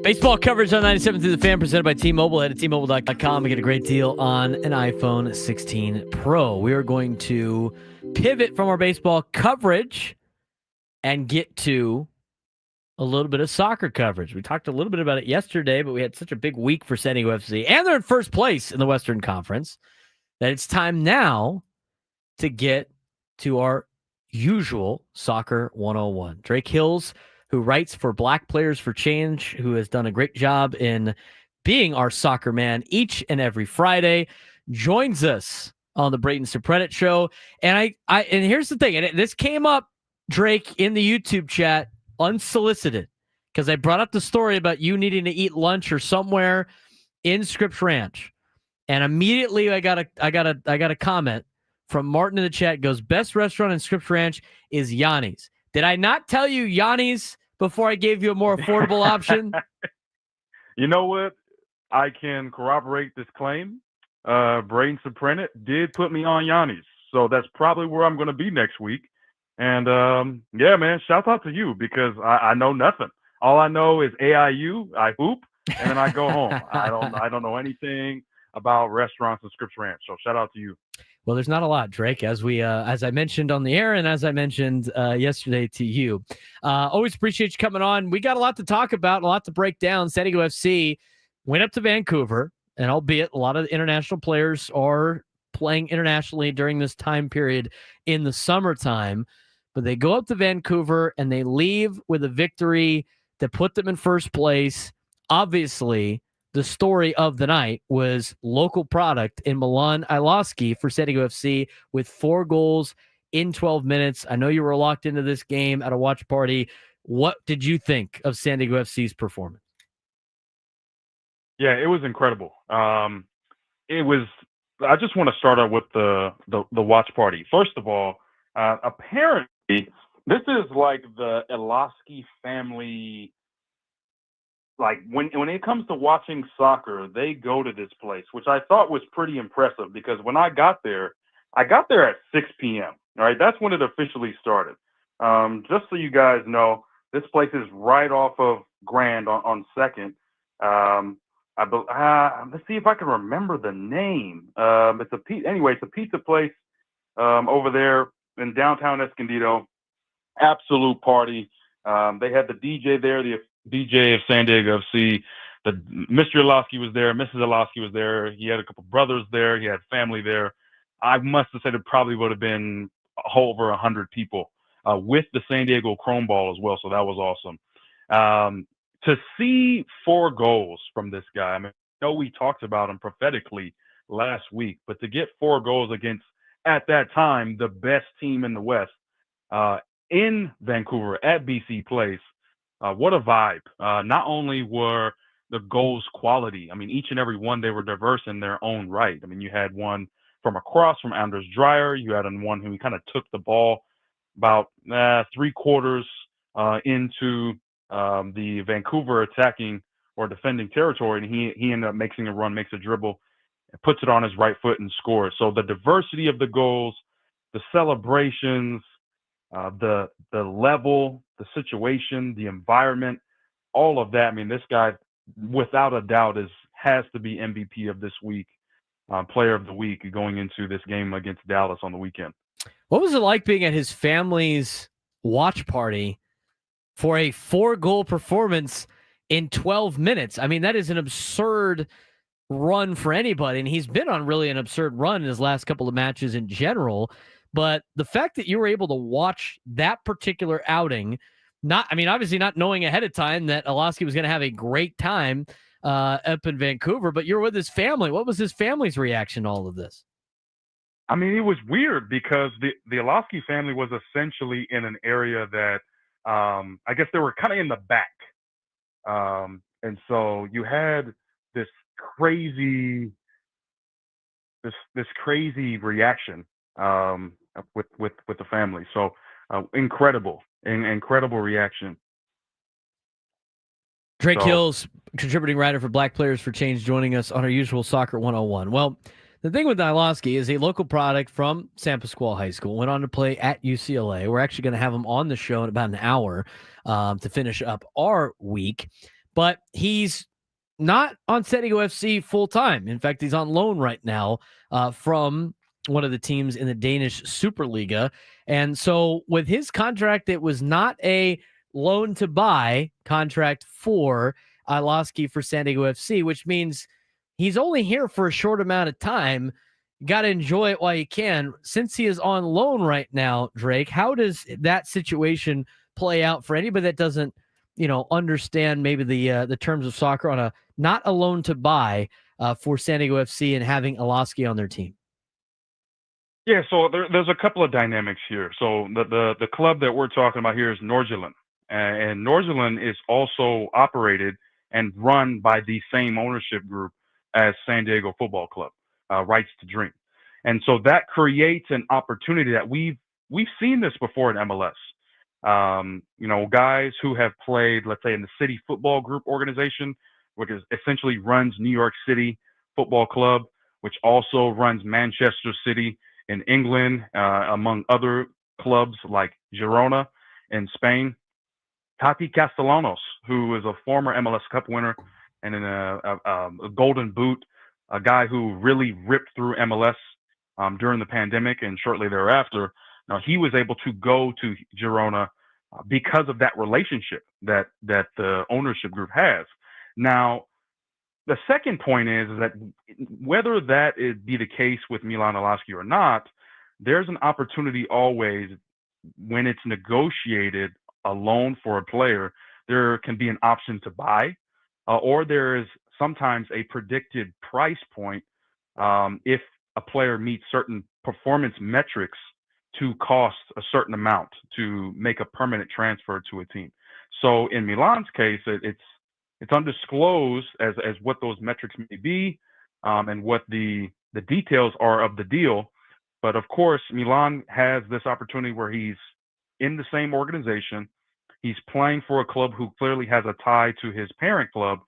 Baseball coverage on 97 through the Fan, presented by T-Mobile. Head to T-Mobile.com and get a great deal on an iPhone 16 Pro. We are going to pivot from our baseball coverage and get to a little bit of soccer coverage. We talked a little bit about it yesterday, but we had such a big week for San Diego FC, and they're in first place in the Western Conference, that it's time now to get to our usual Soccer 101. Drake Hills, who writes for Black Players for Change, who has done a great job in being our soccer man each and every Friday, joins us on the Braden Surprenant show. And and here's the thing, and this came up, Drake, in the YouTube chat, unsolicited, because I brought up the story about you needing to eat lunch or somewhere in Scripps Ranch, and immediately I got a comment from Martin in the chat. Goes, best restaurant in Scripps Ranch is Yanni's. Did I not tell you Yanni's before I gave you a more affordable option? You know what? I can corroborate this claim. Braden Surprenant did put me on Yanni's, so that's probably where I'm going to be next week. And yeah, man, shout out to you, because I know nothing. All I know is AIU, I hoop, and then I go home. I don't know anything about restaurants in Scripps Ranch. So shout out to you. Well, there's not a lot, Drake, as I mentioned on the air, and as I mentioned yesterday to you. Always appreciate you coming on. We got a lot to talk about, a lot to break down. San Diego FC went up to Vancouver, and albeit a lot of international players are playing internationally during this time period in the summertime, but they go up to Vancouver and they leave with a victory that put them in first place. Obviously, the story of the night was local product in Milan Iloski for San Diego FC with 4 goals in 12 minutes. I know you were locked into this game at a watch party. What did you think of San Diego FC's performance? Yeah, it was incredible. I just want to start out with the watch party. First of all, apparently this is like the Iloski family. Like when it comes to watching soccer, they go to this place, which I thought was pretty impressive, because when I got there at 6 p.m. All right, that's when it officially started. Just so you guys know, this place is right off of Grand on Second. Let's see if I can remember the name. It's a pizza place over there in downtown Escondido. Absolute party. They had the DJ there, the DJ of San Diego FC. Mr. Iloski was there. Mrs. Iloski was there. He had a couple brothers there. He had family there. I must have said it probably would have been over 100 people with the San Diego Chrome Ball as well. So that was awesome. To see 4 goals from this guy, I mean, I know we talked about him prophetically last week, but to get 4 goals against, at that time, the best team in the West in Vancouver at BC Place, what a vibe. Not only were the goals quality, I mean, each and every one, they were diverse in their own right. I mean, you had one from a cross from Anders Dreyer. You had one who kind of took the ball about 3/4 into the Vancouver attacking or defending territory, and he ended up making a run, makes a dribble, and puts it on his right foot and scores. So the diversity of the goals, the celebrations, the level, the situation, the environment, all of that. I mean, this guy, without a doubt, has to be MVP of this week, player of the week, going into this game against Dallas on the weekend. What was it like being at his family's watch party for a 4-goal performance in 12 minutes? I mean, that is an absurd run for anybody, and he's been on really an absurd run in his last couple of matches in general. But the fact that you were able to watch that particular outing, obviously not knowing ahead of time that Iloski was going to have a great time up in Vancouver, but you're with his family. What was his family's reaction to all of this? I mean, it was weird because the Iloski family was essentially in an area that I guess they were kind of in the back. And so you had this crazy reaction with the family. So incredible reaction. Drake Hills, contributing writer for Black Players for Change, joining us on our usual Soccer 101. Well, the thing with Iloski is a local product from San Pasqual High School. Went on to play at UCLA. We're actually going to have him on the show in about an hour to finish up our week. but he's not on San Diego FC full time. In fact, he's on loan right now from one of the teams in the Danish Superliga. And so with his contract, it was not a loan to buy contract for Iloski for San Diego FC, which means he's only here for a short amount of time. You got to enjoy it while you can. Since he is on loan right now, Drake, how does that situation play out for anybody that doesn't, understand maybe the terms of soccer on a not a loan to buy for San Diego FC and having Iloski on their team? Yeah, so there's a couple of dynamics here. So the club that we're talking about here is Nordsjælland, and Nordsjælland is also operated and run by the same ownership group as San Diego Football Club, Rights to Dream, and so that creates an opportunity that we've seen this before in MLS. Guys who have played, let's say, in the City Football Group organization, which essentially runs New York City Football Club, which also runs Manchester City in England, among other clubs like Girona in Spain. Tati Castellanos, who is a former MLS Cup winner and a Golden Boot, a guy who really ripped through MLS during the pandemic and shortly thereafter. Now, he was able to go to Girona because of that relationship that the ownership group has. Now, the second point is that whether that be the case with Milan Iloski or not, there's an opportunity always when it's negotiated a loan for a player. There can be an option to buy, or there is sometimes a predicted price point if a player meets certain performance metrics to cost a certain amount to make a permanent transfer to a team. So in Milan's case, it's undisclosed as what those metrics may be, and what the details are of the deal. But of course, Milan has this opportunity where he's in the same organization. He's playing for a club who clearly has a tie to his parent club.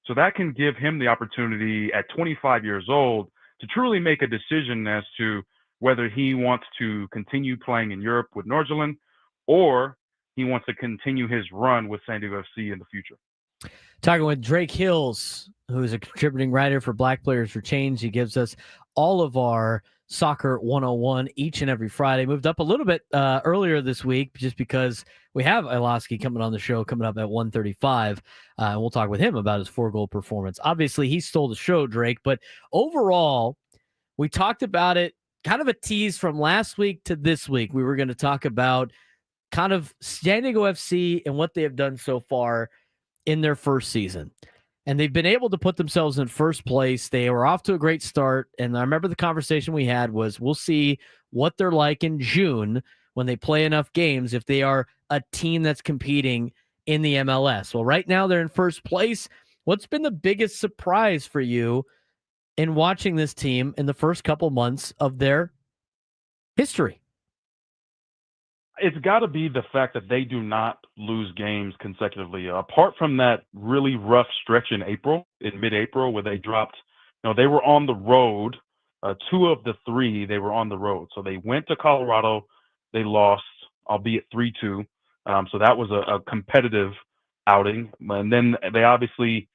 So that can give him the opportunity at 25 years old to truly make a decision as to whether he wants to continue playing in Europe with Nordsjælland or he wants to continue his run with San Diego FC in the future. Talking with Drake Hills, who is a contributing writer for Black Players for Change. He gives us all of our Soccer 101 each and every Friday. Moved up a little bit earlier this week just because we have Iloski coming on the show coming up at 1:35. And we'll talk with him about his 4-goal performance. Obviously, he stole the show, Drake, but overall, we talked about it, kind of a tease from last week to this week. We were going to talk about kind of San Diego FC and what they have done so far in their first season. And they've been able to put themselves in first place. They were off to a great start. And I remember the conversation we had was we'll see what they're like in June when they play enough games if they are a team that's competing in the MLS. Well, right now they're in first place. What's been the biggest surprise for you in watching this team in the first couple months of their history? It's got to be the fact that they do not lose games consecutively. Apart from that really rough stretch in mid-April, where they dropped, they were on the road. 2 of the 3, they were on the road. So they went to Colorado, they lost, albeit 3-2. So that was a competitive outing. And then they obviously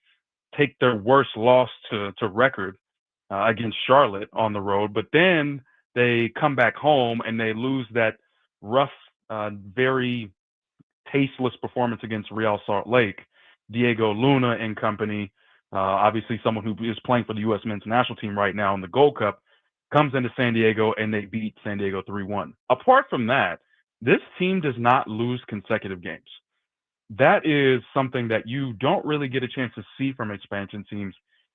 take their worst loss to record against Charlotte on the road. But then they come back home and they lose that rough, very tasteless performance against Real Salt Lake. Diego Luna and company, obviously someone who is playing for the U.S. men's national team right now in the Gold Cup, comes into San Diego and they beat San Diego 3-1. Apart from that, this team does not lose consecutive games. That is something that you don't really get a chance to see from expansion teams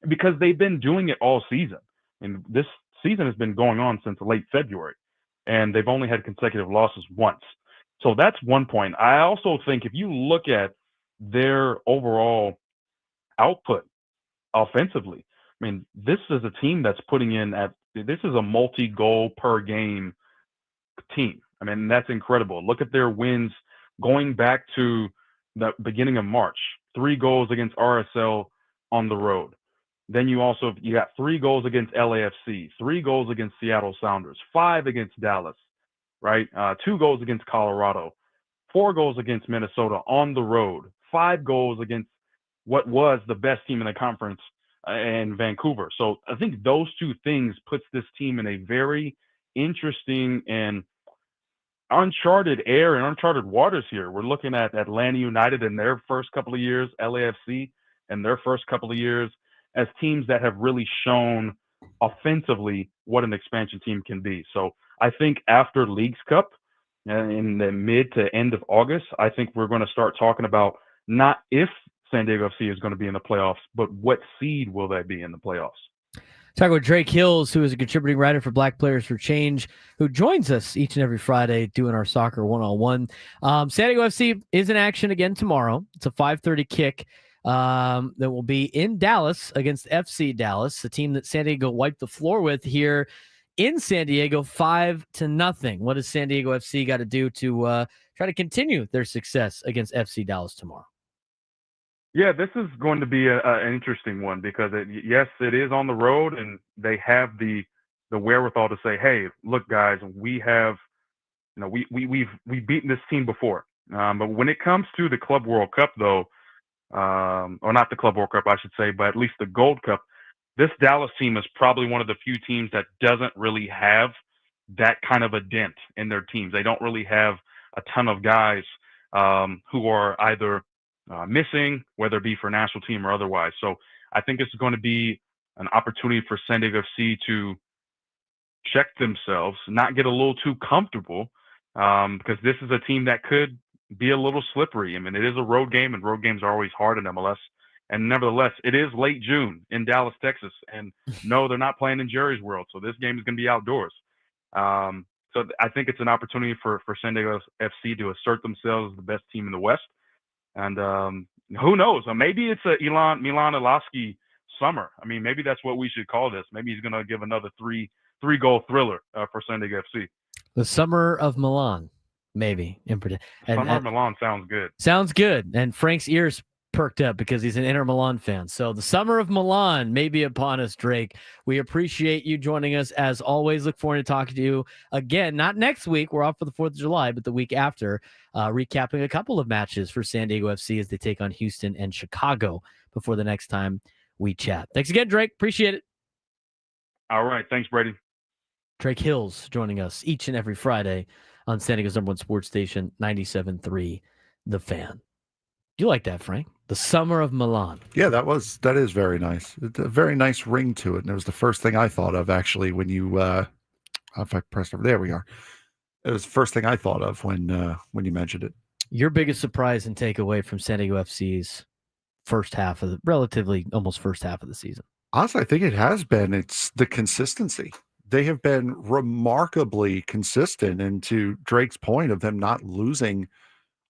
because they've been doing it all season. And this season has been going on since late February, and they've only had consecutive losses once. So that's one point. I also think if you look at their overall output offensively, I mean, this is a team that's this is a multi-goal per game team. I mean, that's incredible. Look at their wins going back to the beginning of March. 3 goals against RSL on the road. Then you got 3 goals against LAFC, 3 goals against Seattle Sounders, 5 against Dallas, right? 2 goals against Colorado, 4 goals against Minnesota on the road, 5 goals against what was the best team in the conference in Vancouver. So I think those two things puts this team in a very interesting and uncharted air and uncharted waters here. We're looking at Atlanta United in their first couple of years, LAFC in their first couple of years, as teams that have really shown offensively what an expansion team can be. So I think after Leagues Cup in the mid to end of August, I think we're going to start talking about not if San Diego FC is going to be in the playoffs, but what seed will they be in the playoffs? Talking with Drake Hills, who is a contributing writer for Black Players for Change, who joins us each and every Friday doing our soccer one-on-one. San Diego FC is in action again tomorrow. It's a 5:30 kick that will be in Dallas against FC Dallas, a team that San Diego wiped the floor with here in San Diego 5-0. What does San Diego FC got to do to try to continue their success against FC Dallas tomorrow? Yeah, this is going to be an interesting one because yes, it is on the road, and they have the wherewithal to say, "Hey, look, guys, we have, we've beaten this team before." But when it comes to the Club World Cup, though, or not the Club World Cup, I should say, but at least the Gold Cup, this Dallas team is probably one of the few teams that doesn't really have that kind of a dent in their teams. They don't really have a ton of guys who are either missing, whether it be for national team or otherwise. So I think it's going to be an opportunity for San Diego FC to check themselves, not get a little too comfortable, because this is a team that could be a little slippery. I mean, it is a road game, and road games are always hard in MLS. And nevertheless, it is late June in Dallas, Texas. And no, they're not playing in Jerry's World. So this game is going to be outdoors. So I think it's an opportunity for San Diego FC to assert themselves as the best team in the West. And who knows? Maybe it's a Milan Ilasky summer. I mean, maybe that's what we should call this. Maybe he's going to give another three-goal thriller for San Diego FC. The Summer of Milan, maybe. Summer of Milan sounds good. Sounds good. And Frank's ears perked up because he's an Inter Milan fan. So the Summer of Milan may be upon us, Drake. We appreciate you joining us as always. Look forward to talking to you again, not next week. We're off for the 4th of July, but the week after, recapping a couple of matches for San Diego FC as they take on Houston and Chicago before the next time we chat. Thanks again, Drake. Appreciate it. All right. Thanks, Brady. Drake Hills joining us each and every Friday on San Diego's #1 sports station, 97.3 The Fan. You like that, Frank? The Summer of Milan. Yeah, that is very nice. It's a very nice ring to it. And it was the first thing I thought of, actually, when you if I pressed over, there we are. It was the first thing I thought of when you mentioned it. Your biggest surprise and takeaway from San Diego FC's first half of almost first half of the season? Honestly, I think it has been. It's the consistency. They have been remarkably consistent, and to Drake's point of them not losing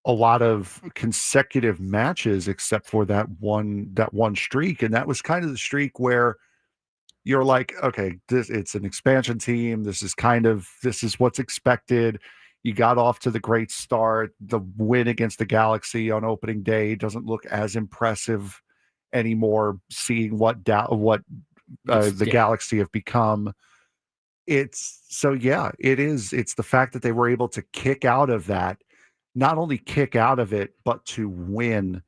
a lot of consecutive matches except for that one streak. And that was kind of the streak where you're like, okay, it's an expansion team. This is what's expected. You got off to the great start. The win against the Galaxy on opening day doesn't look as impressive anymore, seeing what the Galaxy have become. It's the fact that they were able to kick out of that, not only kick out of it, but to win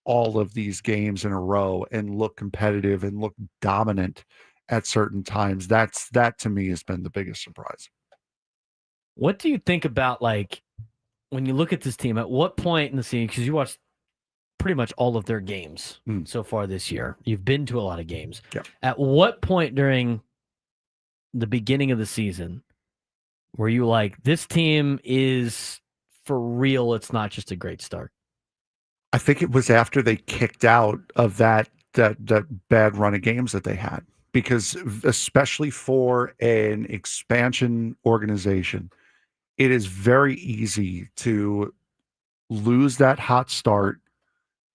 all of these games in a row and look competitive and look dominant at certain times. That to me has been the biggest surprise. What do you think about, like, when you look at this team, at what point in the season, because you watched pretty much all of their games so far this year, you've been to a lot of games. Yeah. At what point during the beginning of the season were you like, this team is for real, it's not just a great start? I think it was after they kicked out of that bad run of games that they had, because especially for an expansion organization, it is very easy to lose that hot start,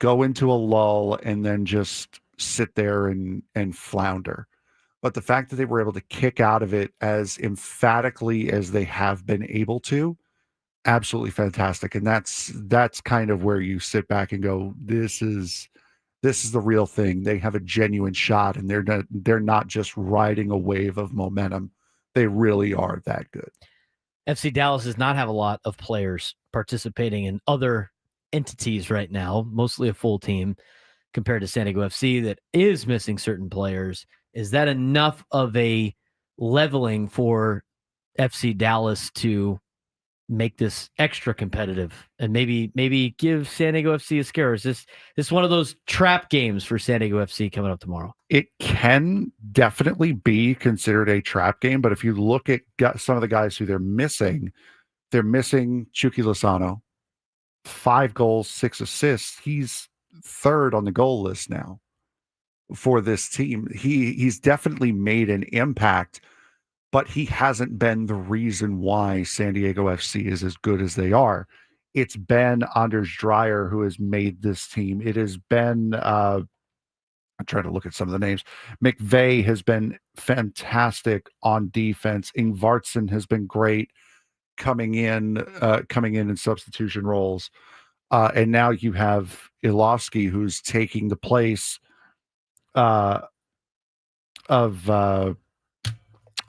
go into a lull, and then just sit there and flounder. But the fact that they were able to kick out of it as emphatically as they have been able to, absolutely fantastic. And that's kind of where you sit back and go, this is the real thing. They have a genuine shot, and they're not just riding a wave of momentum. They really are that good. FC Dallas does not have a lot of players participating in other entities right now, mostly a full team. compared to San Diego FC that is missing certain players. Is that enough of a leveling for FC Dallas to make this extra competitive and maybe give San Diego FC a scare? Is this one of those trap games for San Diego FC coming up tomorrow? It can definitely be considered a trap game, but if you look at some of the guys who they're missing Chucky Lozano, 5 goals, 6 assists. He's third on the goal list now for this team. He's definitely made an impact, but he hasn't been the reason why San Diego FC is as good as they are. It's been Anders Dreyer who has made this team. It has been, I'm trying to look at some of the names. McVeigh has been fantastic on defense. Ingvartsen has been great coming in substitution roles. And now you have Ilofsky, who's taking the place of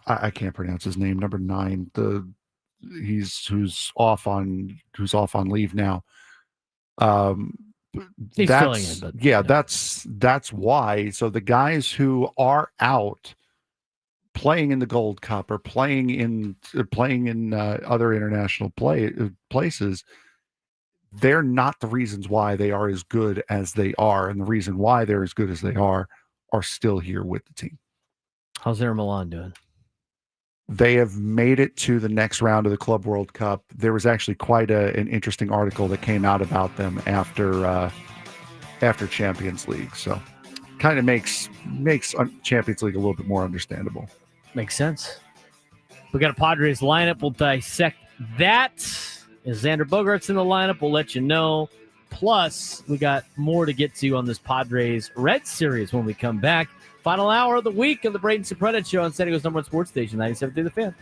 I can't pronounce his name. Number 9, who's off on leave now. He's filling in, but yeah, that's why. So the guys who are out playing in the Gold Cup or playing in other international places, they're not the reasons why they are as good as they are, and the reason why they're as good as they are still here with the team. How's Inter Milan doing? They have made it to the next round of the Club World Cup. There was actually quite an interesting article that came out about them after Champions League. So kind of makes Champions League a little bit more understandable. Makes sense. We got a Padres lineup. We'll dissect that. Is Xander Bogaerts in the lineup? We'll let you know. Plus, we got more to get to on this Padres Red Series when we come back. Final hour of the week of the Braden Surprenant Show on San Diego's #1 sports station, 97.3 The Fan.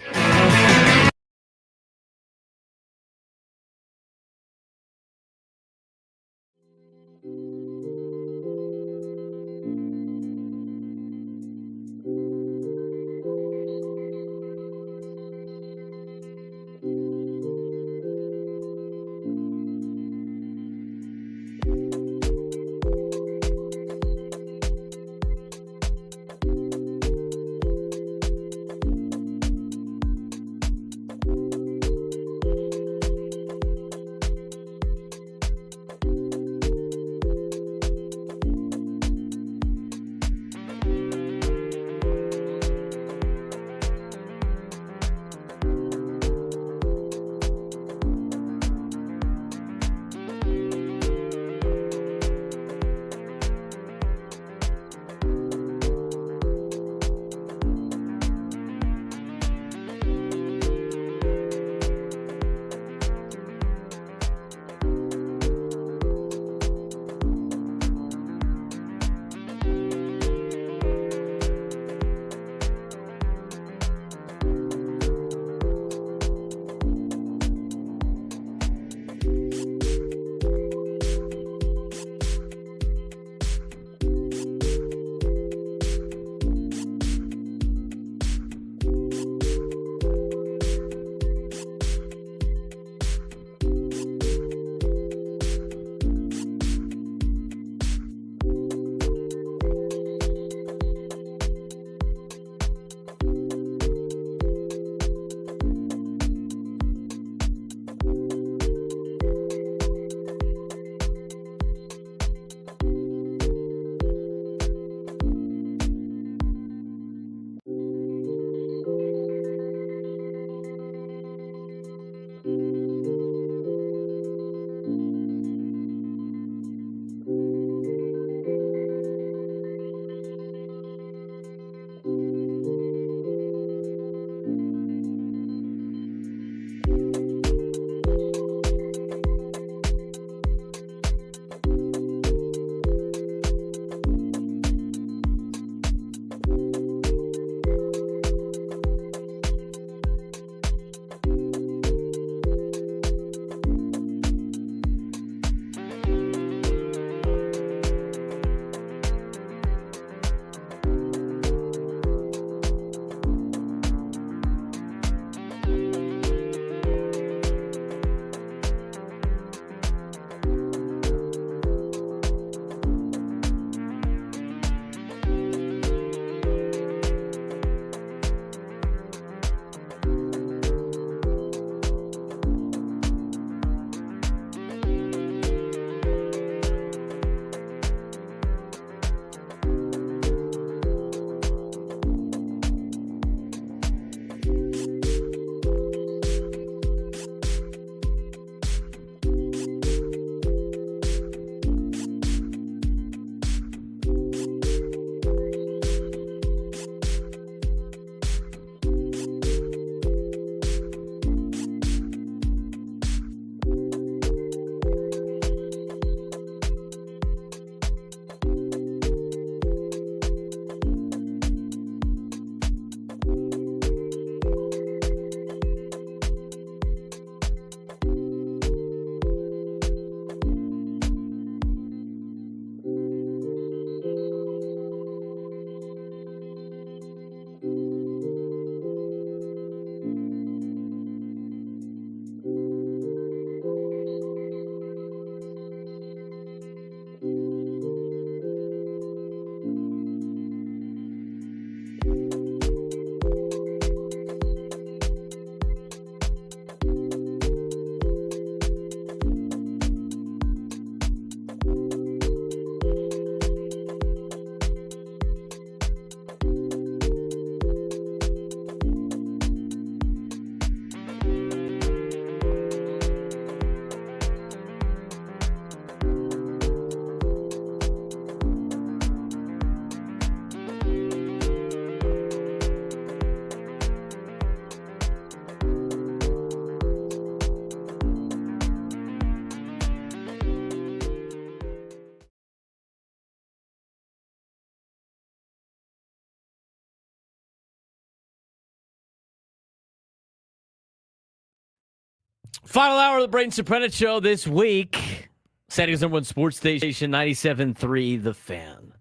Final hour of the Braden Surprenant Show this week. San Diego's #1 sports station, 97.3 The Fan.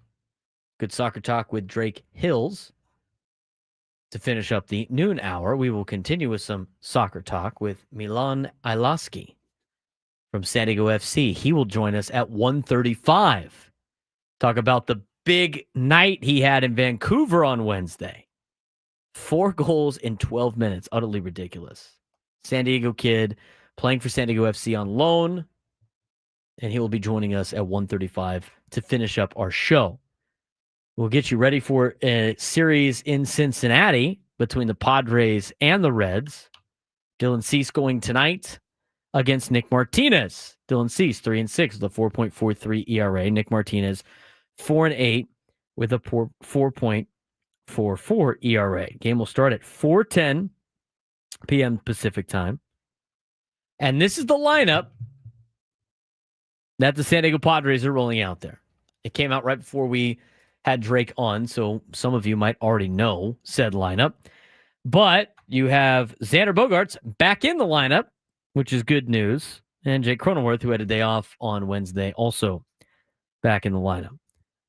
Good soccer talk with Drake Hills. To finish up the noon hour, we will continue with some soccer talk with Milan Ilaski from San Diego FC. He will join us at 1:35. Talk about the big night he had in Vancouver on Wednesday. 4 goals in 12 minutes. Utterly ridiculous. San Diego kid playing for San Diego FC on loan. And he will be joining us at 1:35 to finish up our show. We'll get you ready for a series in Cincinnati between the Padres and the Reds. Dylan Cease going tonight against Nick Martinez. Dylan Cease, 3-6 with a 4.43 ERA. Nick Martinez, 4-8 with a 4.44 ERA. Game will start at 4:10 p.m. Pacific time. And this is the lineup that the San Diego Padres are rolling out there. It came out right before we had Drake on, so some of you might already know said lineup. But you have Xander Bogaerts back in the lineup, which is good news. And Jake Cronenworth, who had a day off on Wednesday, also back in the lineup.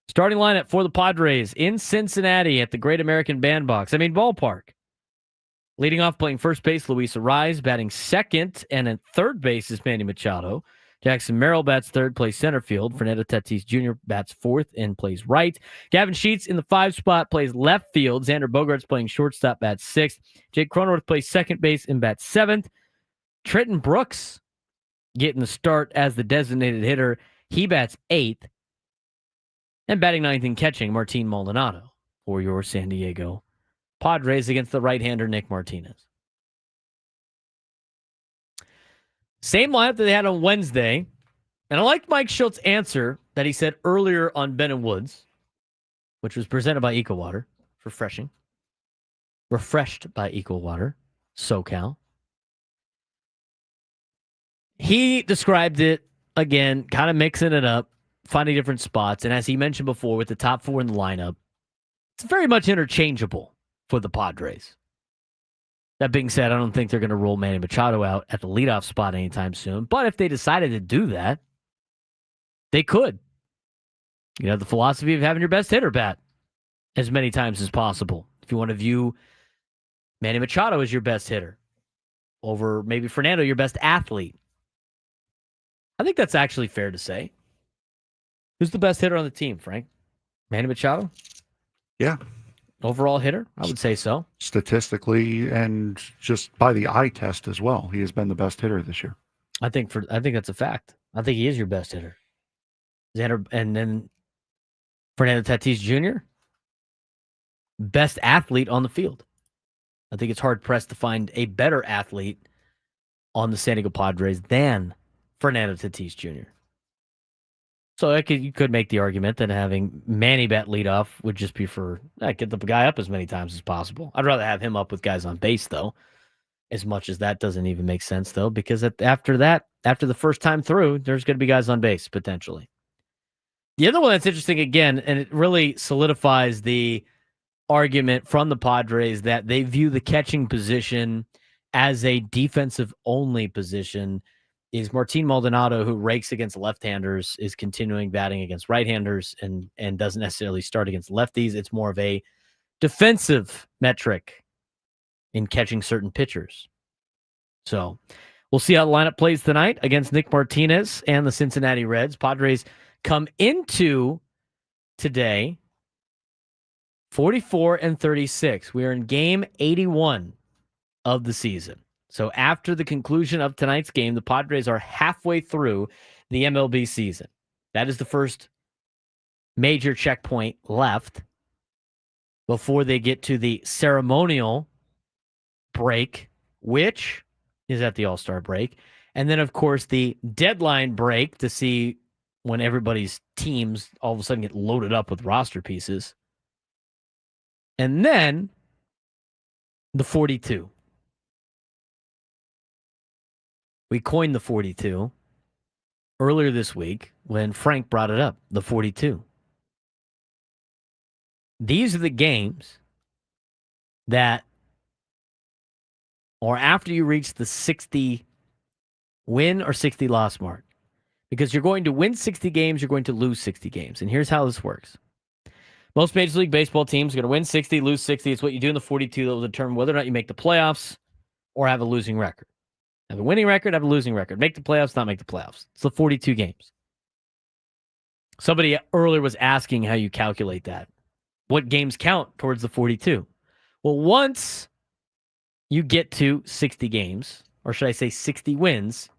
Starting lineup for the Padres in Cincinnati at the Great American Ballpark. Leading off, playing first base, Luis Arraez. Batting second, and at third base is Manny Machado. Jackson Merrill bats third, plays center field. Fernando Tatis Jr. bats fourth and plays right. Gavin Sheets in the 5 spot plays left field. Xander Bogaerts playing shortstop, bats sixth. Jake Cronenworth plays second base and bats seventh. Trenton Brooks getting the start as the designated hitter. He bats eighth. And batting ninth and catching, Martin Maldonado for your San Diego Padres against the right-hander Nick Martinez. Same lineup that they had on Wednesday. And I liked Mike Schultz's answer that he said earlier on Ben & Woods, which was presented by Eco Water. Refreshing. Refreshed by Eco Water. SoCal. He described it, again, kind of mixing it up, finding different spots. And as he mentioned before, with the top 4 in the lineup, it's very much interchangeable for the Padres. That being said, I don't think they're going to roll Manny Machado out at the leadoff spot anytime soon. But if they decided to do that, they could. You know, the philosophy of having your best hitter bat as many times as possible. If you want to view Manny Machado as your best hitter over maybe Fernando, your best athlete. I think that's actually fair to say. Who's the best hitter on the team, Frank? Manny Machado? Yeah. Overall hitter? I would say so. Statistically and just by the eye test as well, he has been the best hitter this year. I think that's a fact. I think he is your best hitter. Xander, and then Fernando Tatis Jr., best athlete on the field. I think it's hard pressed to find a better athlete on the San Diego Padres than Fernando Tatis Jr. So you could make the argument that having Manny bat leadoff would just be for get the guy up as many times as possible. I'd rather have him up with guys on base, though, as much as that doesn't even make sense, though, because after the first time through, there's going to be guys on base, potentially. The other one that's interesting, again, and it really solidifies the argument from the Padres that they view the catching position as a defensive-only position, is Martin Maldonado, who rakes against left-handers, is continuing batting against right-handers and doesn't necessarily start against lefties. It's more of a defensive metric in catching certain pitchers. So we'll see how the lineup plays tonight against Nick Martinez and the Cincinnati Reds. Padres come into today 44-36. We are in game 81 of the season. So after the conclusion of tonight's game, the Padres are halfway through the MLB season. That is the first major checkpoint left before they get to the ceremonial break, which is at the All-Star break. And then, of course, the deadline break to see when everybody's teams all of a sudden get loaded up with roster pieces. And then the 42. We coined the 42 earlier this week when Frank brought it up, the 42. These are the games that, or after you reach the 60 Win or 60 loss mark. Because you're going to win 60 games, you're going to lose 60 games. And here's how this works. Most Major League Baseball teams are going to win 60, lose 60. It's what you do in the 42 that will determine whether or not you make the playoffs or have a losing record. Have a winning record, have a losing record. Make the playoffs, not make the playoffs. It's the 42 games. Somebody earlier was asking how you calculate that. What games count towards the 42? Well, once you get to 60 games, or should I say 60 wins,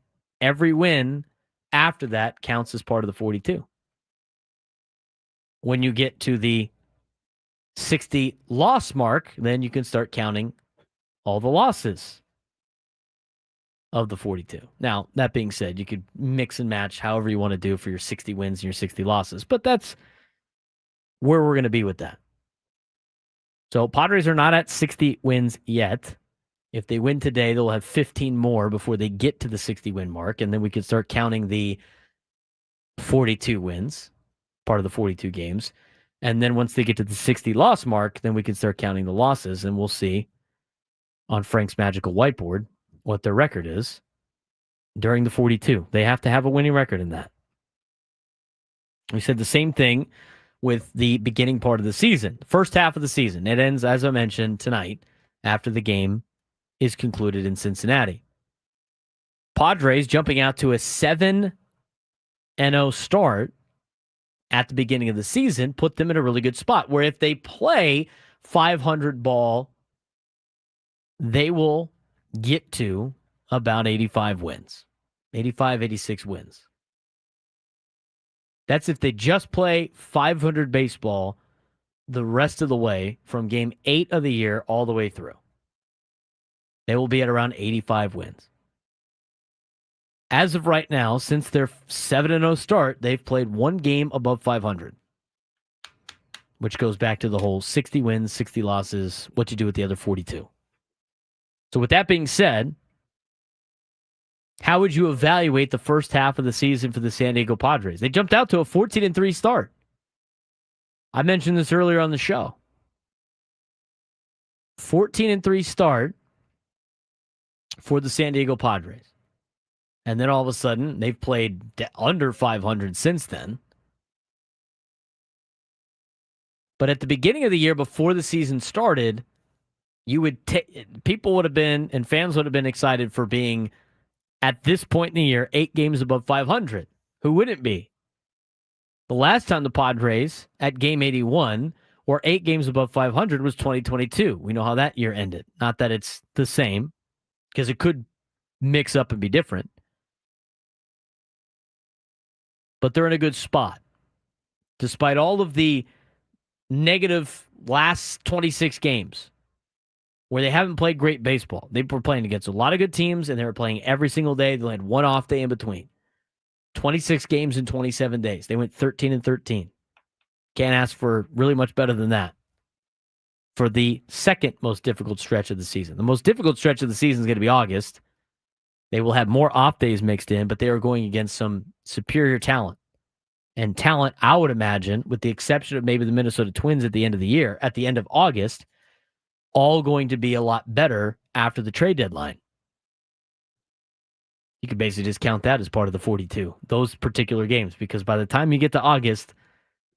every win after that counts as part of the 42. When you get to the 60 loss mark, then you can start counting all the losses of the 42. Now, that being said, you could mix and match however you want to do for your 60 wins and your 60 losses, but that's where we're going to be with that. So Padres are not at 60 wins yet. If they win today, they'll have 15 more before they get to the 60 win mark, and then we can start counting the 42 wins, part of the 42 games. And then once they get to the 60 loss mark, then we can start counting the losses, and we'll see on Frank's magical whiteboard what their record is during the 42. They have to have a winning record in that. We said the same thing with the beginning part of the season. The first half of the season. It ends, as I mentioned, tonight after the game is concluded in Cincinnati. Padres jumping out to a 7-0 start at the beginning of the season put them in a really good spot where if they play 500 ball, they will get to about 85 wins, 85, 86 wins. That's if they just play 500 baseball the rest of the way from game 8 of the year all the way through. They will be at around 85 wins. As of right now, since their 7-0 start, they've played one game above 500, which goes back to the whole 60 wins, 60 losses, what you do with the other 42. So with that being said, how would you evaluate the first half of the season for the San Diego Padres? They jumped out to a 14-3 start. I mentioned this earlier on the show. 14-3 start for the San Diego Padres. And then all of a sudden, they've played under 500 since then. But at the beginning of the year, before the season started, people would have been, and fans would have been excited for being, at this point in the year, 8 games above 500. Who wouldn't be? The last time the Padres, at game 81, were 8 games above 500 was 2022. We know how that year ended. Not that it's the same, because it could mix up and be different. But they're in a good spot. Despite all of the negative last 26 games where they haven't played great baseball. They were playing against a lot of good teams, and they were playing every single day. They had one off day in between. 26 games in 27 days. They went 13-13. Can't ask for really much better than that for the second most difficult stretch of the season. The most difficult stretch of the season is going to be August. They will have more off days mixed in, but they are going against some superior talent. And talent, I would imagine, with the exception of maybe the Minnesota Twins at the end of the year, at the end of August, all going to be a lot better after the trade deadline. You could basically just count that as part of the 42, those particular games, because by the time you get to August,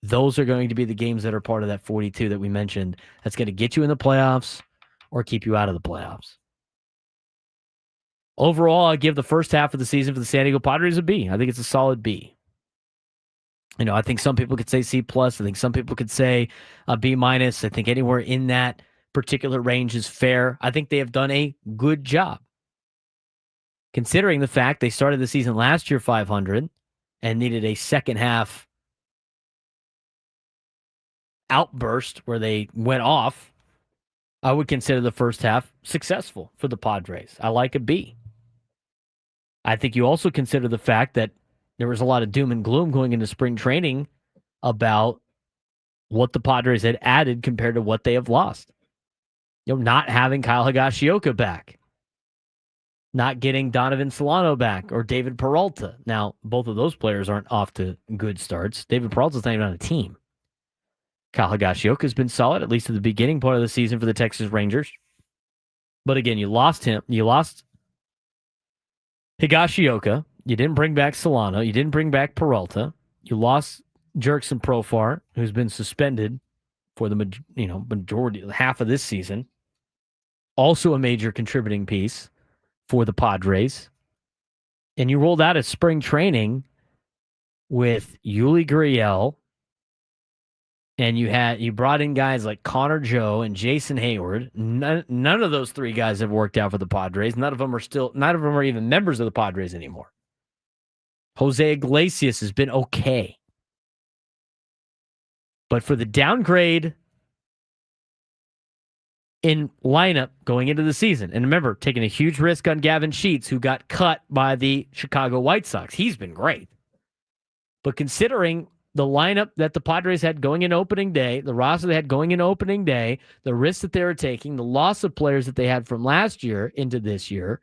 those are going to be the games that are part of that 42 that we mentioned. That's going to get you in the playoffs or keep you out of the playoffs. Overall, I give the first half of the season for the San Diego Padres a B. I think it's a solid B. You know, I think some people could say C+. I think some people could say a B-. I think anywhere in that particular range is fair. I think they have done a good job. Considering the fact they started the season last year 500 and needed a second half outburst where they went off, I would consider the first half successful for the Padres. I like a B. I think you also consider the fact that there was a lot of doom and gloom going into spring training about what the Padres had added compared to what they have lost. You know, not having Kyle Higashioka back, not getting Donovan Solano back or David Peralta. Now, both of those players aren't off to good starts. David Peralta's not even on a team. Kyle Higashioka has been solid, at least at the beginning part of the season for the Texas Rangers. But again, you lost him. You lost Higashioka. You didn't bring back Solano. You didn't bring back Peralta. You lost Jerkson Profar, who's been suspended for the majority, half of this season. Also a major contributing piece for the Padres. And you rolled out a spring training with Yuli Gurriel, and you brought in guys like Connor Joe and Jason Hayward. None of those three guys have worked out for the Padres. None of them are even members of the Padres anymore. Jose Iglesias has been okay. But for the downgrade in lineup going into the season, and remember, taking a huge risk on Gavin Sheets, who got cut by the Chicago White Sox. He's been great. But considering the lineup that the Padres had going in opening day, the roster they had going in opening day, the risks that they were taking, the loss of players that they had from last year into this year,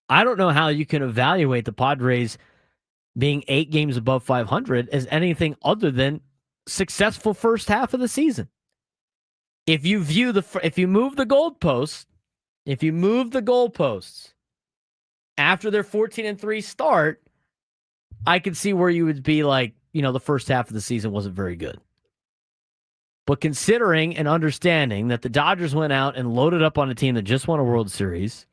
I don't know how you can evaluate the Padres being 8 games above 500 as anything other than successful first half of the season. If you move the goalposts after their 14-3 start, I could see where you would be like, the first half of the season wasn't very good. But considering and understanding that the Dodgers went out and loaded up on a team that just won a World Series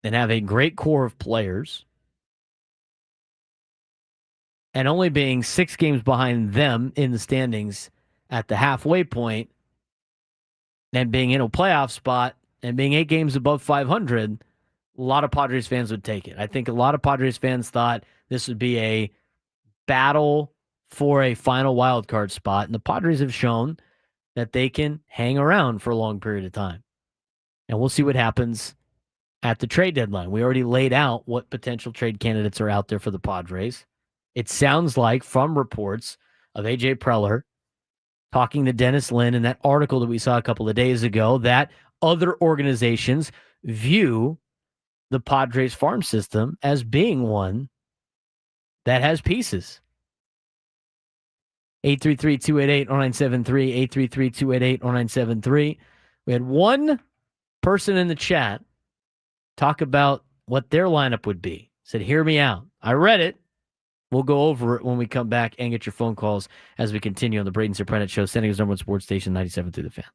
and have a great core of players, and only being 6 games behind them in the standings at the halfway point, and being in a playoff spot and being 8 games above 500, a lot of Padres fans would take it. I think a lot of Padres fans thought this would be a battle for a final wild card spot, and the Padres have shown that they can hang around for a long period of time. And we'll see what happens at the trade deadline. We already laid out what potential trade candidates are out there for the Padres. It sounds like, from reports of A.J. Preller talking to Dennis Lin in that article that we saw a couple of days ago, that other organizations view the Padres farm system as being one that has pieces. 833-288-0973, 833-288-0973. We had one person in the chat talk about what their lineup would be. Said, hear me out. I read it. We'll go over it when we come back and get your phone calls as we continue on the Braden Surprenant Show, San Diego's number 1 sports station, 97 through the Fan.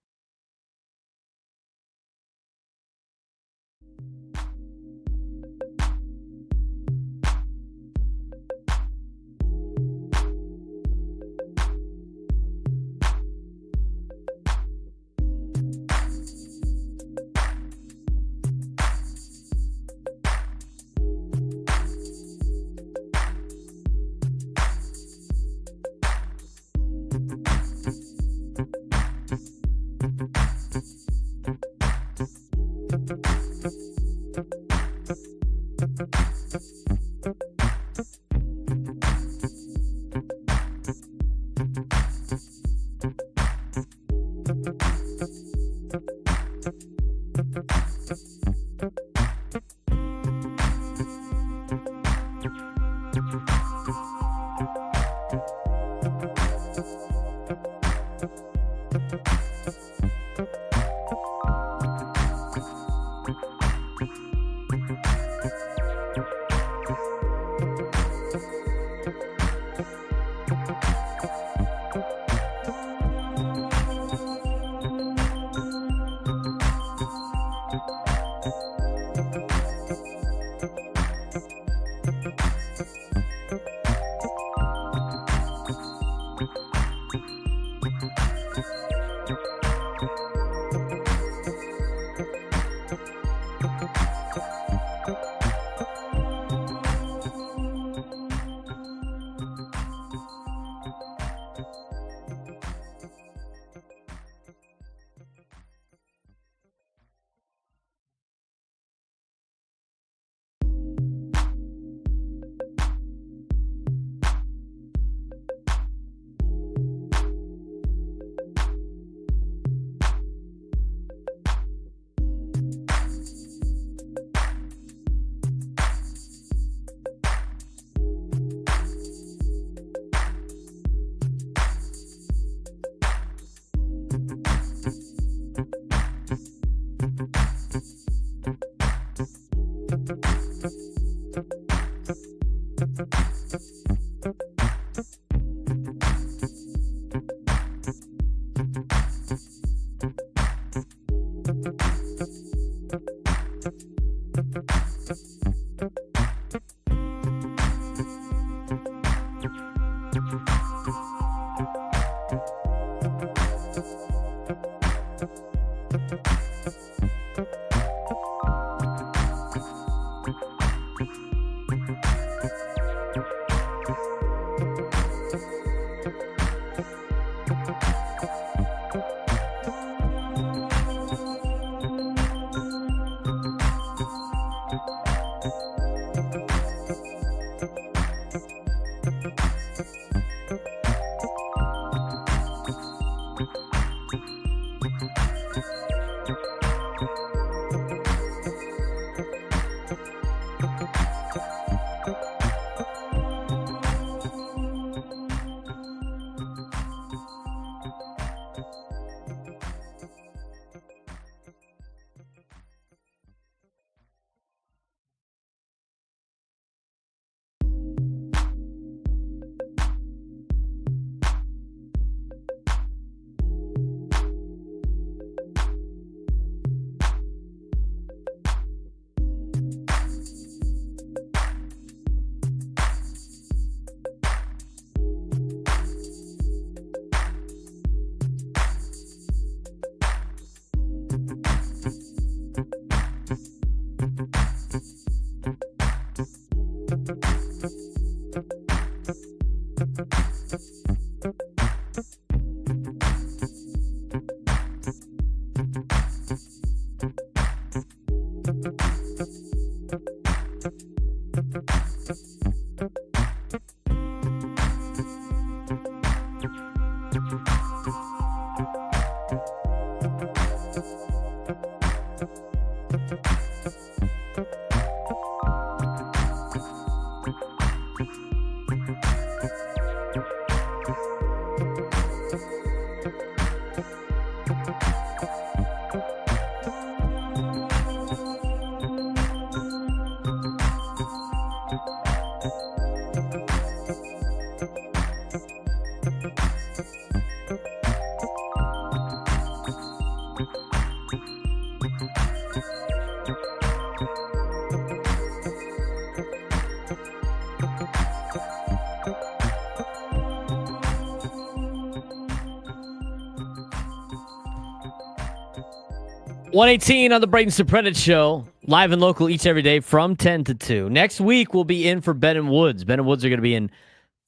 118 on the Braden Surprenant Show, live and local each every day from 10 to 2. Next week, we'll be in for Ben and Woods. Ben and Woods are going to be in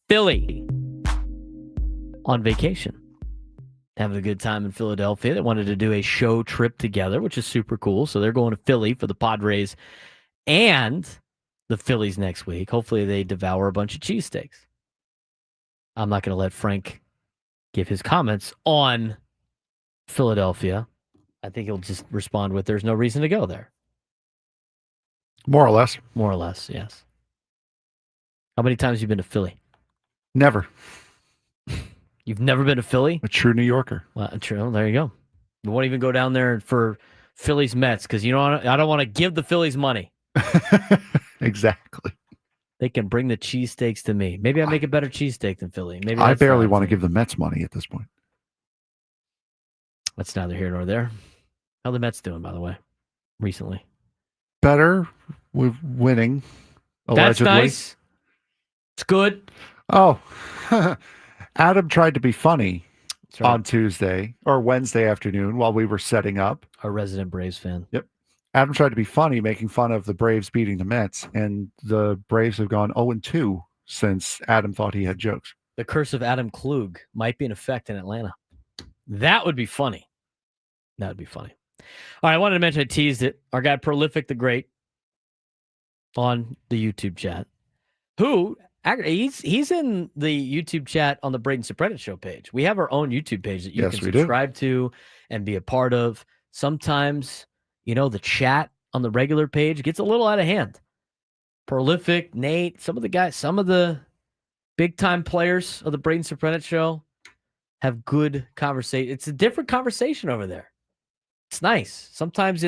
Philly on vacation, having a good time in Philadelphia. They wanted to do a show trip together, which is super cool. So they're going to Philly for the Padres and the Phillies next week. Hopefully they devour a bunch of cheesesteaks. I'm not going to let Frank give his comments on Philadelphia. I think he'll just respond with, there's no reason to go there. More or less. More or less, yes. How many times have you been to Philly? Never. You've never been to Philly? A true New Yorker. Well, true. There you go. You won't even go down there for Phillies Mets because I don't want to give the Phillies money. Exactly. They can bring the cheesesteaks to me. Maybe I make a better cheesesteak than Philly. Maybe I barely want to give the Mets money at this point. That's neither here nor there. How the Mets doing, by the way, recently? Better with winning, allegedly. That's nice. It's good. Oh, Adam tried to be funny right. on Tuesday or Wednesday afternoon while we were setting up. Our resident Braves fan. Yep. Adam tried to be funny, making fun of the Braves beating the Mets, and the Braves have gone 0-2 since Adam thought he had jokes. The curse of Adam Klug might be in effect in Atlanta. That would be funny. That would be funny. All right, I wanted to mention, I teased it. Our guy Prolific the Great on the YouTube chat, who he's in the YouTube chat on the Braden Surprenant Show page. We have our own YouTube page that you can subscribe to and be a part of. Sometimes, the chat on the regular page gets a little out of hand. Prolific, Nate, some of the big time players of the Braden Surprenant Show have good conversation. It's a different conversation over there. It's nice. Sometimes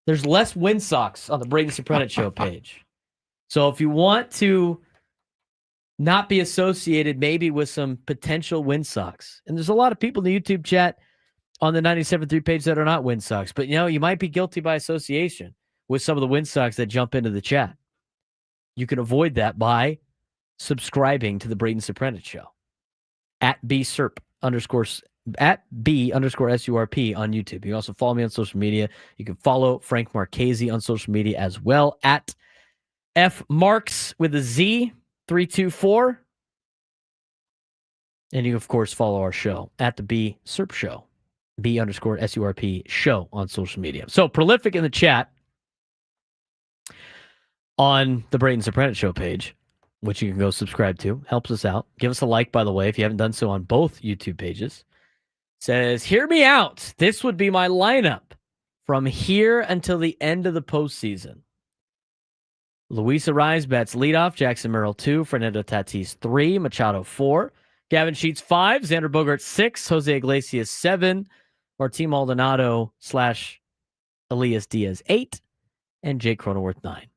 there's less windsocks on the Braden Surprenant Show page. So if you want to not be associated maybe with some potential windsocks, and there's a lot of people in the YouTube chat on the 97.3 page that are not windsocks, but you might be guilty by association with some of the windsocks that jump into the chat. You can avoid that by subscribing to the Braden Surprenant Show at @B_SURP on YouTube. You can also follow me on social media. You can follow Frank Marchese on social media as well at FMarks with a Z 324. And you, of course, follow our show at the @B_SURP Show, B_SURP Show on social media. So prolific in the chat on the Braden Surprenant Show page, which you can go subscribe to. Helps us out. Give us a like, by the way, if you haven't done so on both YouTube pages. Says, hear me out. This would be my lineup from here until the end of the postseason. Luis Arraez bats leadoff, Jackson Merrill 2, Fernando Tatis 3, Machado 4, Gavin Sheets 5, Xander Bogaerts 6, Jose Iglesias 7, Martín Maldonado / Elias Diaz 8, and Jake Cronenworth 9.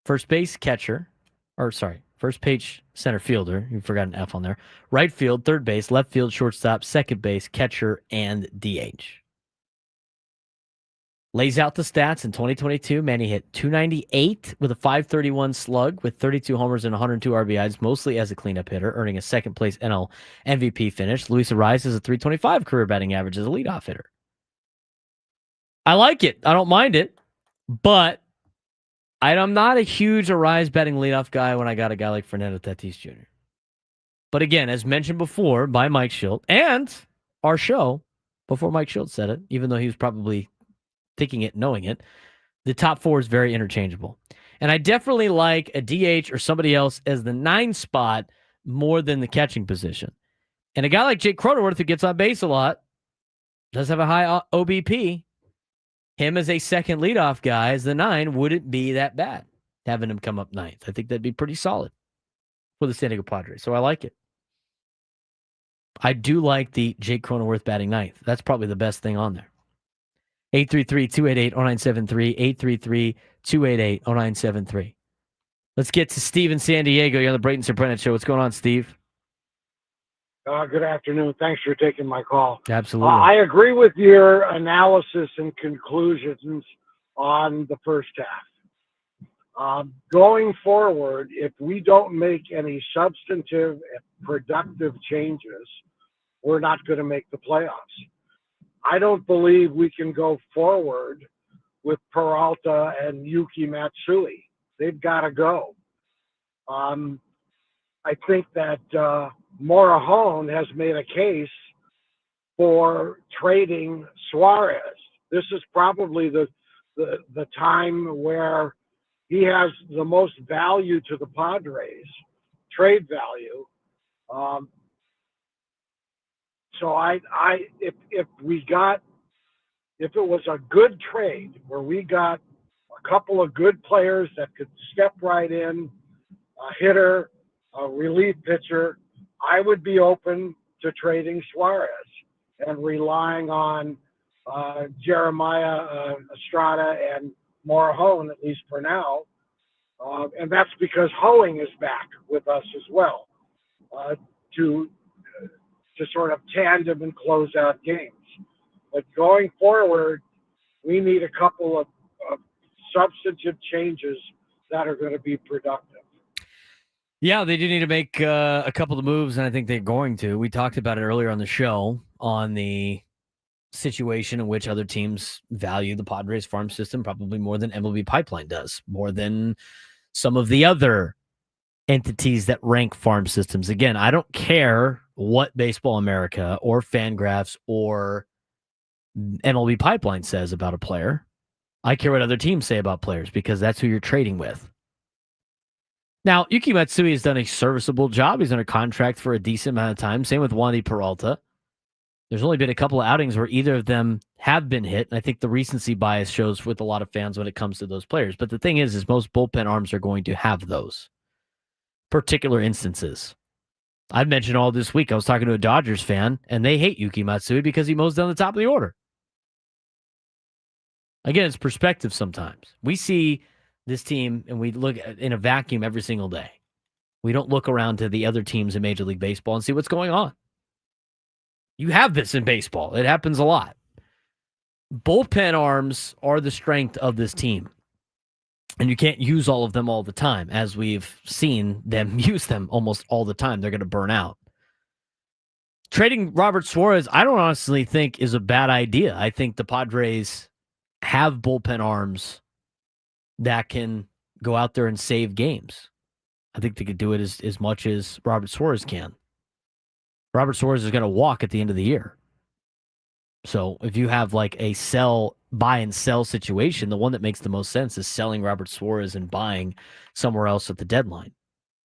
First base center fielder. You forgot an F on there. Right field, third base, left field, shortstop, second base, catcher, and DH. Lays out the stats in 2022. Manny hit .298 with a .531 slug with 32 homers and 102 RBIs, mostly as a cleanup hitter, earning a second-place NL MVP finish. Luis Arraez has a .325 career batting average as a leadoff hitter. I like it. I don't mind it, but I'm not a huge Arraez batting leadoff guy when I got a guy like Fernando Tatis Jr. But again, as mentioned before by Mike Schilt and our show, before Mike Schilt said it, even though he was probably thinking it, knowing it, the top 4 is very interchangeable. And I definitely like a DH or somebody else as the 9 spot more than the catching position. And a guy like Jake Cronenworth, who gets on base a lot, does have a high OBP. Him as a second leadoff guy as the 9 wouldn't be that bad, having him come up 9th. I think that'd be pretty solid for the San Diego Padres. So I like it. I do like the Jake Cronenworth batting 9th. That's probably the best thing on there. 833-288-0973, 833-288-0973. Let's get to Steve in San Diego. You're on the Braden Surprenant Show. What's going on, Steve? Good afternoon. Thanks for taking my call. Absolutely. I agree with your analysis and conclusions on the first half. Going forward, if we don't make any substantive and productive changes, we're not going to make the playoffs. I don't believe we can go forward with Peralta and Yuki Matsui. They've got to go. I think that Morahone has made a case for trading Suarez. This is probably the time where he has the most value to the Padres, trade value. So if it was a good trade where we got a couple of good players that could step right in, a hitter, a relief pitcher, I would be open to trading Suarez and relying on Jeremiah Estrada and Morahone, at least for now. And that's because Hoeing is back with us as well to sort of tandem and close out games. But going forward, we need a couple of substantive changes that are going to be productive. Yeah, they do need to make a couple of moves, and I think they're going to. We talked about it earlier on the show on the situation in which other teams value the Padres farm system probably more than MLB Pipeline does, more than some of the other entities that rank farm systems. Again, I don't care what Baseball America or Fangraphs or MLB Pipeline says about a player. I care what other teams say about players because that's who you're trading with. Now, Yuki Matsui has done a serviceable job. He's on a contract for a decent amount of time. Same with Wandy Peralta. There's only been a couple of outings where either of them have been hit. And I think the recency bias shows with a lot of fans when it comes to those players. But the thing is most bullpen arms are going to have those particular instances. I've mentioned all this week. I was talking to a Dodgers fan, and they hate Yuki Matsui because he mows down the top of the order. Again, it's perspective sometimes. We see this team, and we look in a vacuum every single day. We don't look around to the other teams in Major League Baseball and see what's going on. You have this in baseball. It happens a lot. Bullpen arms are the strength of this team. And you can't use all of them all the time. As we've seen them use them almost all the time, they're going to burn out. Trading Robert Suarez, I don't honestly think is a bad idea. I think the Padres have bullpen arms that can go out there and save games. I think they could do it as much as Robert Suarez can. Robert Suarez is going to walk at the end of the year. So if you have like a buy and sell situation, the one that makes the most sense is selling Robert Suarez and buying somewhere else at the deadline.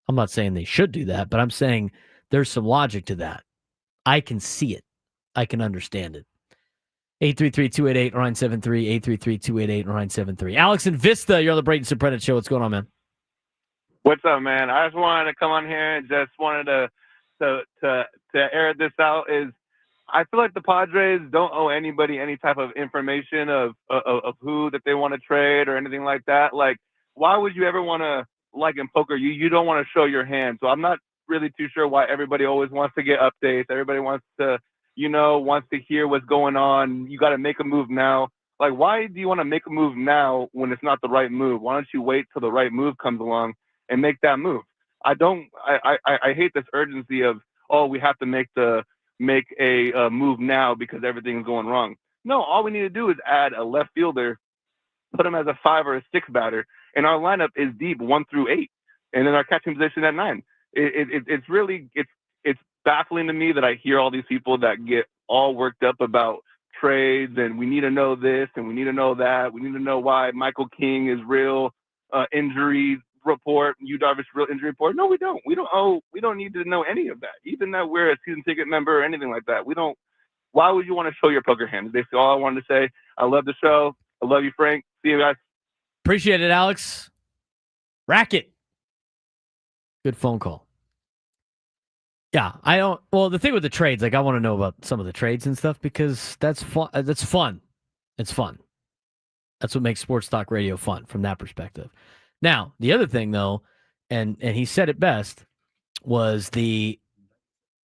I'm not saying they should do that, but I'm saying there's some logic to that. I can see it. I can understand it. 833-288-0973, 833-288-0973. Alex in Vista, you're on the Braden Surprenant Show. What's going on, man? What's up, man? I just wanted to come on here and just wanted to air this out. Is I feel like the Padres don't owe anybody any type of information of who that they want to trade or anything like that. Like, why would you ever want to, like in poker, you don't want to show your hand. So I'm not really too sure why everybody always wants to get updates. Everybody wants to, wants to hear what's going on. You got to make a move now. Like, why do you want to make a move now when it's not the right move? Why don't you wait till the right move comes along and make that move? I hate this urgency of, we have to make a move now because everything's going wrong. No, all we need to do is add a left fielder, put him as a 5 or a 6 batter, and our lineup is deep 1 through 8, and then our catching position at 9. It's baffling to me that I hear all these people that get all worked up about trades and we need to know this and we need to know that. We need to know why Michael King is real injury report, Yu Darvish real injury report. No, we don't. We don't need to know any of that. Even that we're a season ticket member or anything like that. We don't. Why would you want to show your poker hand? Basically, all I wanted to say. I love the show. I love you, Frank. See you guys. Appreciate it, Alex. Racket. Good phone call. Yeah, I don't. Well, the thing with the trades, like I want to know about some of the trades and stuff because that's fun. That's fun. It's fun. That's what makes sports talk radio fun from that perspective. Now, the other thing though, and he said it best, was the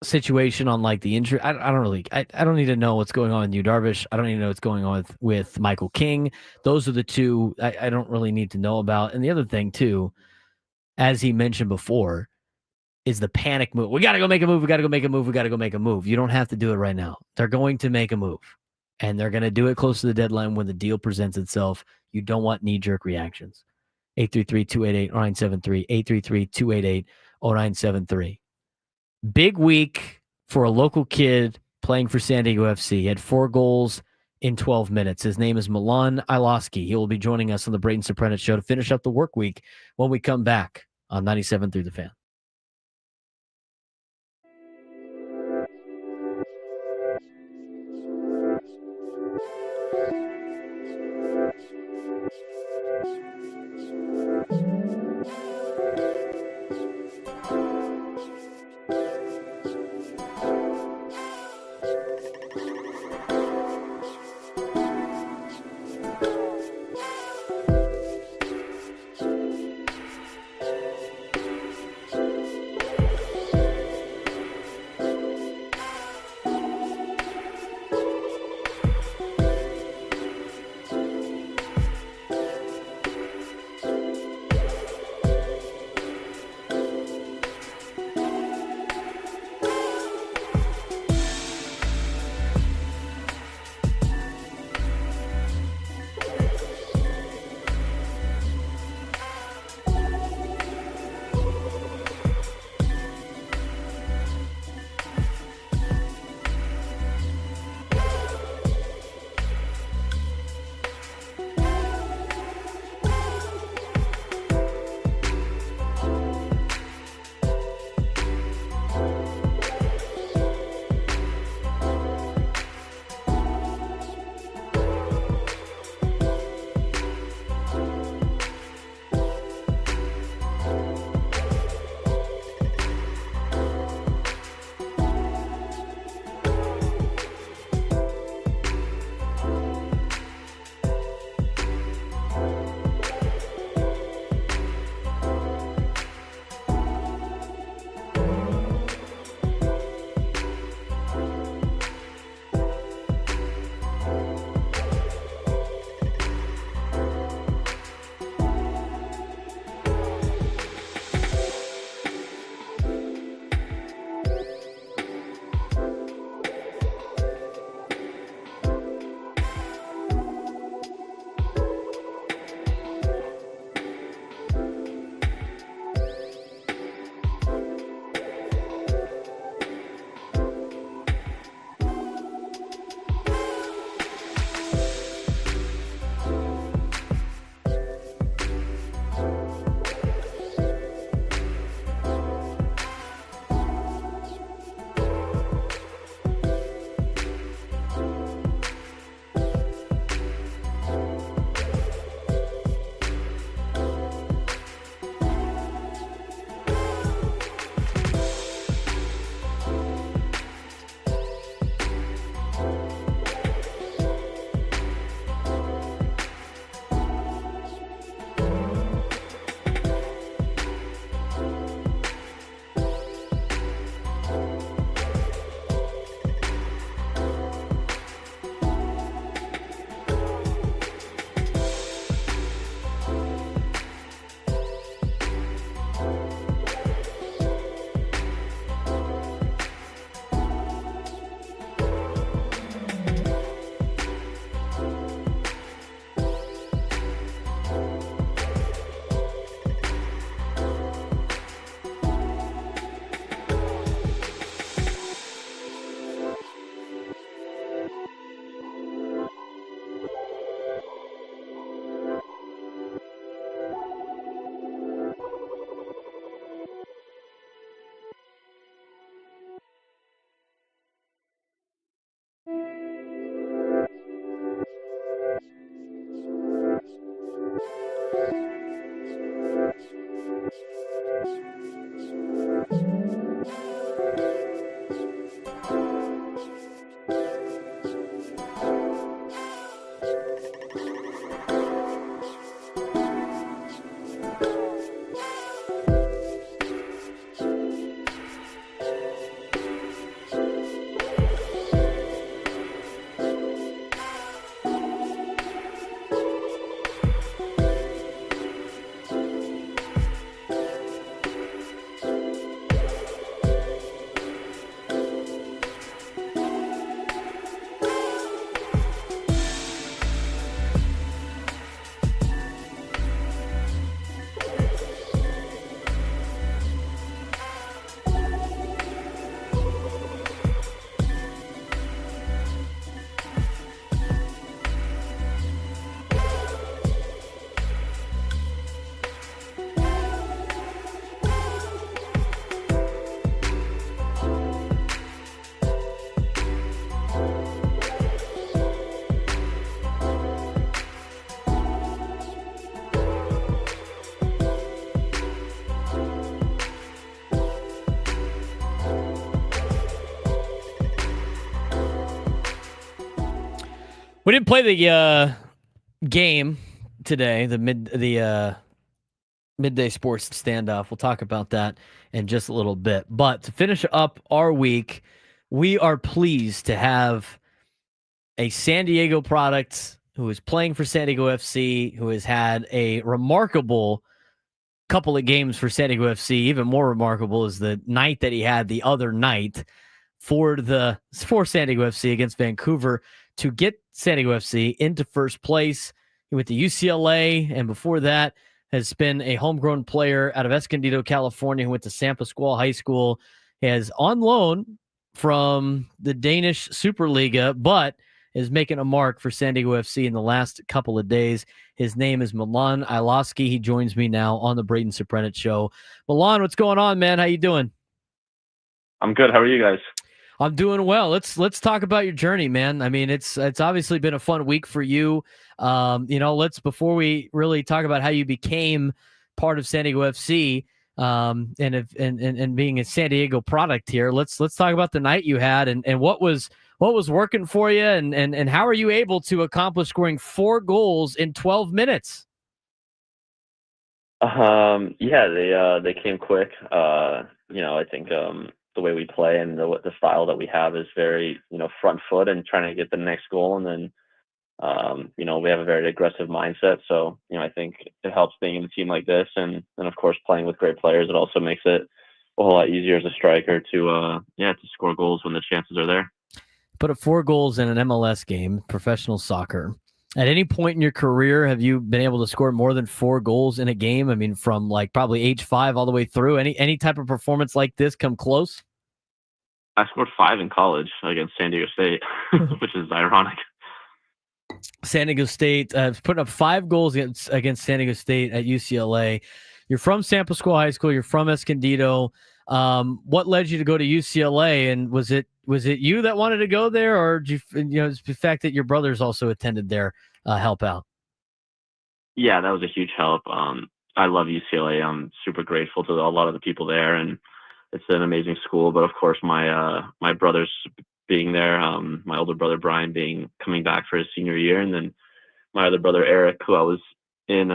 situation on like the injury. I don't need to know what's going on with Yu Darvish. I don't need to know what's going on with Michael King. Those are the two I don't really need to know about. And the other thing too, as he mentioned before, is the panic move. We got to go make a move. We got to go make a move. We got to go make a move. You don't have to do it right now. They're going to make a move. And they're going to do it close to the deadline when the deal presents itself. You don't want knee-jerk reactions. 833-288-0973, 833-288-0973. Big week for a local kid playing for San Diego FC. He had 4 goals in 12 minutes. His name is Milan Iloski. He will be joining us on the Braden Surprenant Show to finish up the work week when we come back on 97.3 The Fan. We didn't play the game today, the midday sports standoff. We'll talk about that in just a little bit. But to finish up our week, we are pleased to have a San Diego product who is playing for San Diego FC, who has had a remarkable couple of games for San Diego FC. Even more remarkable is the night that he had the other night for San Diego FC against Vancouver to get San Diego FC into first place. He went to UCLA, and before that has been a homegrown player out of Escondido, California, who went to San Pasqual High School. He is on loan from the Danish Superliga, but is making a mark for San Diego FC in the last couple of days. His name is Milan Iloski. He joins me now on the Braden Surprenant Show. Milan, what's going on, man? How you doing? I'm good. How are you guys? I'm doing well. Let's talk about your journey, man. I mean, it's obviously been a fun week for you. Before we really talk about how you became part of San Diego FC, and being a San Diego product here, let's talk about the night you had and what was working for you, and how are you able to accomplish scoring 4 goals in 12 minutes? They came quick. I think the way we play and the style that we have is very, front foot and trying to get the next goal. And then, we have a very aggressive mindset. So, I think it helps being in a team like this. And of course, playing with great players, it also makes it a whole lot easier as a striker to score goals when the chances are there. Put up 4 goals in an MLS game, professional soccer. At any point in your career, have you been able to score more than 4 goals in a game? I mean, from like probably age 5 all the way through. Any type of performance like this come close? I scored 5 in college against San Diego State, which is ironic. San Diego State putting up 5 goals against San Diego State at UCLA. You're from San Pasqual High School. You're from Escondido. What led you to go to UCLA? And was it you that wanted to go there, or did the fact that your brothers also attended there help out? Yeah, that was a huge help. I love UCLA. I'm super grateful to a lot of the people there, and it's an amazing school. But of course, my brothers being there, my older brother Brian coming back for his senior year, and then my other brother Eric, who I was in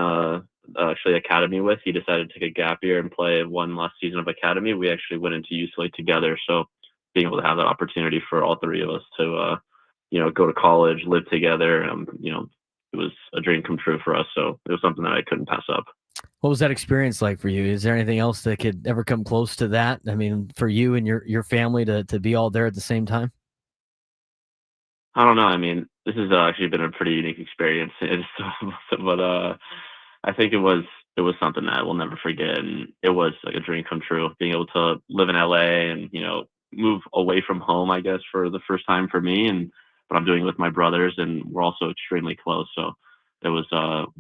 actually academy with, he decided to take a gap year and play one last season of academy. We actually went into UCLA together, so being able to have that opportunity for all 3 of us to go to college, live together, it was a dream come true for us. So it was something that I couldn't pass up. What was that experience like for you? Is there anything else that could ever come close to that? I mean, for you and your family to be all there at the same time? I don't know. I mean, this has actually been a pretty unique experience. But I think it was something that we'll never forget, and it was like a dream come true. Being able to live in LA and move away from home, I guess, for the first time for me, but I'm doing it with my brothers, and we're also extremely close. So it was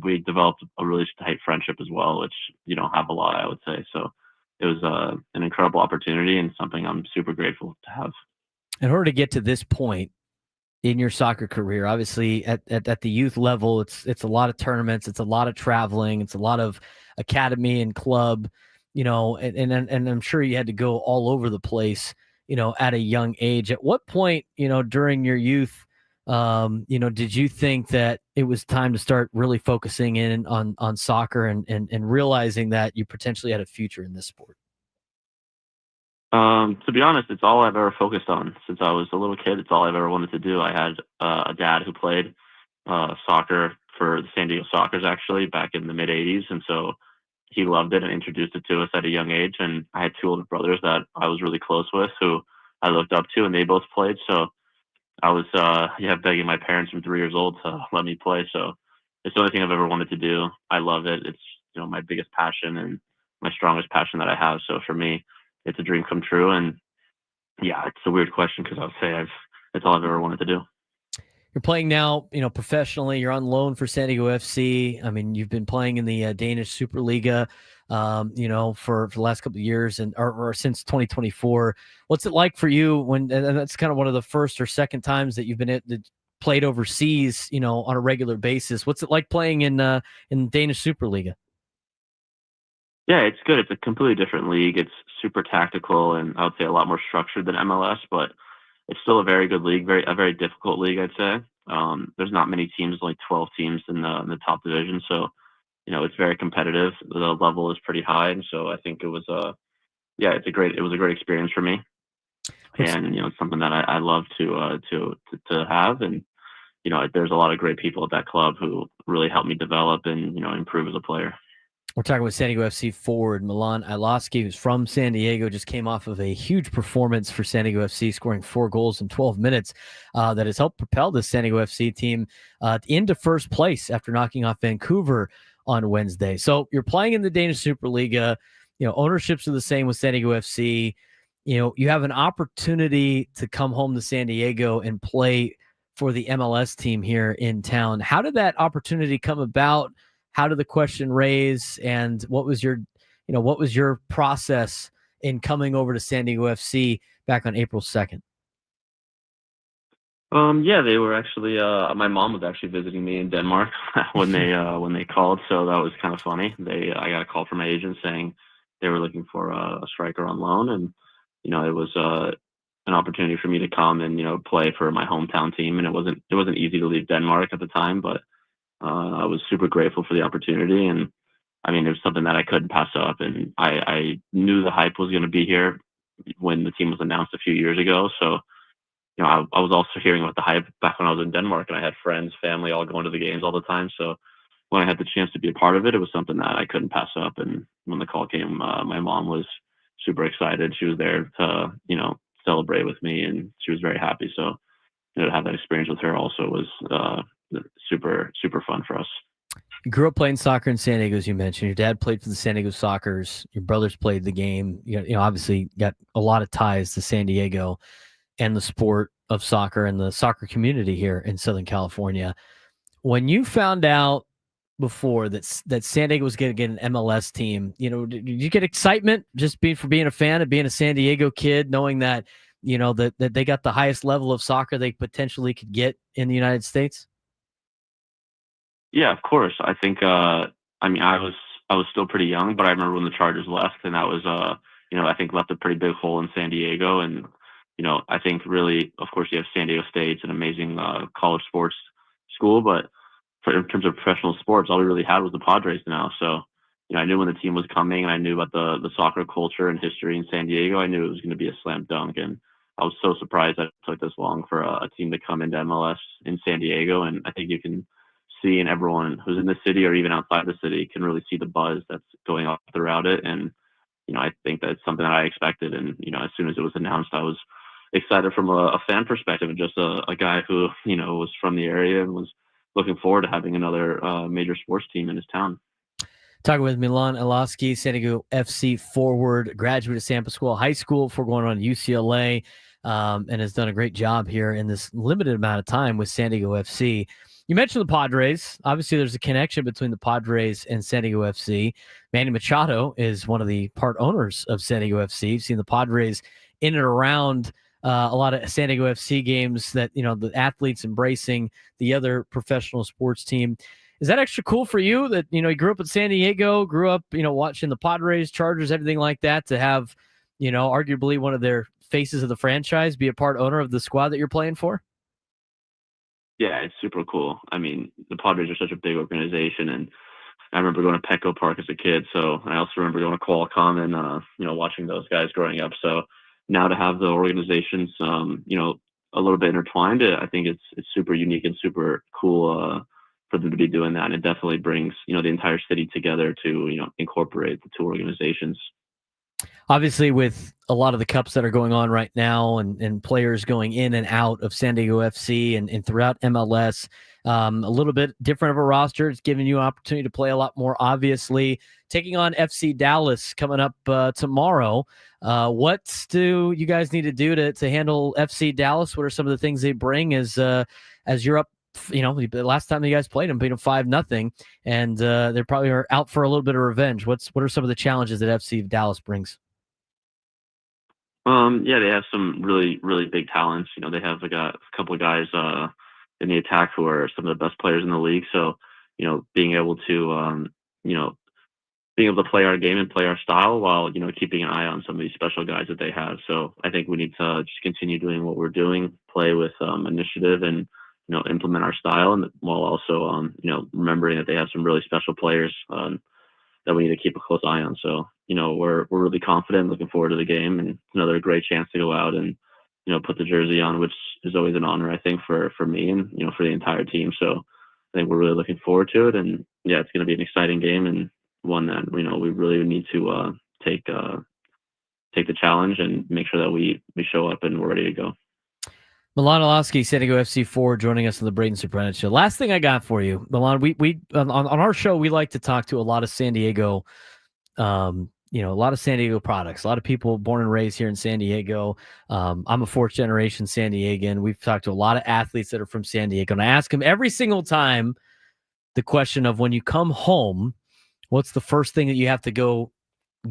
we developed a really tight friendship as well, which you don't have a lot, I would say. So it was an incredible opportunity and something I'm super grateful to have. In order to get to this point in your soccer career, obviously at the youth level, it's a lot of tournaments, it's a lot of traveling, it's a lot of academy and club, and I'm sure you had to go all over the place, at a young age. At what point, during your youth, did you think that it was time to start really focusing in on soccer and realizing that you potentially had a future in this sport? To be honest, it's all I've ever focused on since I was a little kid. It's all I've ever wanted to do. I had a dad who played soccer for the San Diego Sockers actually back in the mid '80s, and so he loved it and introduced it to us at a young age. And I had 2 older brothers that I was really close with who I looked up to, and they both played. So I was begging my parents from 3 years old to let me play. So it's the only thing I've ever wanted to do. I love it. It's my biggest passion and my strongest passion that I have. So for me, it's a dream come true. And yeah, it's a weird question because I would say it's all I've ever wanted to do. You're playing now, professionally. You're on loan for San Diego FC. I mean, you've been playing in the Danish Superliga, for the last couple of years or since 2024. What's it like for you and that's kind of one of the first or second times that you've been played overseas, on a regular basis? What's it like playing in Danish Superliga? Yeah, it's good. It's a completely different league. It's super tactical and I would say a lot more structured than MLS, but it's still a very good league, a very difficult league, I'd say. There's not many teams, like 12 teams in the top division. So, it's very competitive. The level is pretty high. And so I think it was it was a great experience for me. And, it's something that I love to have. And, there's a lot of great people at that club who really helped me develop and, improve as a player. We're talking with San Diego FC forward Milan Iloski, who's from San Diego, just came off of a huge performance for San Diego FC, scoring 4 goals in 12 minutes that has helped propel the San Diego FC team into first place after knocking off Vancouver on Wednesday. So you're playing in the Danish Superliga. Ownerships are the same with San Diego FC. You have an opportunity to come home to San Diego and play for the MLS team here in town. How did that opportunity come about? How did the question raise, and what was your process in coming over to San Diego FC back on April 2nd? They were actually my mom was actually visiting me in Denmark when they called, so that was kind of funny. I got a call from my agent saying they were looking for a striker on loan, and it was an opportunity for me to come and play for my hometown team, and it wasn't easy to leave Denmark at the time, but I was super grateful for the opportunity, and I mean, it was something that I couldn't pass up. And I knew the hype was going to be here when the team was announced a few years ago. So, I was also hearing about the hype back when I was in Denmark, and I had friends, family, all going to the games all the time. So when I had the chance to be a part of it, it was something that I couldn't pass up. And when the call came, my mom was super excited. She was there to, celebrate with me, and she was very happy. So, to have that experience with her also was super, super fun for us. You grew up playing soccer in San Diego, as you mentioned. Your dad played for the San Diego Sockers. Your brothers played the game. Obviously got a lot of ties to San Diego and the sport of soccer and the soccer community here in Southern California. When you found out before that San Diego was going to get an MLS team, did you get excitement just being a fan of being a San Diego kid, knowing that, that they got the highest level of soccer they potentially could get in the United States? Yeah, of course. I think, I was still pretty young, but I remember when the Chargers left, and that was, I think left a pretty big hole in San Diego. And, I think really, of course, you have San Diego State. It's an amazing college sports school, but in terms of professional sports, all we really had was the Padres now. So, I knew when the team was coming, and I knew about the soccer culture and history in San Diego. I knew it was going to be a slam dunk, and I was so surprised that it took this long for a team to come into MLS in San Diego. And I think you can see, and everyone who's in the city or even outside the city can really see the buzz that's going on throughout it. And, I think that's something that I expected. And, as soon as it was announced, I was excited from a fan perspective, and just a guy who, was from the area and was looking forward to having another major sports team in his town. Talking with Milan Iloski, San Diego FC forward, graduate of San Pasqual High School before going on to UCLA, and has done a great job here in this limited amount of time with San Diego FC. You mentioned the Padres. Obviously, there's a connection between the Padres and San Diego FC. Manny Machado is one of the part owners of San Diego FC. You've seen the Padres in and around a lot of San Diego FC games that, the athletes embracing the other professional sports team. Is that extra cool for you that, you grew up in San Diego, grew up, watching the Padres, Chargers, everything like that, to have, arguably one of their faces of the franchise be a part owner of the squad that you're playing for? Yeah, it's super cool. I mean, the Padres are such a big organization, and I remember going to Petco Park as a kid. So I also remember going to Qualcomm and, watching those guys growing up. So now to have the organizations, a little bit intertwined, I think it's super unique and super cool for them to be doing that. And it definitely brings, the entire city together to, incorporate the two organizations. Obviously, with a lot of the cups that are going on right now and players going in and out of San Diego FC and throughout MLS, a little bit different of a roster. It's giving you an opportunity to play a lot more, obviously. Taking on FC Dallas coming up tomorrow. What do you guys need to do to handle FC Dallas? What are some of the things they bring as you're up? The last time you guys played them, beat them 5-0, and they probably are out for a little bit of revenge. What are some of the challenges that FC Dallas brings? They have some really, really big talents. They have a couple of guys in the attack who are some of the best players in the league. So, being able to play our game and play our style while, keeping an eye on some of these special guys that they have. So I think we need to just continue doing what we're doing, play with initiative, and, implement our style, and while also, remembering that they have some really special players that we need to keep a close eye on. So, we're really confident, looking forward to the game, and another great chance to go out and, put the jersey on, which is always an honor, I think, for me and, for the entire team. So I think we're really looking forward to it. And yeah, it's going to be an exciting game, and one that, we really need to take the challenge and make sure that we show up and we're ready to go. Milan Olowski, San Diego FC 4, joining us on the Braden Surprenant Show. Last thing I got for you, Milan, we on our show, we like to talk to a lot of San Diego, a lot of San Diego products, a lot of people born and raised here in San Diego. I'm a fourth generation San Diegan. We've talked to a lot of athletes that are from San Diego, and I ask them every single time the question of, when you come home, what's the first thing that you have to go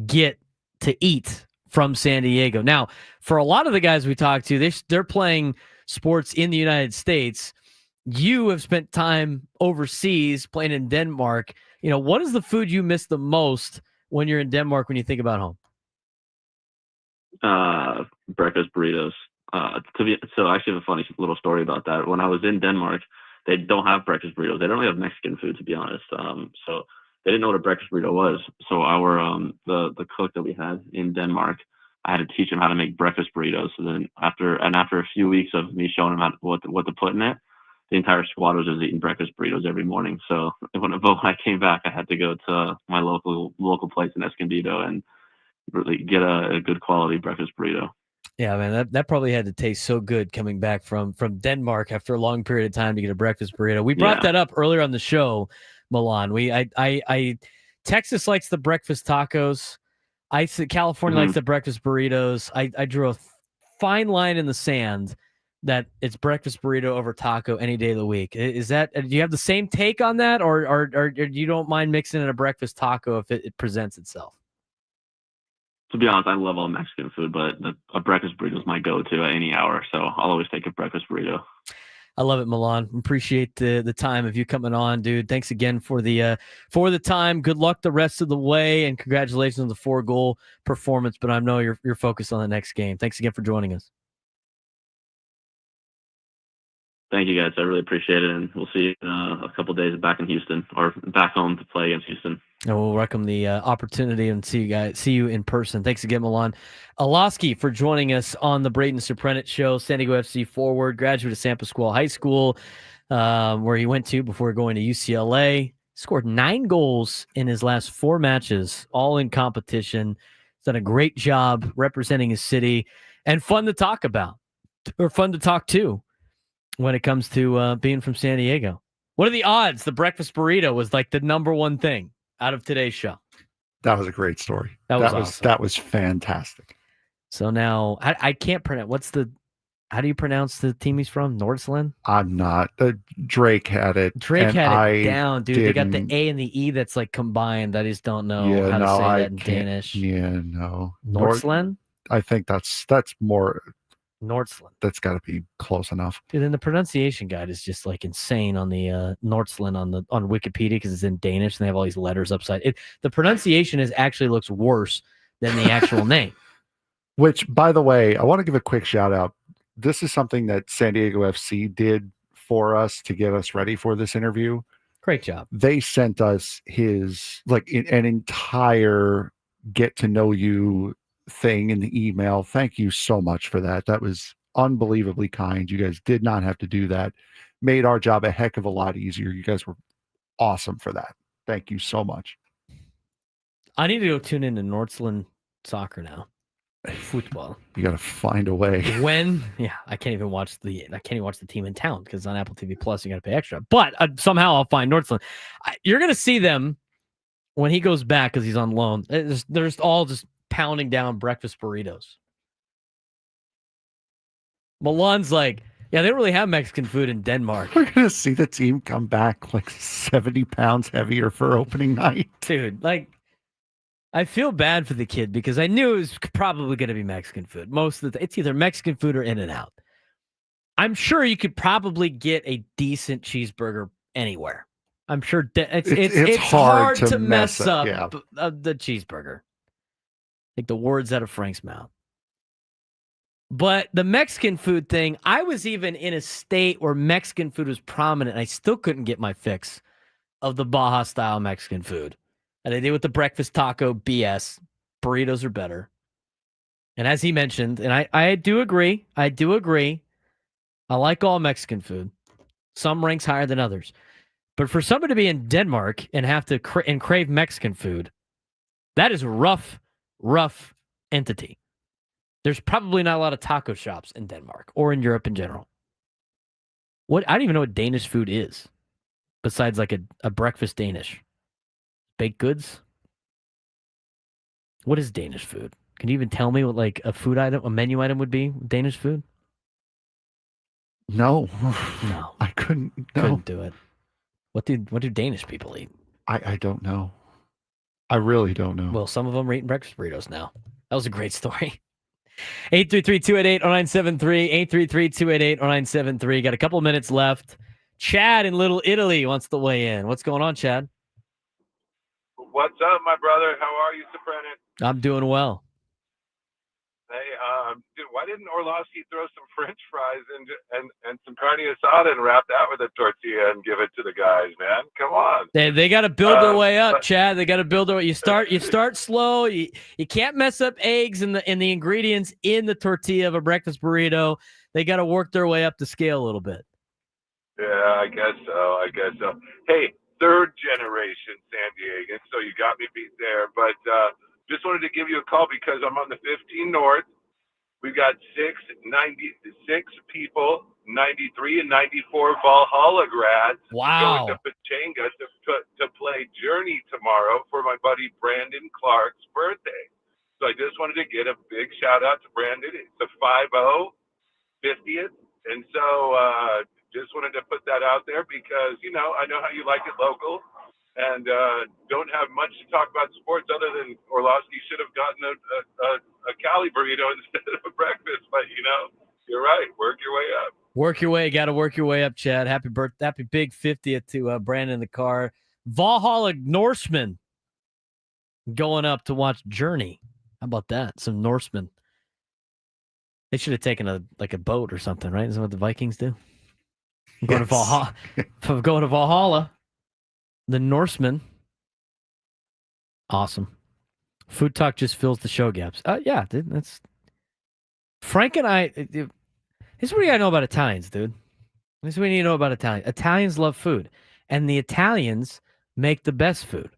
get to eat from San Diego? Now, for a lot of the guys we talk to, they're playing sports in the United States. You have spent time overseas playing in Denmark. What is the food you miss the most when you're in Denmark when you think about home? Breakfast burritos. So I actually have a funny little story about that. When I was in Denmark, they don't have breakfast burritos. They don't really have Mexican food, to be honest. So they didn't know what a breakfast burrito was. So our the cook that we had in Denmark, I had to teach him how to make breakfast burritos. So then after a few weeks of me showing him what to put in it, the entire squad was just eating breakfast burritos every morning. So when I came back, I had to go to my local place in Escondido and really get a good quality breakfast burrito. Yeah, man, that probably had to taste so good coming back from Denmark after a long period of time to get a breakfast burrito. We brought that up earlier on the show, Milan. Texas likes the breakfast tacos. California likes the breakfast burritos. I drew a fine line in the sand that it's breakfast burrito over taco any day of the week. Is that, do you have the same take on that, or you don't mind mixing in a breakfast taco if it presents itself? To be honest, I love all Mexican food, but a breakfast burrito is my go-to at any hour, so I'll always take a breakfast burrito. I love it, Milan. Appreciate the time of you coming on, dude. Thanks again for the time. Good luck the rest of the way, and congratulations on the 4-goal performance. But I know you're focused on the next game. Thanks again for joining us. Thank you, guys. I really appreciate it, and we'll see you in a couple days back in Houston, or back home to play against Houston. And we'll welcome the opportunity and see you in person. Thanks again, Milan Olowski, for joining us on the Braden Surprenant Show. San Diego FC forward, graduate of San Pasqual High School, where he went to before going to UCLA. Scored 9 goals in his last 4 matches, all in competition. He's done a great job representing his city, and fun to talk about, or fun to talk to, when it comes to being from San Diego. What are the odds the breakfast burrito was like the number one thing out of today's show? That was a great story. That was awesome. That was fantastic. So now I can't pronounce. How do you pronounce the team he's from? Nordsland? I'm not. Drake had it. Drake had it down, dude. They got the A and the E that's like combined. I just don't know how to say that in Danish. Yeah, no. Nordsland? I think that's more. Nordsland. That's got to be close enough. Dude, and the pronunciation guide is just like insane on the Nordsland on Wikipedia, because it's in Danish and they have all these letters upside. The pronunciation actually looks worse than the actual name. Which, by the way, I want to give a quick shout out. This is something that San Diego FC did for us to get us ready for this interview. Great job. They sent us an entire get to know you thing in the email. Thank you so much for that. That was unbelievably kind. You guys did not have to do that. Made our job a heck of a lot easier. You guys were awesome for that. Thank you so much. I need to go tune into Nordsland soccer now. Football. You got to find a way. I can't even watch the team in town because on Apple TV Plus you got to pay extra. But somehow I'll find Nordsland. You're gonna see them when he goes back because he's on loan. They're just all just pounding down breakfast burritos. Milan's like, yeah, they don't really have Mexican food in Denmark. We're gonna see the team come back like 70 pounds heavier for opening night, dude. Like, I feel bad for the kid because I knew it was probably going to be Mexican food. Most of it's either Mexican food or In-N-Out. I'm sure you could probably get a decent cheeseburger anywhere. I'm sure it's hard to mess up the cheeseburger. Like the words out of Frank's mouth. But the Mexican food thing, I was even in a state where Mexican food was prominent, and I still couldn't get my fix of the Baja-style Mexican food. And they did with the breakfast taco BS. Burritos are better. And as he mentioned, and I do agree, I like all Mexican food. Some ranks higher than others. But for somebody to be in Denmark and have to crave Mexican food, that is a rough entity. There's probably not a lot of taco shops in Denmark or in Europe in general. I don't even know what Danish food is, besides like a breakfast Danish. Baked goods? What is Danish food? Can you even tell me what like a menu item would be? Danish food? No. No. I couldn't. No. Couldn't do it. What do Danish people eat? I don't know. I really don't know. Well, some of them are eating breakfast burritos now. That was a great story. 833-288-0973. 833-288-0973. Got a couple minutes left. Chad in Little Italy wants to weigh in. What's going on, Chad? What's up, my brother? How are you, Surprenant? I'm doing well. Hey, dude, why didn't Orlovsky throw some French fries and some carne asada and wrap that with a tortilla and give it to the guys, man? Come on. They got to build their way up, Chad. They got to build their way. You start slow. You can't mess up eggs and the ingredients in the tortilla of a breakfast burrito. They got to work their way up the scale a little bit. Yeah, I guess so. Hey, third generation San Diego, so you got me beat there. But just wanted to give you a call because I'm on the 15 North. We've got 96 people, 93 and 94 Valhalla grads Wow. going to Pachanga to play Journey tomorrow for my buddy Brandon Clark's birthday. So I just wanted to get a big shout out to Brandon. It's a 50 50th. And so just wanted to put that out there because, I know how you like it local and don't have much to talk about sports other than Orlovsky should have gotten a Cali burrito instead of a breakfast. But, you're right. Work your way up. Work your way. Got to work your way up, Chad. Happy big 50th to Brandon in the car. Valhalla Norsemen going up to watch Journey. How about that? Some Norsemen. They should have taken a boat or something, right? Isn't that what the Vikings do? Going to Valhalla. Going to Valhalla. The Norsemen. Awesome. Food talk just fills the show gaps. Yeah, dude. That's Frank and I. This is what you gotta know about Italians, dude. This is what you need to know about Italians. Italians love food, and the Italians make the best food.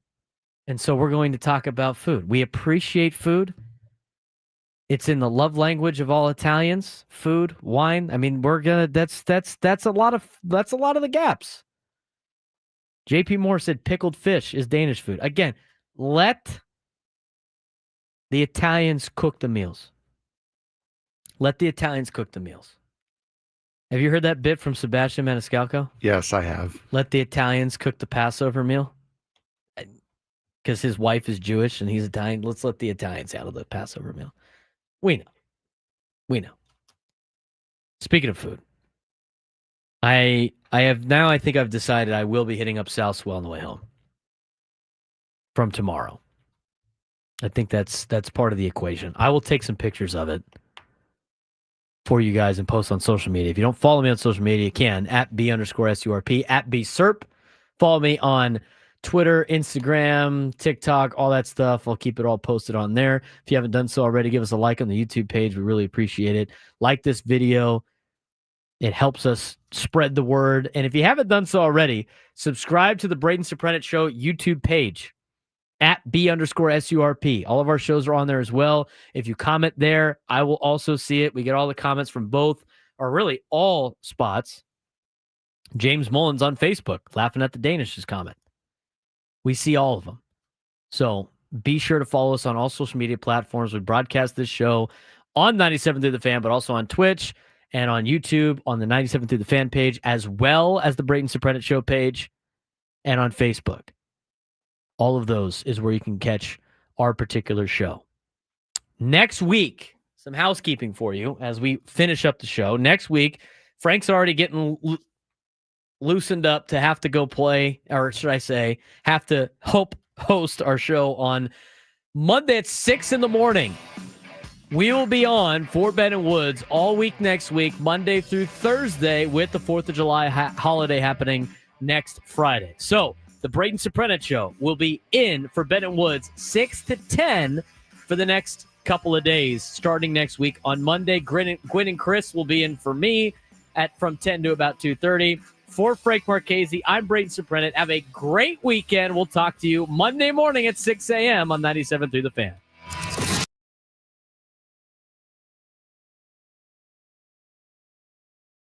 And so we're going to talk about food. We appreciate food. It's in the love language of all Italians. Food, wine. I mean, we're gonna. That's a lot of the gaps. JP Moore said pickled fish is Danish food. Again, let the Italians cook the meals. Let the Italians cook the meals. Have you heard that bit from Sebastian Maniscalco? Yes, I have. Let the Italians cook the Passover meal. Because his wife is Jewish and he's Italian. Let's let the Italians handle the Passover meal. We know. Speaking of food, I think I've decided I will be hitting up South Swell on the way home from tomorrow. I think that's part of the equation. I will take some pictures of it for you guys and post on social media. If you don't follow me on social media, you can at @B_SURP, at @BSURP. Follow me on Twitter, Instagram, TikTok, all that stuff. I'll keep it all posted on there. If you haven't done so already, give us a like on the YouTube page. We really appreciate it. Like this video. It helps us spread the word. And if you haven't done so already, subscribe to the Braden Surprenant Show YouTube page at @B_SURP. All of our shows are on there as well. If you comment there, I will also see it. We get all the comments from both, or really all spots. James Mullins on Facebook, laughing at the Danish's comment. We see all of them. So be sure to follow us on all social media platforms. We broadcast this show on 97 Through the Fan, but also on Twitch and on YouTube on the 97 Through the Fan page, as well as the Braden Surprenant Show page and on Facebook. All of those is where you can catch our particular show. Next week, some housekeeping for you as we finish up the show. Next week, Frank's already getting loosened up to have to go play, or should I say, have to host our show on Monday at 6 in the morning. We will be on for Ben and Woods all week next week, Monday through Thursday, with the 4th of July holiday happening next Friday. So the Braden Surprenant Show will be in for Ben and Woods 6 to 10 for the next couple of days, starting next week. On Monday, Gwen and Chris will be in for me from 10 to about 2:30. For Frank Marchese, I'm Braden Surprenant. Have a great weekend. We'll talk to you Monday morning at 6 a.m. on 97.3 The Fan.